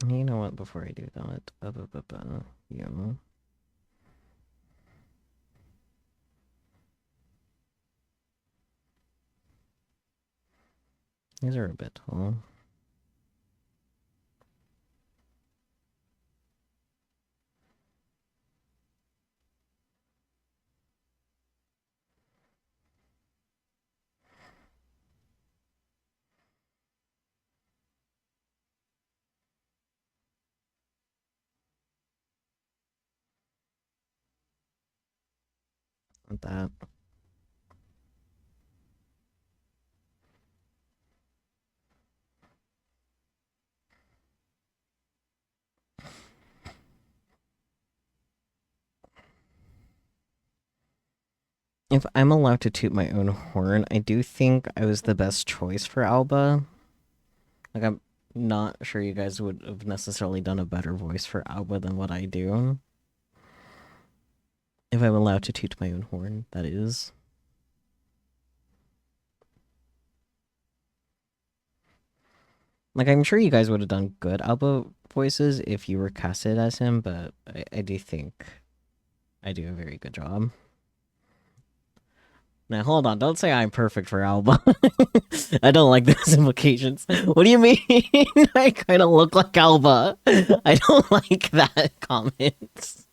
You know what? Before I do that, yeah. These are a bit tall. with that. If I'm allowed to toot my own horn, I do think I was the best choice for Alba. Like, I'm not sure you guys would have necessarily done a better voice for Alba than what I do. If I'm allowed to toot my own horn, that is. Like, I'm sure you guys would have done good Alba voices if you were casted as him, but I do think I do a very good job. Now, hold on. Don't say I'm perfect for Alba. I don't like those implications. What do you mean? I kind of look like Alba. I don't like that comment.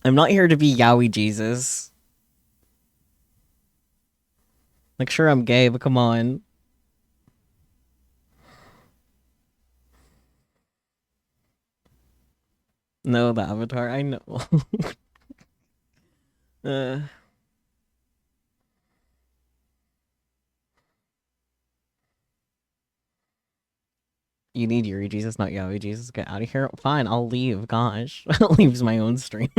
I'm not here to be Yowie Jesus. Like, sure, I'm gay, but come on. No, the avatar, I know. uh, you need Yuri Jesus, not Yowie Jesus. Get out of here. Fine, I'll leave. Gosh. I'll leave my own stream.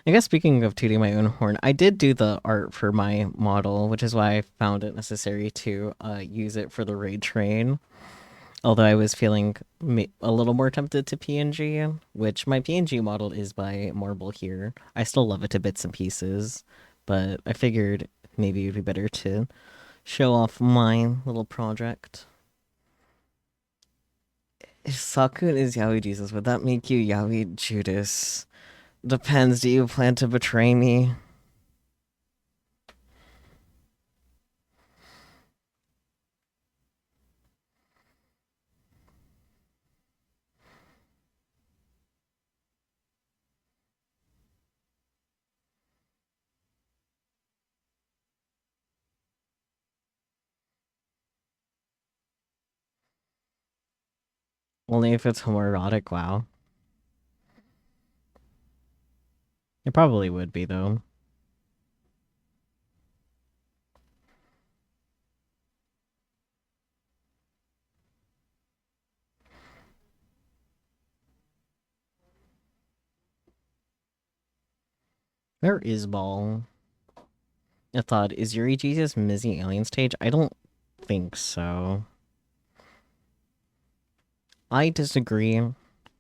I guess speaking of tooting my own horn, I did do the art for my model, which is why I found it necessary to use it for the raid train. Although I was feeling a little more tempted to PNG, which my PNG model is by Marble here. I still love it to bits and pieces, but I figured maybe it'd be better to show off my little project. If Sakun is Yaoi Jesus, would that make you Yaoi Judas? Depends, do you plan to betray me? Only if it's homoerotic, wow. It probably would be, though. Where is Ball? I thought, is Yuri Jesus Mizzy Alien stage? I don't think so. I disagree.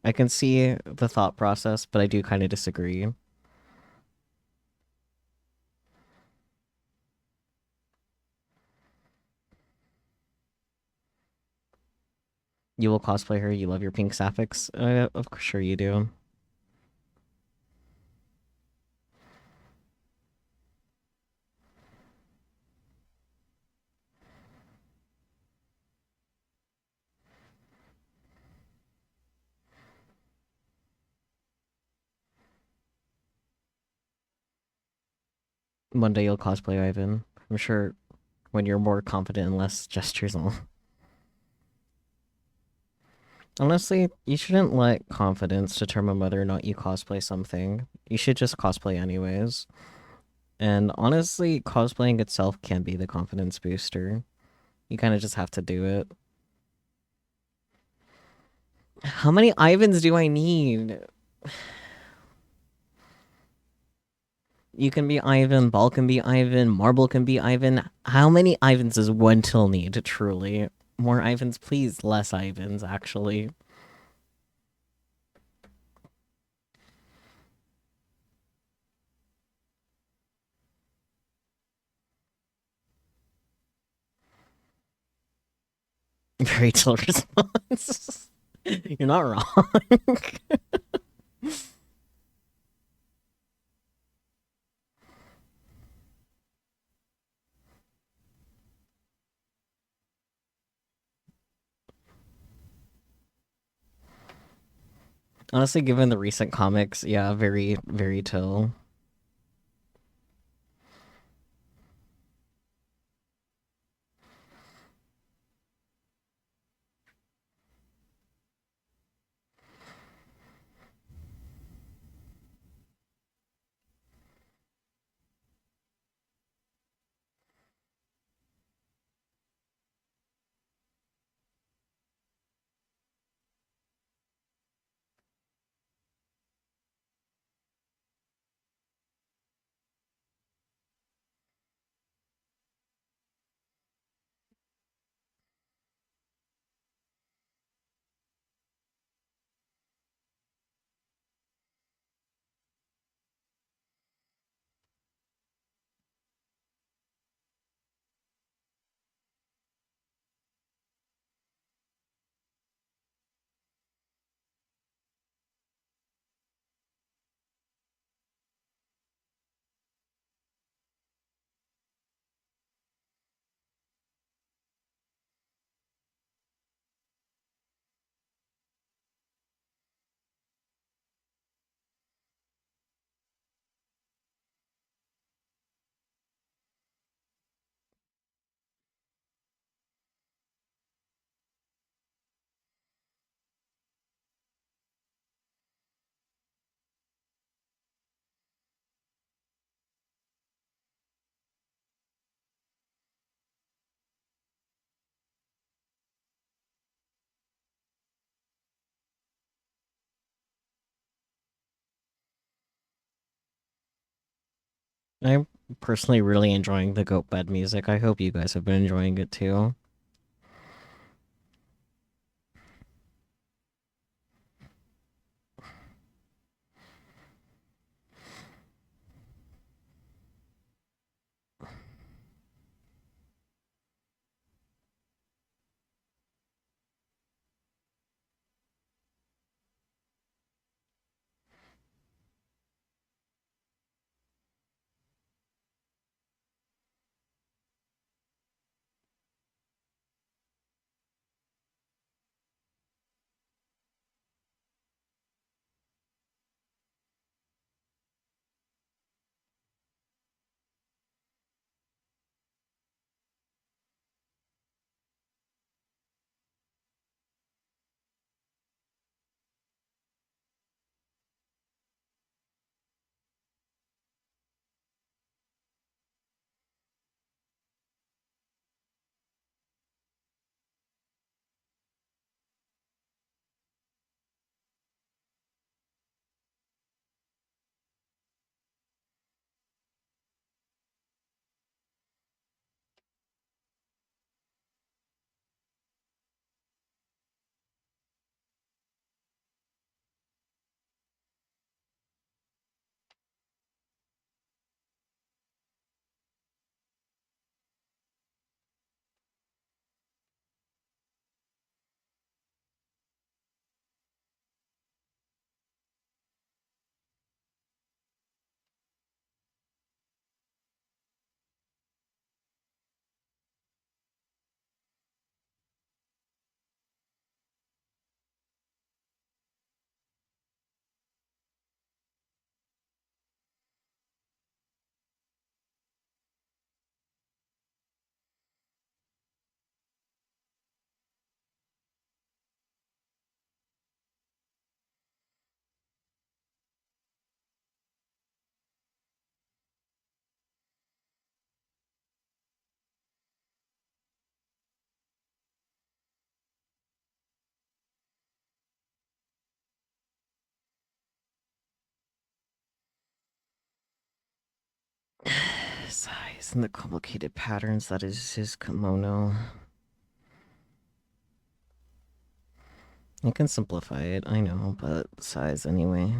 I can see the thought process, but I do kind of disagree. You will cosplay her. You love your pink sapphics. Of course, sure you do. One day you'll cosplay Ivan. I'm sure when you're more confident and less gestures. Honestly, you shouldn't let confidence determine whether or not you cosplay something. You should just cosplay anyways. And honestly, cosplaying itself can be the confidence booster. You kind of just have to do it. How many Ivans do I need? You can be Ivan, Ball can be Ivan, Marble can be Ivan. How many Ivans does one till need, truly? More Ivans, please. Less Ivans, actually. Very chill response. You're not wrong. Honestly, given the recent comics, yeah, very, very till. I'm personally really enjoying the goat bed music. I hope you guys have been enjoying it too. Size and the complicated patterns that is his kimono. I can simplify it, I know, but size anyway.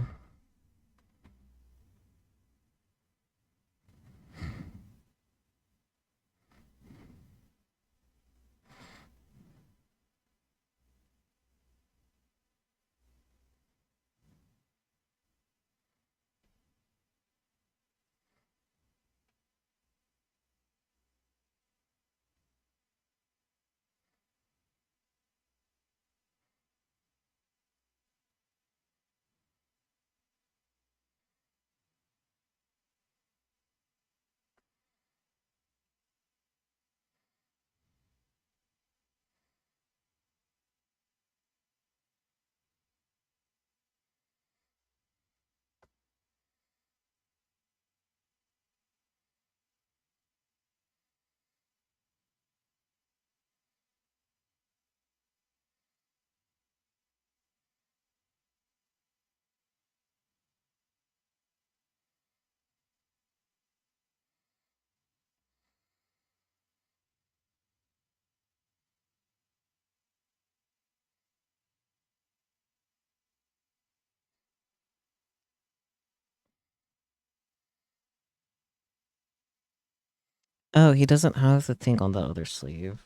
Oh, he doesn't have the thing on the other sleeve.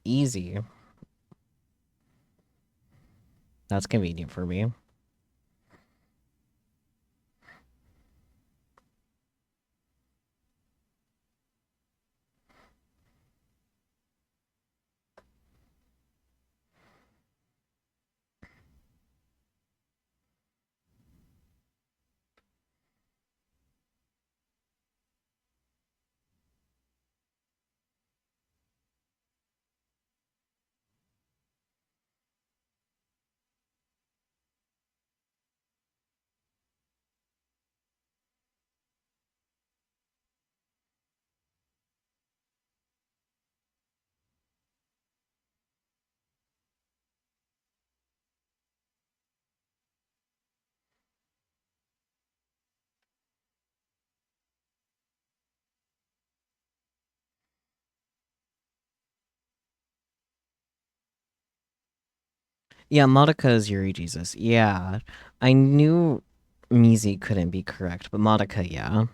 Easy. That's convenient for me. Yeah, Madoka is Yuri Jesus. Yeah. I knew Mizi couldn't be correct, but Madoka, yeah.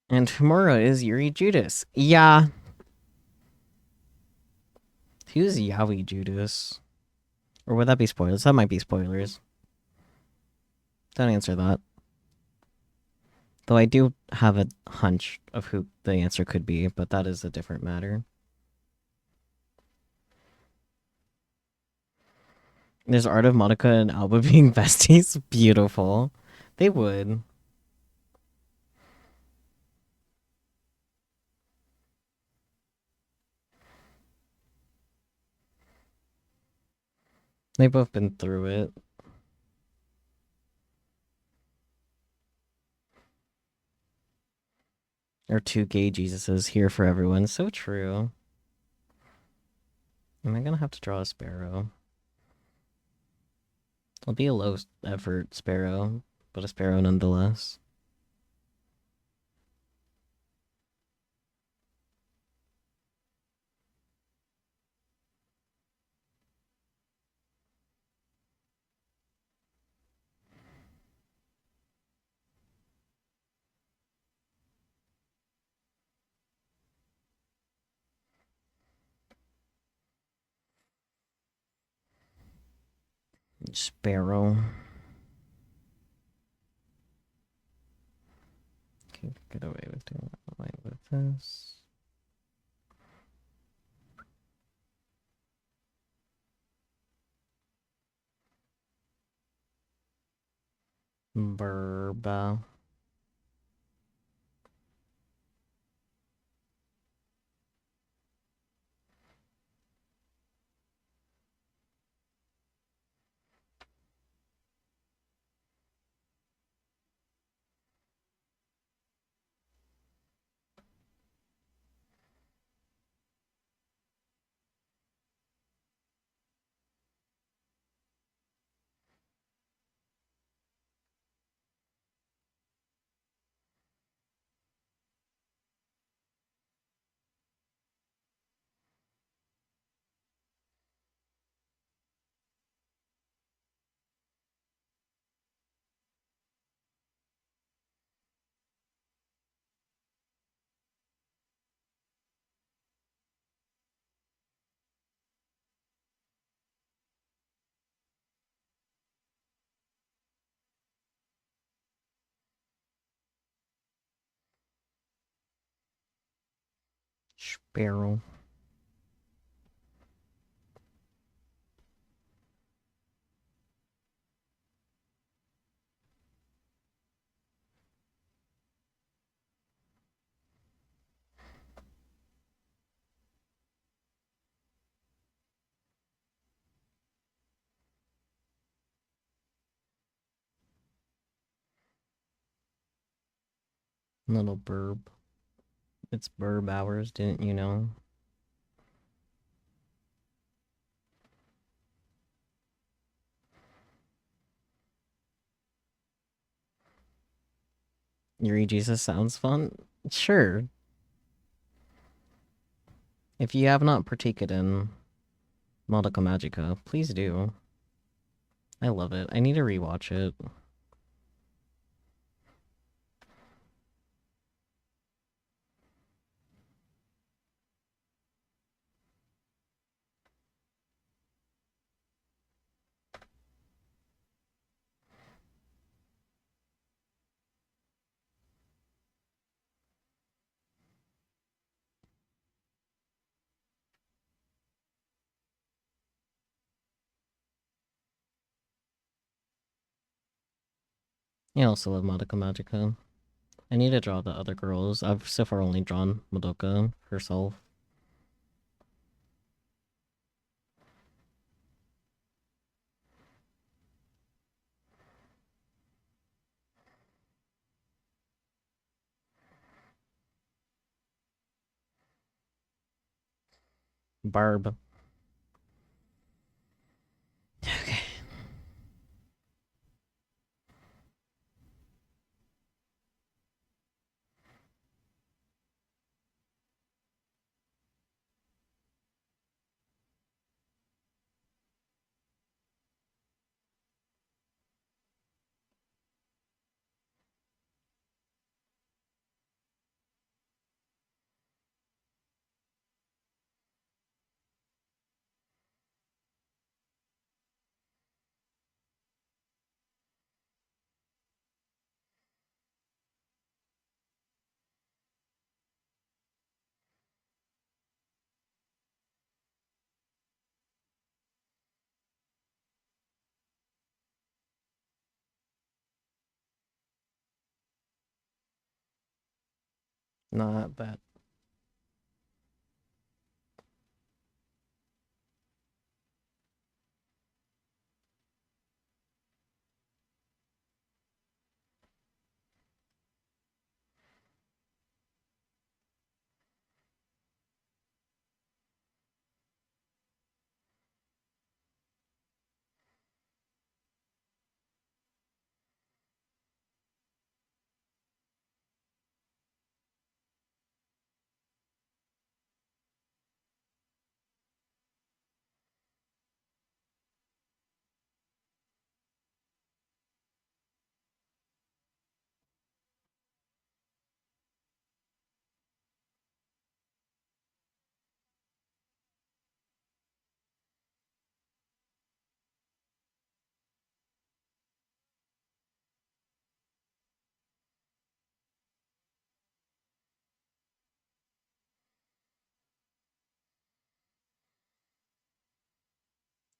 And Homura is Yuri Judas. Yeah. Who's Yaoi Judas? Or would that be spoilers? That might be spoilers. Don't answer that. Though I do have a hunch of who the answer could be, but that is a different matter. There's art of Monica and Alba being besties. Beautiful. They would. They've both been through it. Or two gay Jesuses here for everyone. So true. Am I gonna have to draw a sparrow? It'll be a low effort sparrow, but a sparrow nonetheless. Sparrow. Okay, get away with doing that with this. Burba. Sparrow. Little burb. It's burb hours, didn't you know? Yuri Jesus sounds fun? Sure. If you have not partaken in Modica Magica, please do. I love it. I need to rewatch it. I also love Modica Magica. I need to draw the other girls. I've so far only drawn Madoka herself. Barb. Okay. Not bad.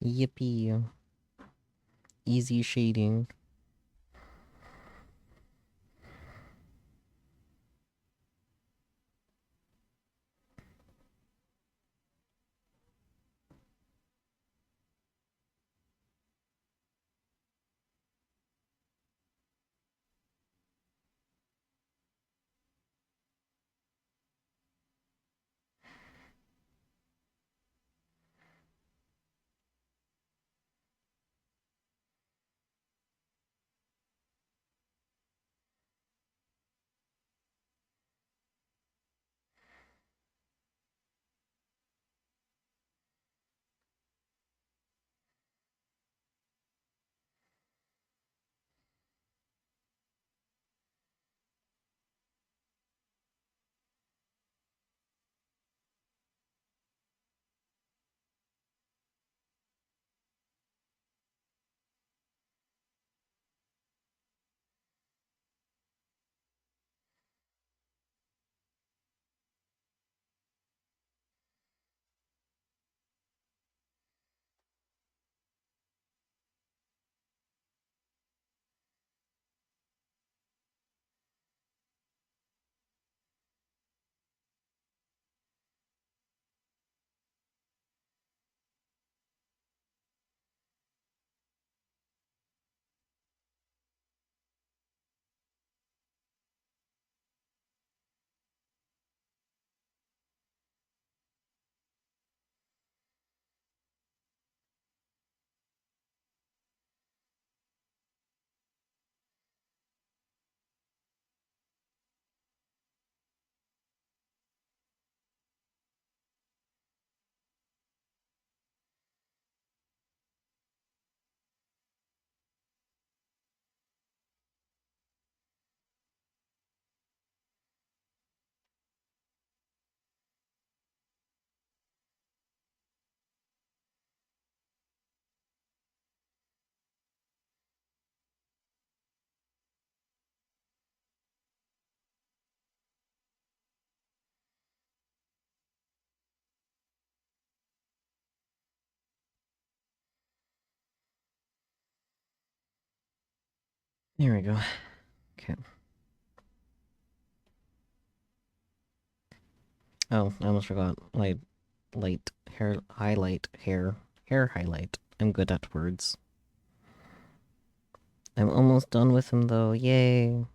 Yippee. Easy shading. There we go. Okay. Oh, I almost forgot. Light hair highlight hair highlight. I'm good at words. I'm almost done with him though. Yay.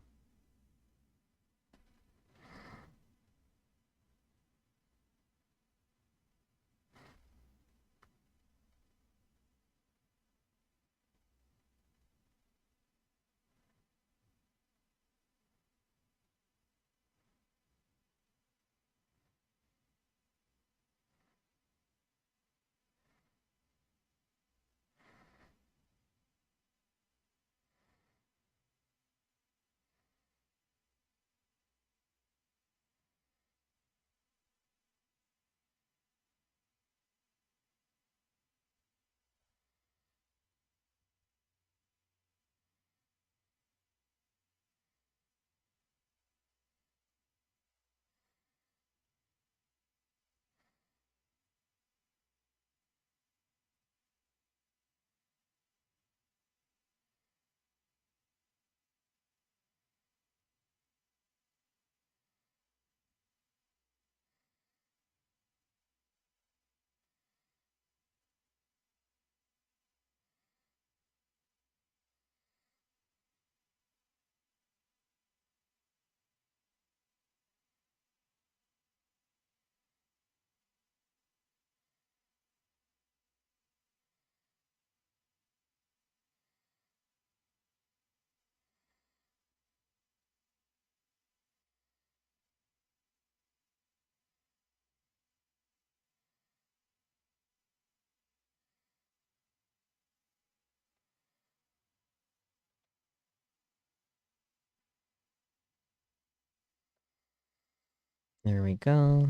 There we go.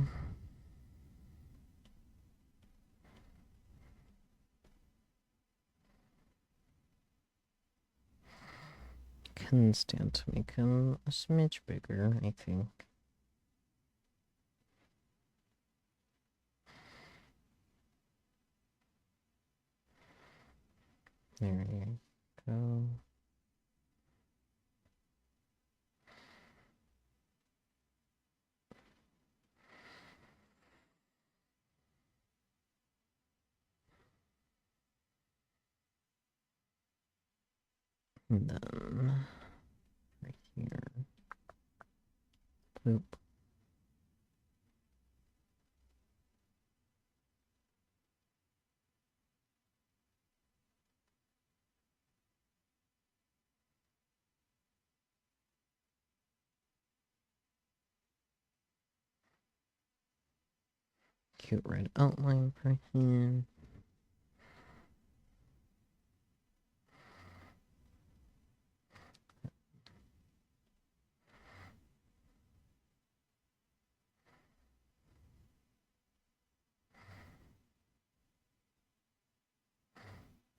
Can stand to make him a smidge bigger, I think. There you go. And then right here. Boop. Cute red outline for him.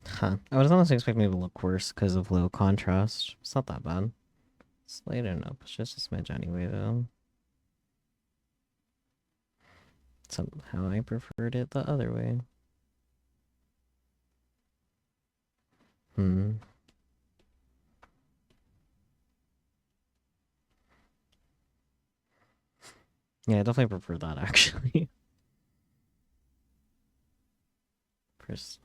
Huh. I was honestly expecting it to look worse because of low contrast. It's not that bad. It's light enough. It's just a smidge anyway, though. Somehow I preferred it the other way. Hmm. Yeah, I definitely prefer that, actually. First,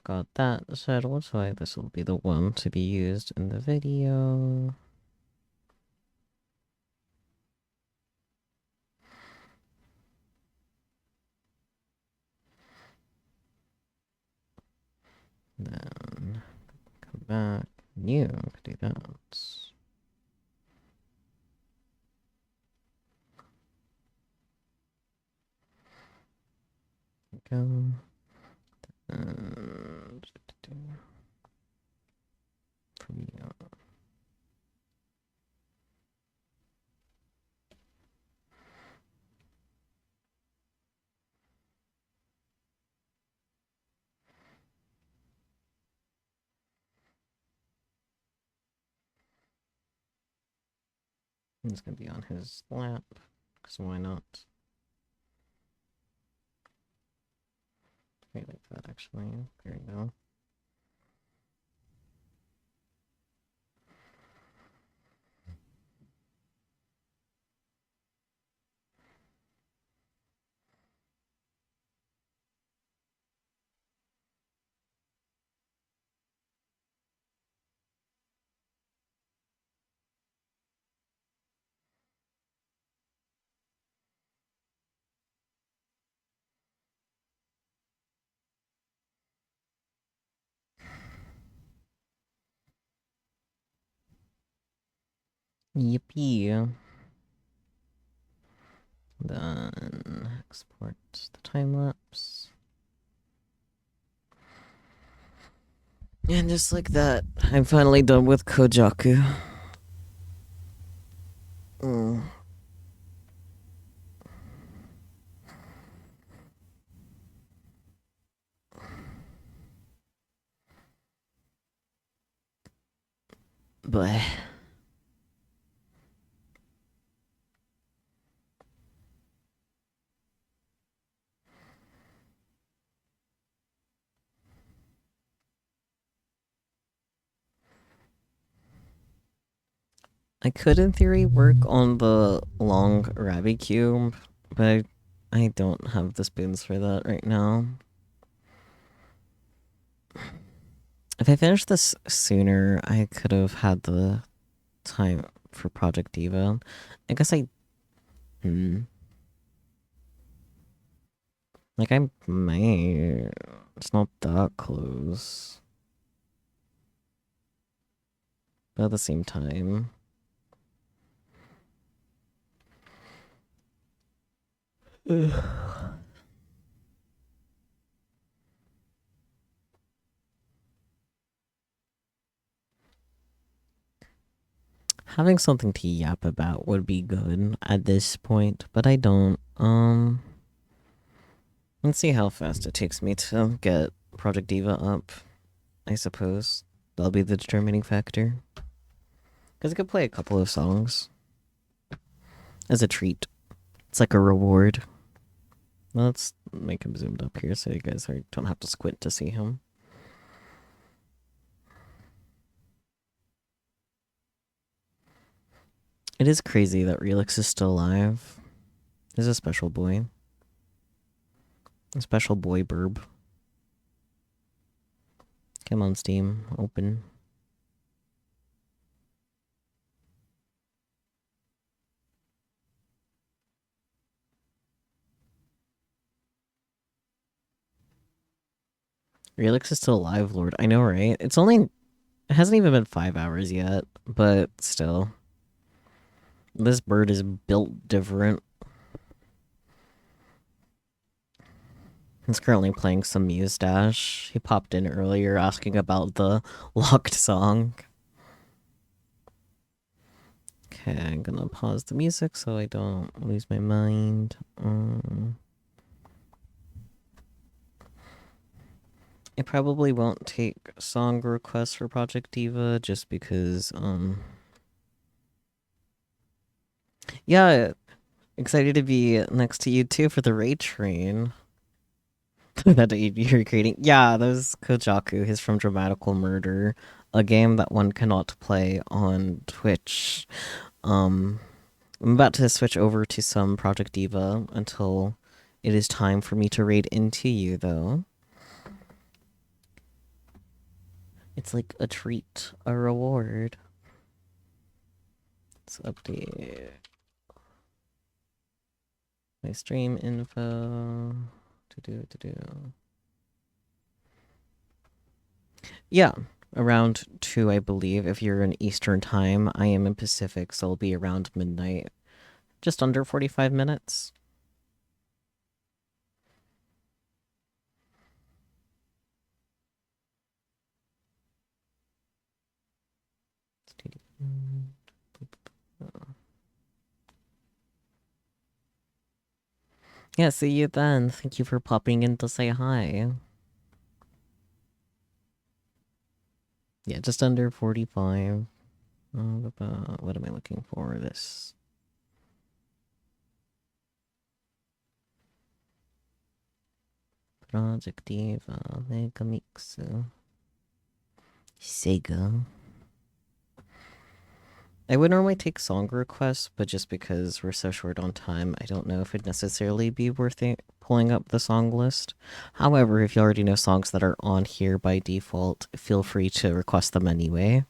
got that settled, so this will be the one to be used in the video. Then come back. New, could do that. Go. From you. It's gonna be on his lap, because why not? I like that, actually. There you go. Yippee. Then export the time lapse. And just like that, I'm finally done with Kojaku. But I could, in theory, work on the long rabbit cube, but I don't have the spoons for that right now. If I finished this sooner, I could have had the time for Project Diva. I guess I. Like, I might. It's not that close. But at the same time. Having something to yap about would be good at this point, but I don't. Let's see how fast it takes me to get Project Diva up. I suppose that'll be the determining factor. Because I could play a couple of songs as a treat. It's like a reward. Let's make him zoomed up here so you guys don't have to squint to see him. It is crazy that Relix is still alive. He's a special boy. A special boy burb. Come on, Steam. Open. Relix is still alive, Lord. I know, right? It hasn't even been 5 hours yet, but still. This bird is built different. He's currently playing some Muse Dash. He popped in earlier asking about the locked song. Okay, I'm gonna pause the music so I don't lose my mind. I probably won't take song requests for Project Diva just because, yeah, excited to be next to you too for the raid train. That you're creating. Yeah, that was Kojaku. He's from Dramatical Murder, a game that one cannot play on Twitch. I'm about to switch over to some Project Diva until it is time for me to raid into you, though. It's like a treat, a reward. Let's update my stream info. To do. Yeah, around 2, I believe. If you're in Eastern time, I am in Pacific, so it'll be around midnight. Just under 45 minutes. Yeah, see you then. Thank you for popping in to say hi. Yeah, just under 45. What am I looking for? This. Project Diva, Mega Mix. Sega. I would normally take song requests, but just because we're so short on time, I don't know if it'd necessarily be worth it pulling up the song list. However, if you already know songs that are on here by default, feel free to request them anyway.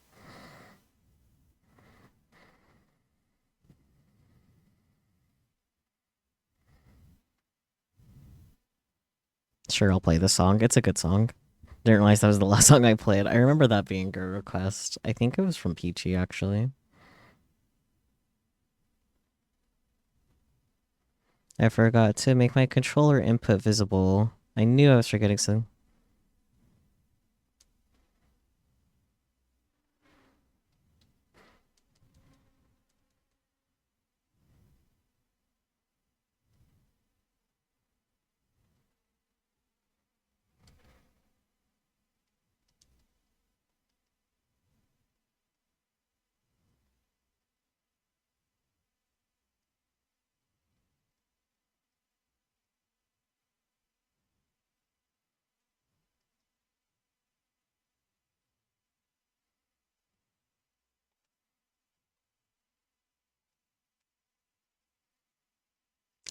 Sure, I'll play the song. It's a good song. Didn't realize that was the last song I played. I remember that being a request. I think it was from Peachy, actually. I forgot to make my controller input visible. I knew I was forgetting something.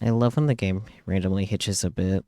I love when the game randomly hitches a bit.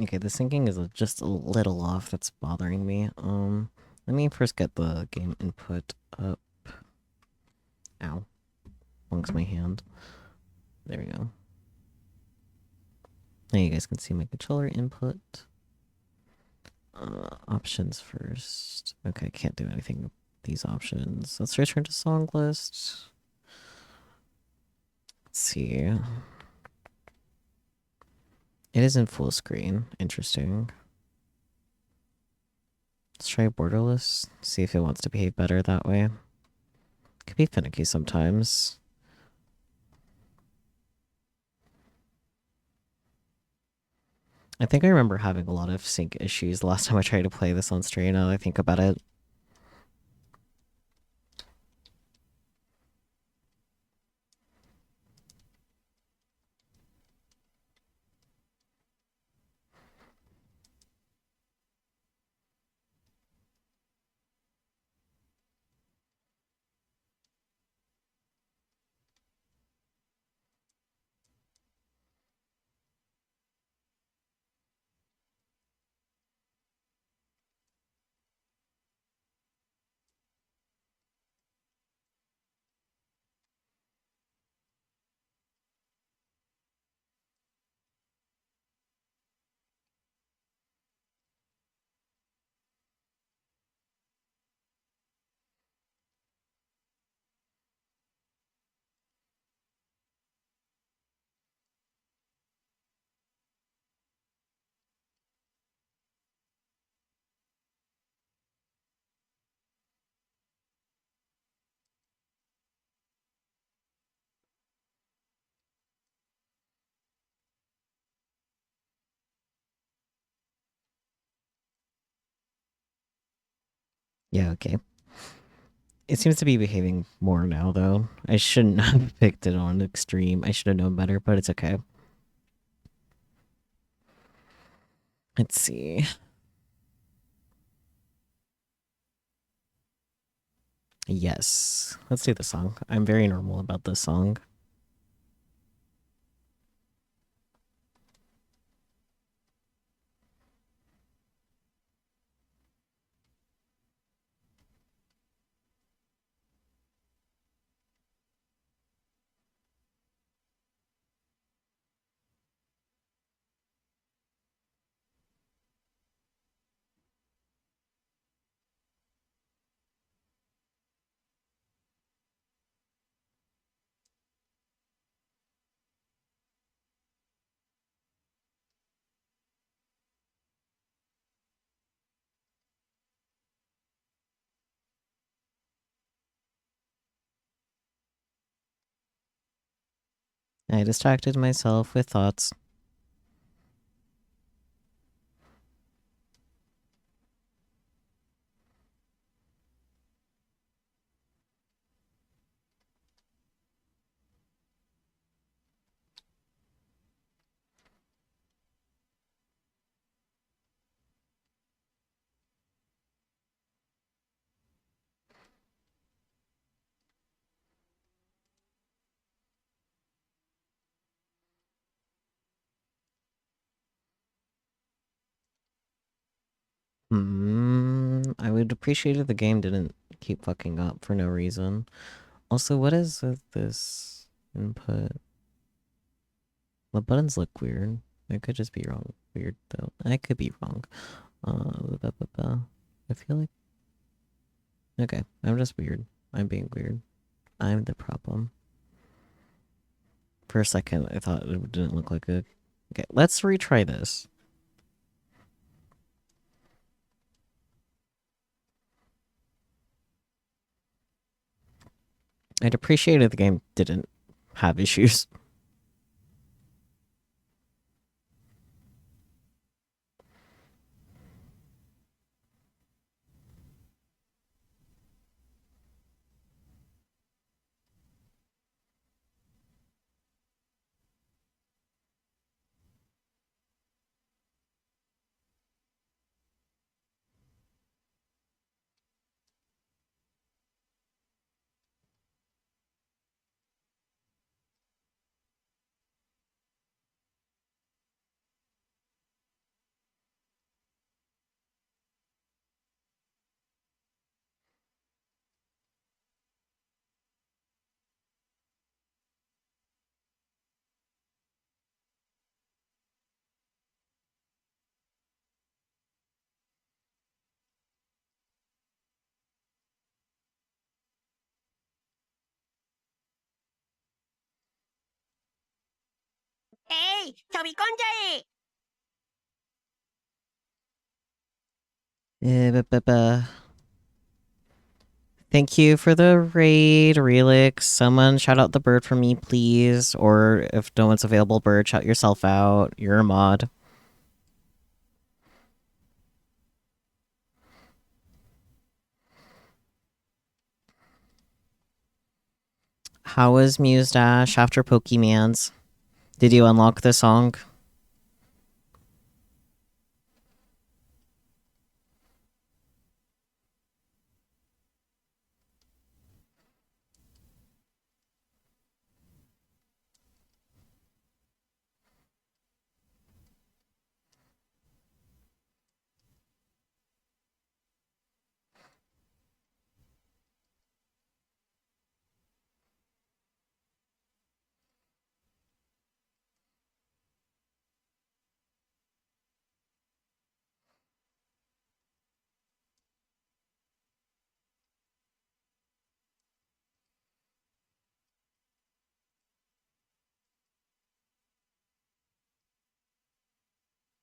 Okay, the syncing is just a little off. That's bothering me. Let me first get the game input up. Ow. Amongst my hand. There we go. Now you guys can see my controller input. Options first. Okay, can't do anything with these options. Let's return to song list. Let's see. It is in full screen. Interesting. Let's try borderless. See if it wants to behave better that way. Could be finicky sometimes. I think I remember having a lot of sync issues the last time I tried to play this on stream. Now that I think about it. Yeah, okay. It seems to be behaving more now, though. I shouldn't have picked it on extreme. I should have known better, but it's okay. Let's see. Yes. Let's do the song. I'm very normal about this song. I distracted myself with thoughts. I would appreciate if the game didn't keep fucking up for no reason. Also, what is with this input? The buttons look weird. I could just be wrong. Weird though. I could be wrong. I feel like okay. I'm just weird. I'm being weird. I'm the problem. For a second, I thought it didn't look like a. Okay, let's retry this. I'd appreciate if the game didn't have issues. い飛び込んじゃえ Thank you for the raid, Relix. Someone shout out the bird for me, please. Or if no one's available, bird, shout yourself out. You're a mod. How was Muse Dash after Pokemans? Did you unlock the song?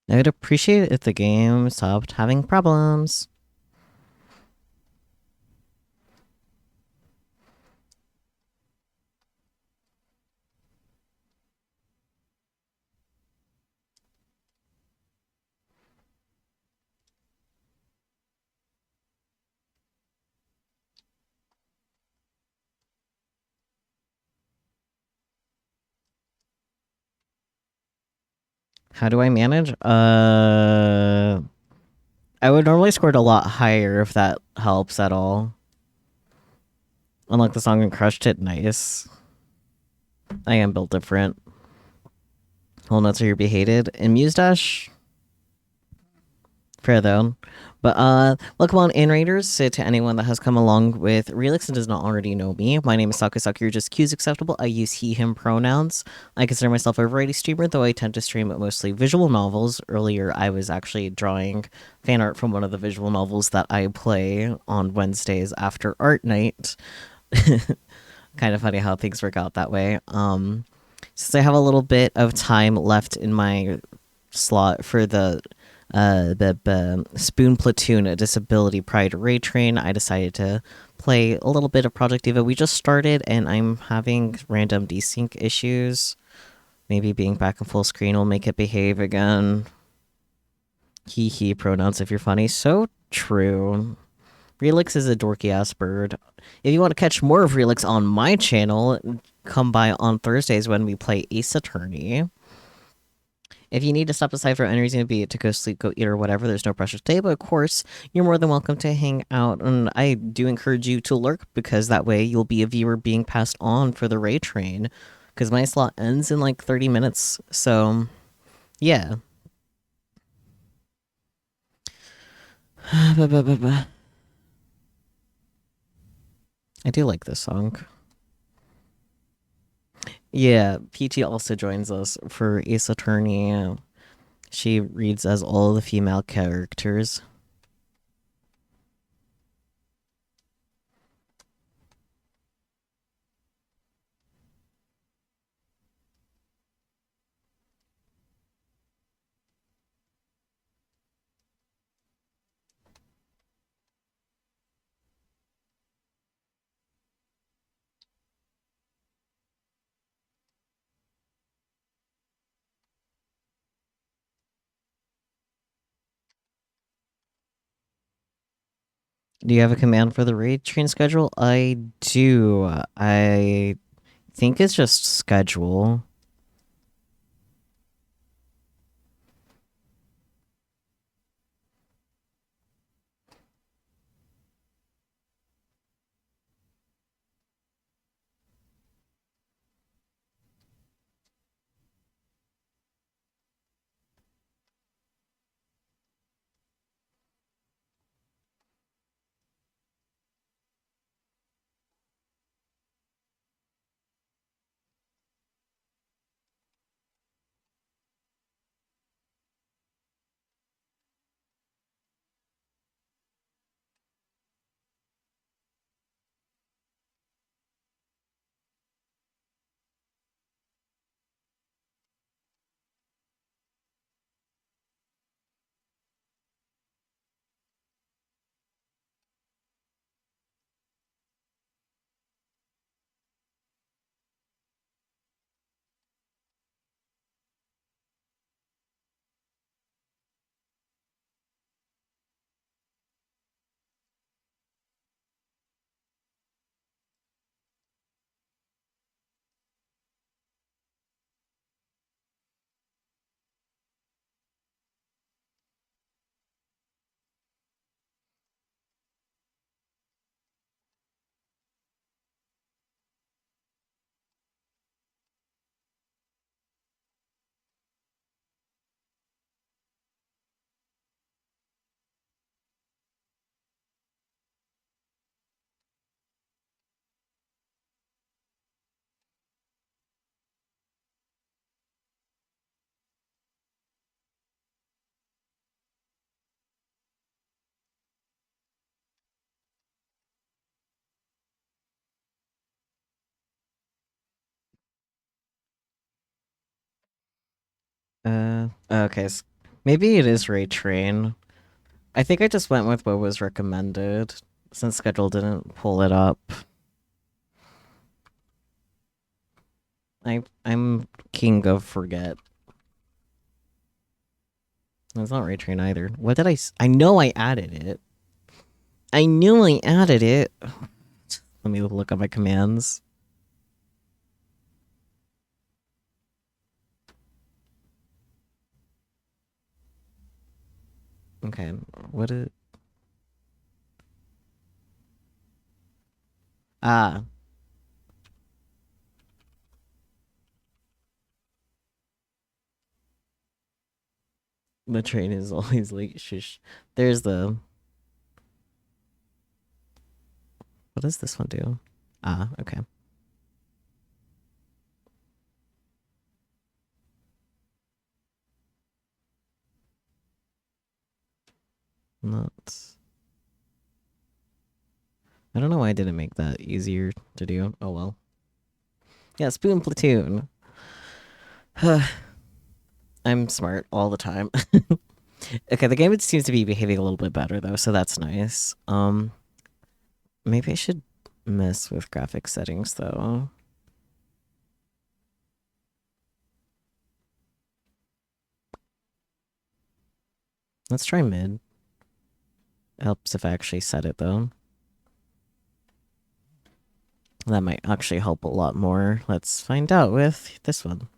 I would appreciate it if the game stopped having problems. How do I manage? I would normally score it a lot higher if that helps at all. Unlock the song and crushed it. Nice. I am built different. Whole nuts are here be hated. And Muse Dash, fair though. But welcome on in, Raiders. Say to anyone that has come along with Relix and does not already know me. My name is Sakusaki, you're just Q's acceptable. I use he, him pronouns. I consider myself a variety streamer, though I tend to stream mostly visual novels. Earlier, I was actually drawing fan art from one of the visual novels that I play on Wednesdays after art night. Kind of funny how things work out that way. Since I have a little bit of time left in my slot for the Spoon Platoon, a Disability Pride Raid Train, I decided to play a little bit of Project Diva. We just started, and I'm having random desync issues. Maybe being back in full screen will make it behave again. He pronouns if you're funny. So true. Relix is a dorky ass bird. If you want to catch more of Relix on my channel, come by on Thursdays when we play Ace Attorney. If you need to step aside for any reason, be it to go sleep, go eat, or whatever, there's no pressure today. But of course, you're more than welcome to hang out. And I do encourage you to lurk because that way you'll be a viewer being passed on for the Ray Train. Because my slot ends in like 30 minutes. So, yeah. I do like this song. Yeah, PT also joins us for Ace Attorney. She reads as all the female characters. Do you have a command for the raid train schedule? I do. I think it's just schedule. Okay. Maybe it is Ray Train. I think I just went with what was recommended since schedule didn't pull it up. I'm king of forget. It's not Ray Train either. What did I know I added it. I knew I added it. Let me look at my commands. Okay, what is... Ah, the train is always late. Shush. There's the... What does this one do? Ah, okay. Not... I don't know why I didn't make that easier to do. Oh well. Yeah, Spoon Platoon. I'm smart all the time. Okay, the game seems to be behaving a little bit better though, so that's nice. Maybe I should mess with graphic settings though. Let's try mid. Helps if I actually set it though. That might actually help a lot more. Let's find out with this one.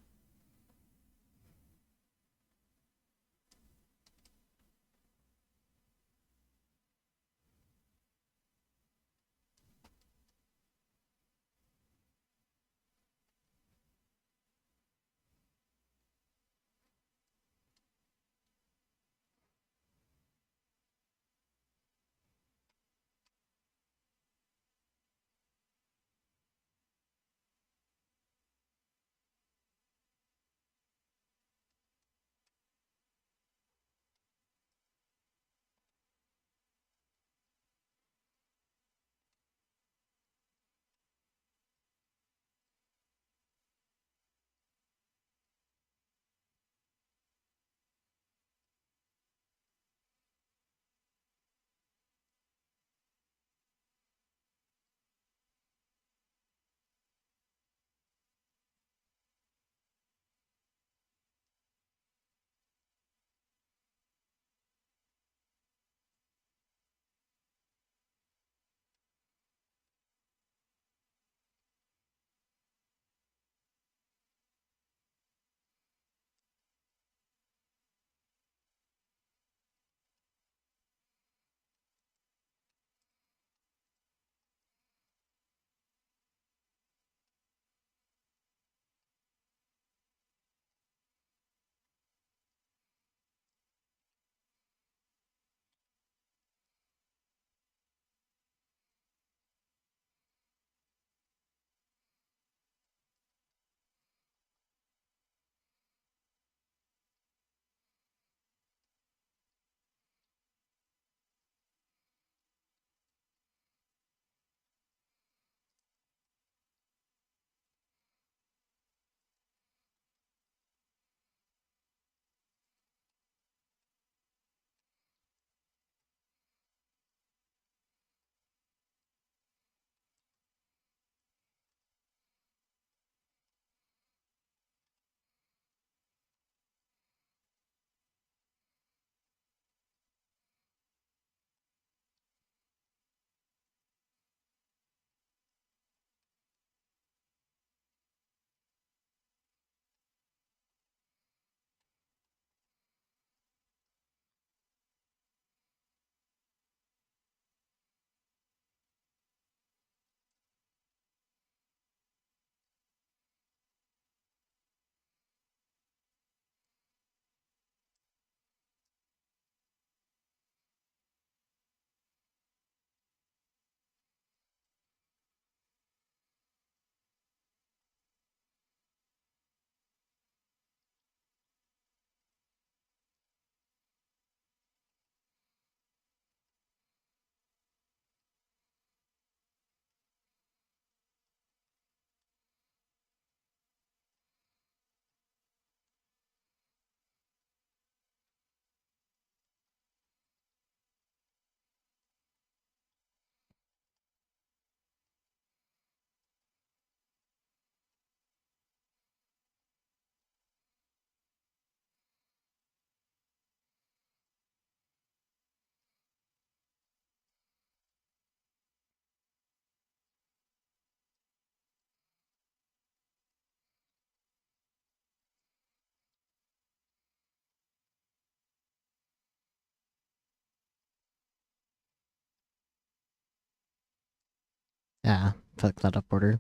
Ah, fuck that up order.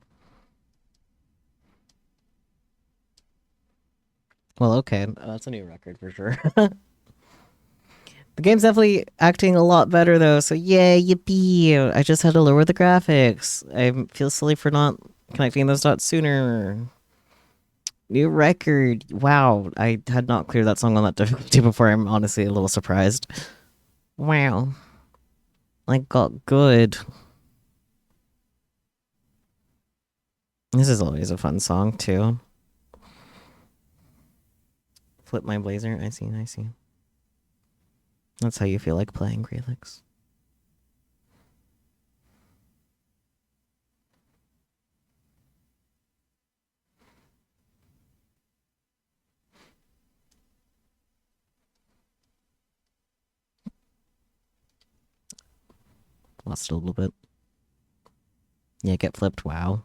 Well, okay, that's a new record for sure. The game's definitely acting a lot better though, so yay, yippee! I just had to lower the graphics. I feel silly for not connecting those dots sooner. New record. Wow, I had not cleared that song on that difficulty before. I'm honestly a little surprised. Wow, I got good. This is always a fun song too. Flip my blazer. I see, I see. That's how you feel like playing, Grelix. Lost it a little bit. Yeah, get flipped. Wow.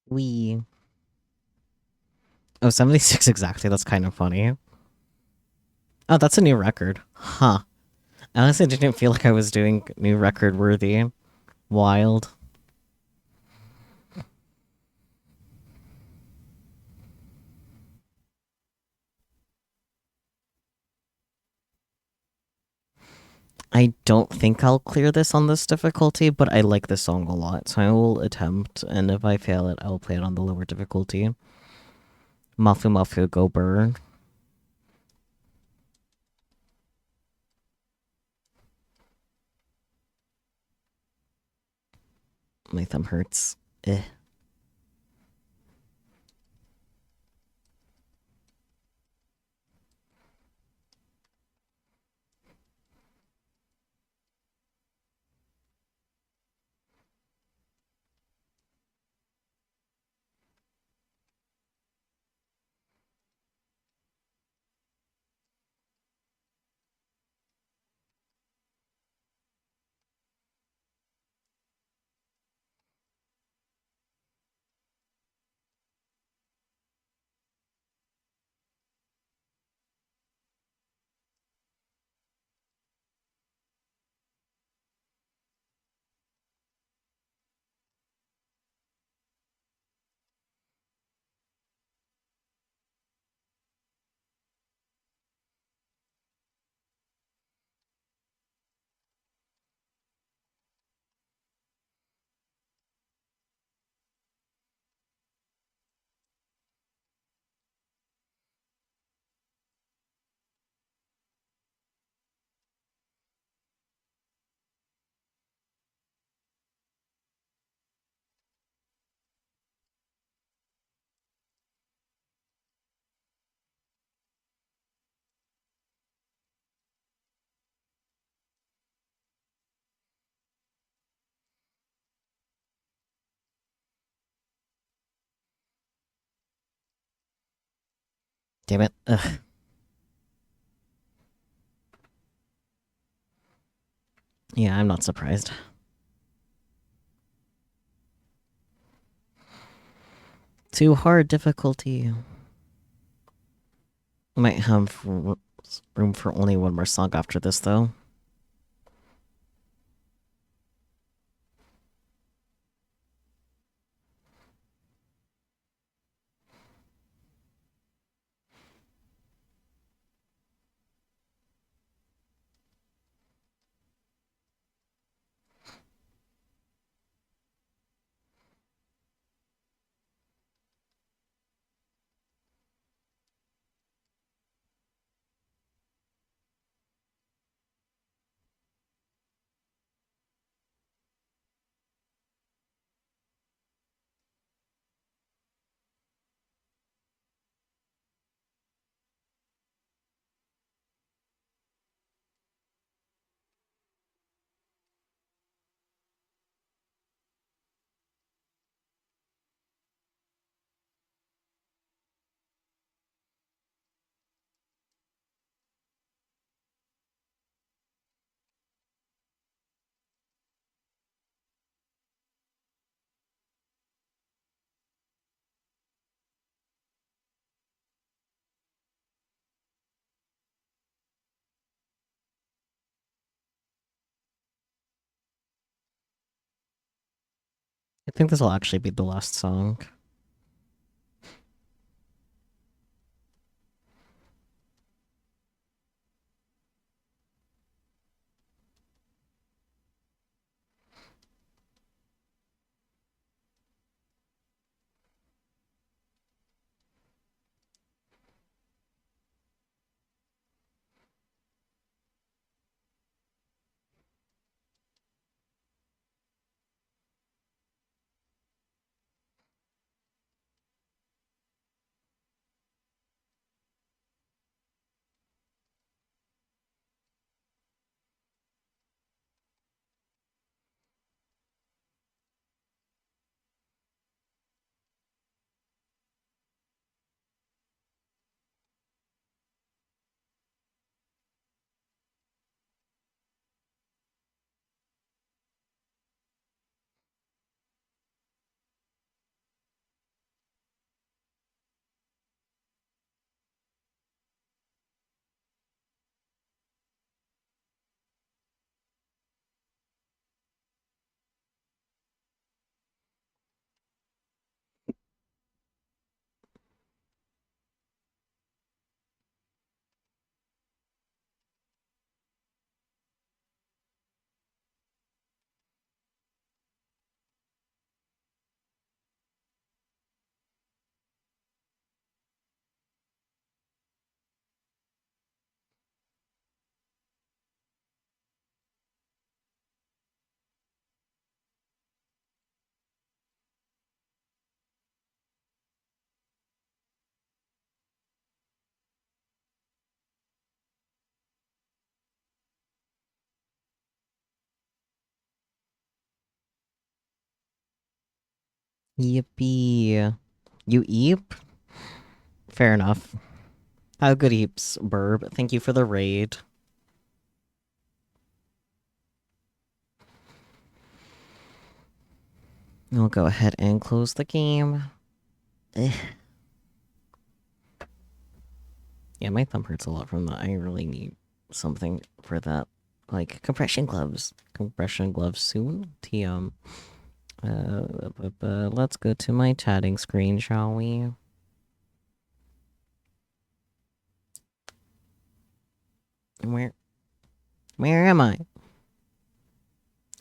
We. Oh, 76 exactly. That's kind of funny. Oh, that's a new record. Huh. I honestly didn't feel like I was doing new record worthy. Wild. I don't think I'll clear this on this difficulty, but I like this song a lot, so I will attempt, and if I fail it, I will play it on the lower difficulty. Mafu Mafu Go Burn. My thumb hurts. Eh. Damn it. Ugh. Yeah, I'm not surprised. Too hard difficulty. Might have room for only one more song after this, though. I think this will actually be the last song. Yippee. You eep? Fair enough. How good eeps, Burb. Thank you for the raid. I'll go ahead and close the game. Ugh. Yeah, my thumb hurts a lot from that. I really need something for that. Like compression gloves. Compression gloves soon. TM. Let's go to my chatting screen, shall we? Where am I?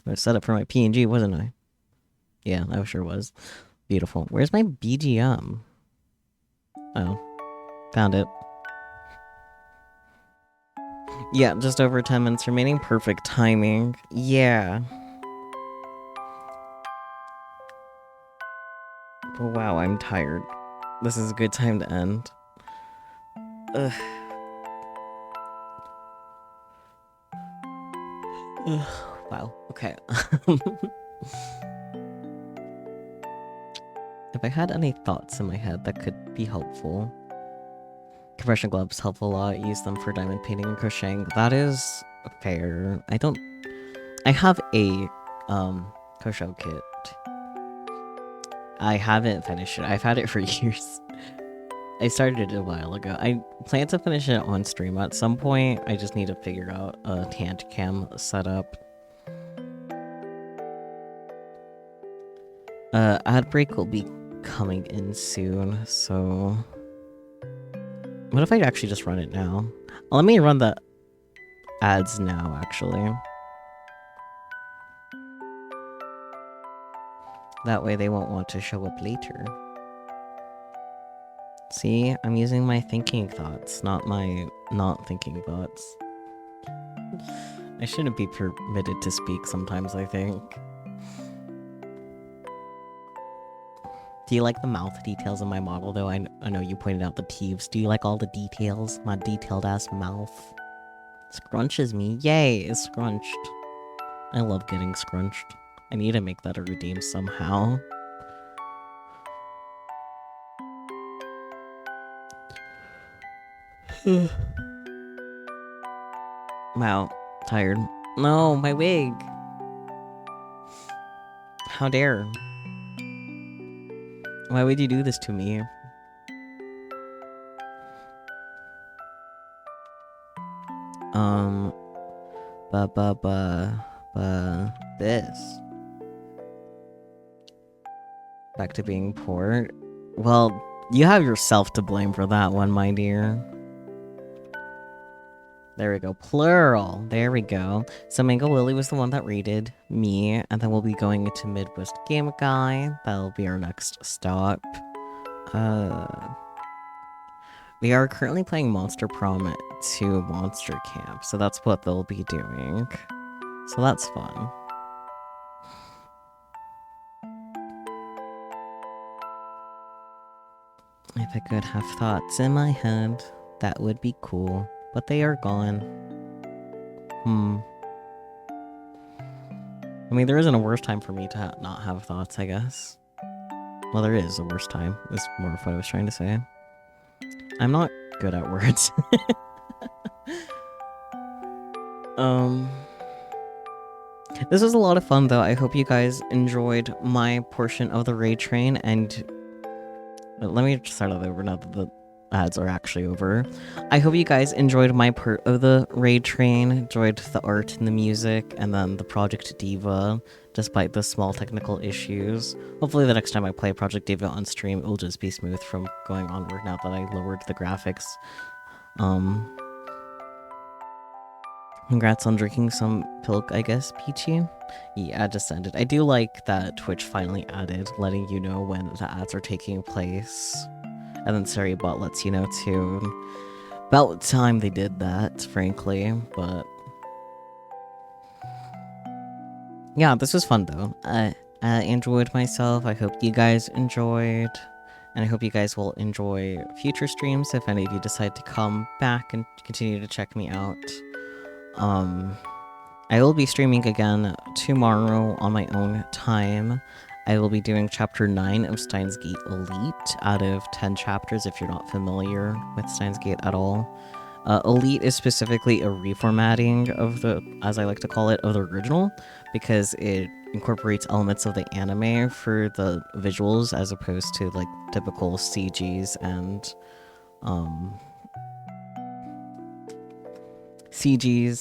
I set up for my PNG, wasn't I? Yeah, I sure was. Beautiful. Where's my BGM? Oh, found it. Yeah, just over 10 minutes remaining. Perfect timing. Yeah. Oh, wow, I'm tired. This is a good time to end. Ugh. Ugh. Wow. Okay. If I had any thoughts in my head that could be helpful. Compression gloves help a lot. Use them for diamond painting and crocheting. That is fair. I have a crochet kit. I haven't finished it. I've had it for years. I started it a while ago. I plan to finish it on stream at some point. I just need to figure out a hand cam setup. Ad break will be coming in soon, so what if I actually just run it now? Let me run the ads now, actually. That way they won't want to show up later. See, I'm using my thinking thoughts, not my not thinking thoughts. I shouldn't be permitted to speak sometimes, I think. Do you like the mouth details in my model, though? I know you pointed out the teeth. Do you like all the details? My detailed-ass mouth. Scrunches me. Yay, it's scrunched. I love getting scrunched. I need to make that a redeem somehow. Wow, tired. No, my wig. How dare. Why would you do this to me? This. Back to being poor. Well, you have yourself to blame for that one, my dear. There we go. Plural. There we go. So Mango Lily was the one that rated me, and then we'll be going into Midwest Game Guy. That'll be our next stop. We are currently playing Monster Prom 2 Monster Camp, so that's what they'll be doing. So that's fun. If I could have thoughts in my head, that would be cool. But they are gone. I mean, there isn't a worse time for me to not have thoughts, I guess. Well, there is a worse time, is more of what I was trying to say. I'm not good at words. This was a lot of fun, though. I hope you guys enjoyed my portion of the raid train, and let me start that over now that the ads are actually over. I hope you guys enjoyed my part of the raid train, enjoyed the art and the music, and then the Project Diva, despite the small technical issues. Hopefully the next time I play Project Diva on stream, it will just be smooth from going onward now that I lowered the graphics. Congrats on drinking some pilk, I guess, Peachy? Yeah, I just ended. I do like that Twitch finally added letting you know when the ads are taking place. And then SariBot lets you know too. About time they did that, frankly, but yeah, this was fun though. I enjoyed myself. I hope you guys enjoyed. And I hope you guys will enjoy future streams if any of you decide to come back and continue to check me out. I will be streaming again tomorrow on my own time. I will be doing chapter 9 of Steins Gate Elite out of 10 chapters if you're not familiar with Steins Gate at all. Elite is specifically a reformatting of the, as I like to call it, of the original, because it incorporates elements of the anime for the visuals as opposed to like typical CGs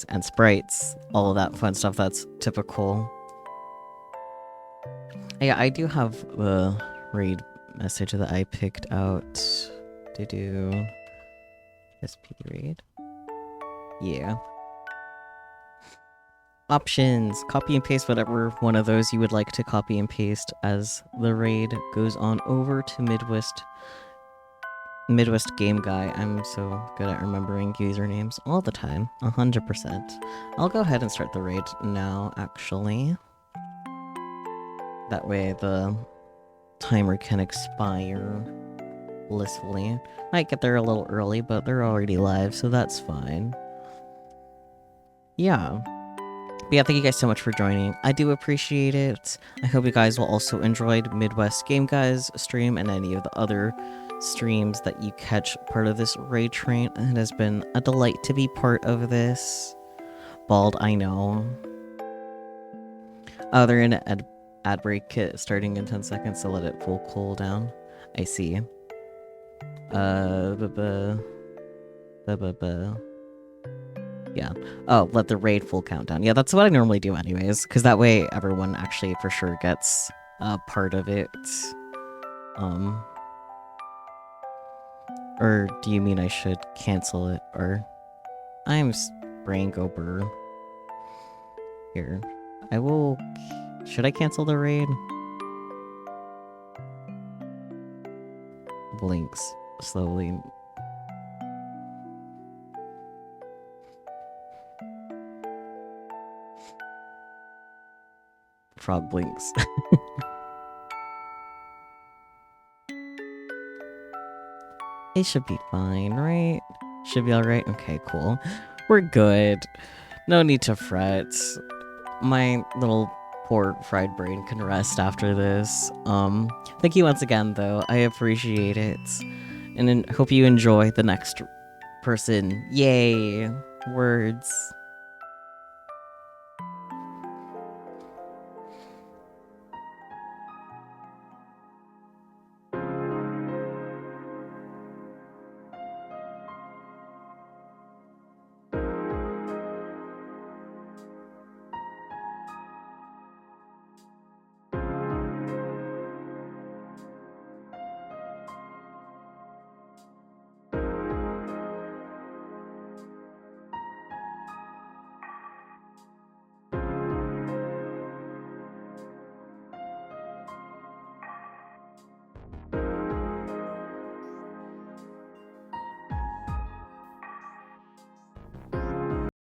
and sprites, all of that fun stuff that's typical. Yeah, I do have the raid message that I picked out to do SP raid. Yeah. Options. Copy and paste whatever one of those you would like to copy and paste as the raid goes on over to Midwest Game Guy. I'm so good at remembering usernames all the time. 100%. I'll go ahead and start the raid now, actually. That way the timer can expire blissfully. Might get there a little early, but they're already live, so that's fine. Yeah. But yeah, thank you guys so much for joining. I do appreciate it. I hope you guys will also enjoy Midwest Game Guy's stream and any of the other streams that you catch part of this raid train. It has been a delight to be part of this. Bald, I know. Oh, they're in an ad break kit starting in 10 seconds, so let it full cool down. I see. Yeah. Oh, let the raid full countdown. Yeah, that's what I normally do anyways, because that way everyone actually for sure gets part of it. Or do you mean I should cancel it? Or I'm brain go burr. Here. I will... Should I cancel the raid? Blinks slowly. Frog blinks. It should be fine, right? Should be alright? Okay, cool. We're good. No need to fret. My little poor fried brain can rest after this. Thank you once again, though. I appreciate it. And hope you enjoy the next person. Yay! Words.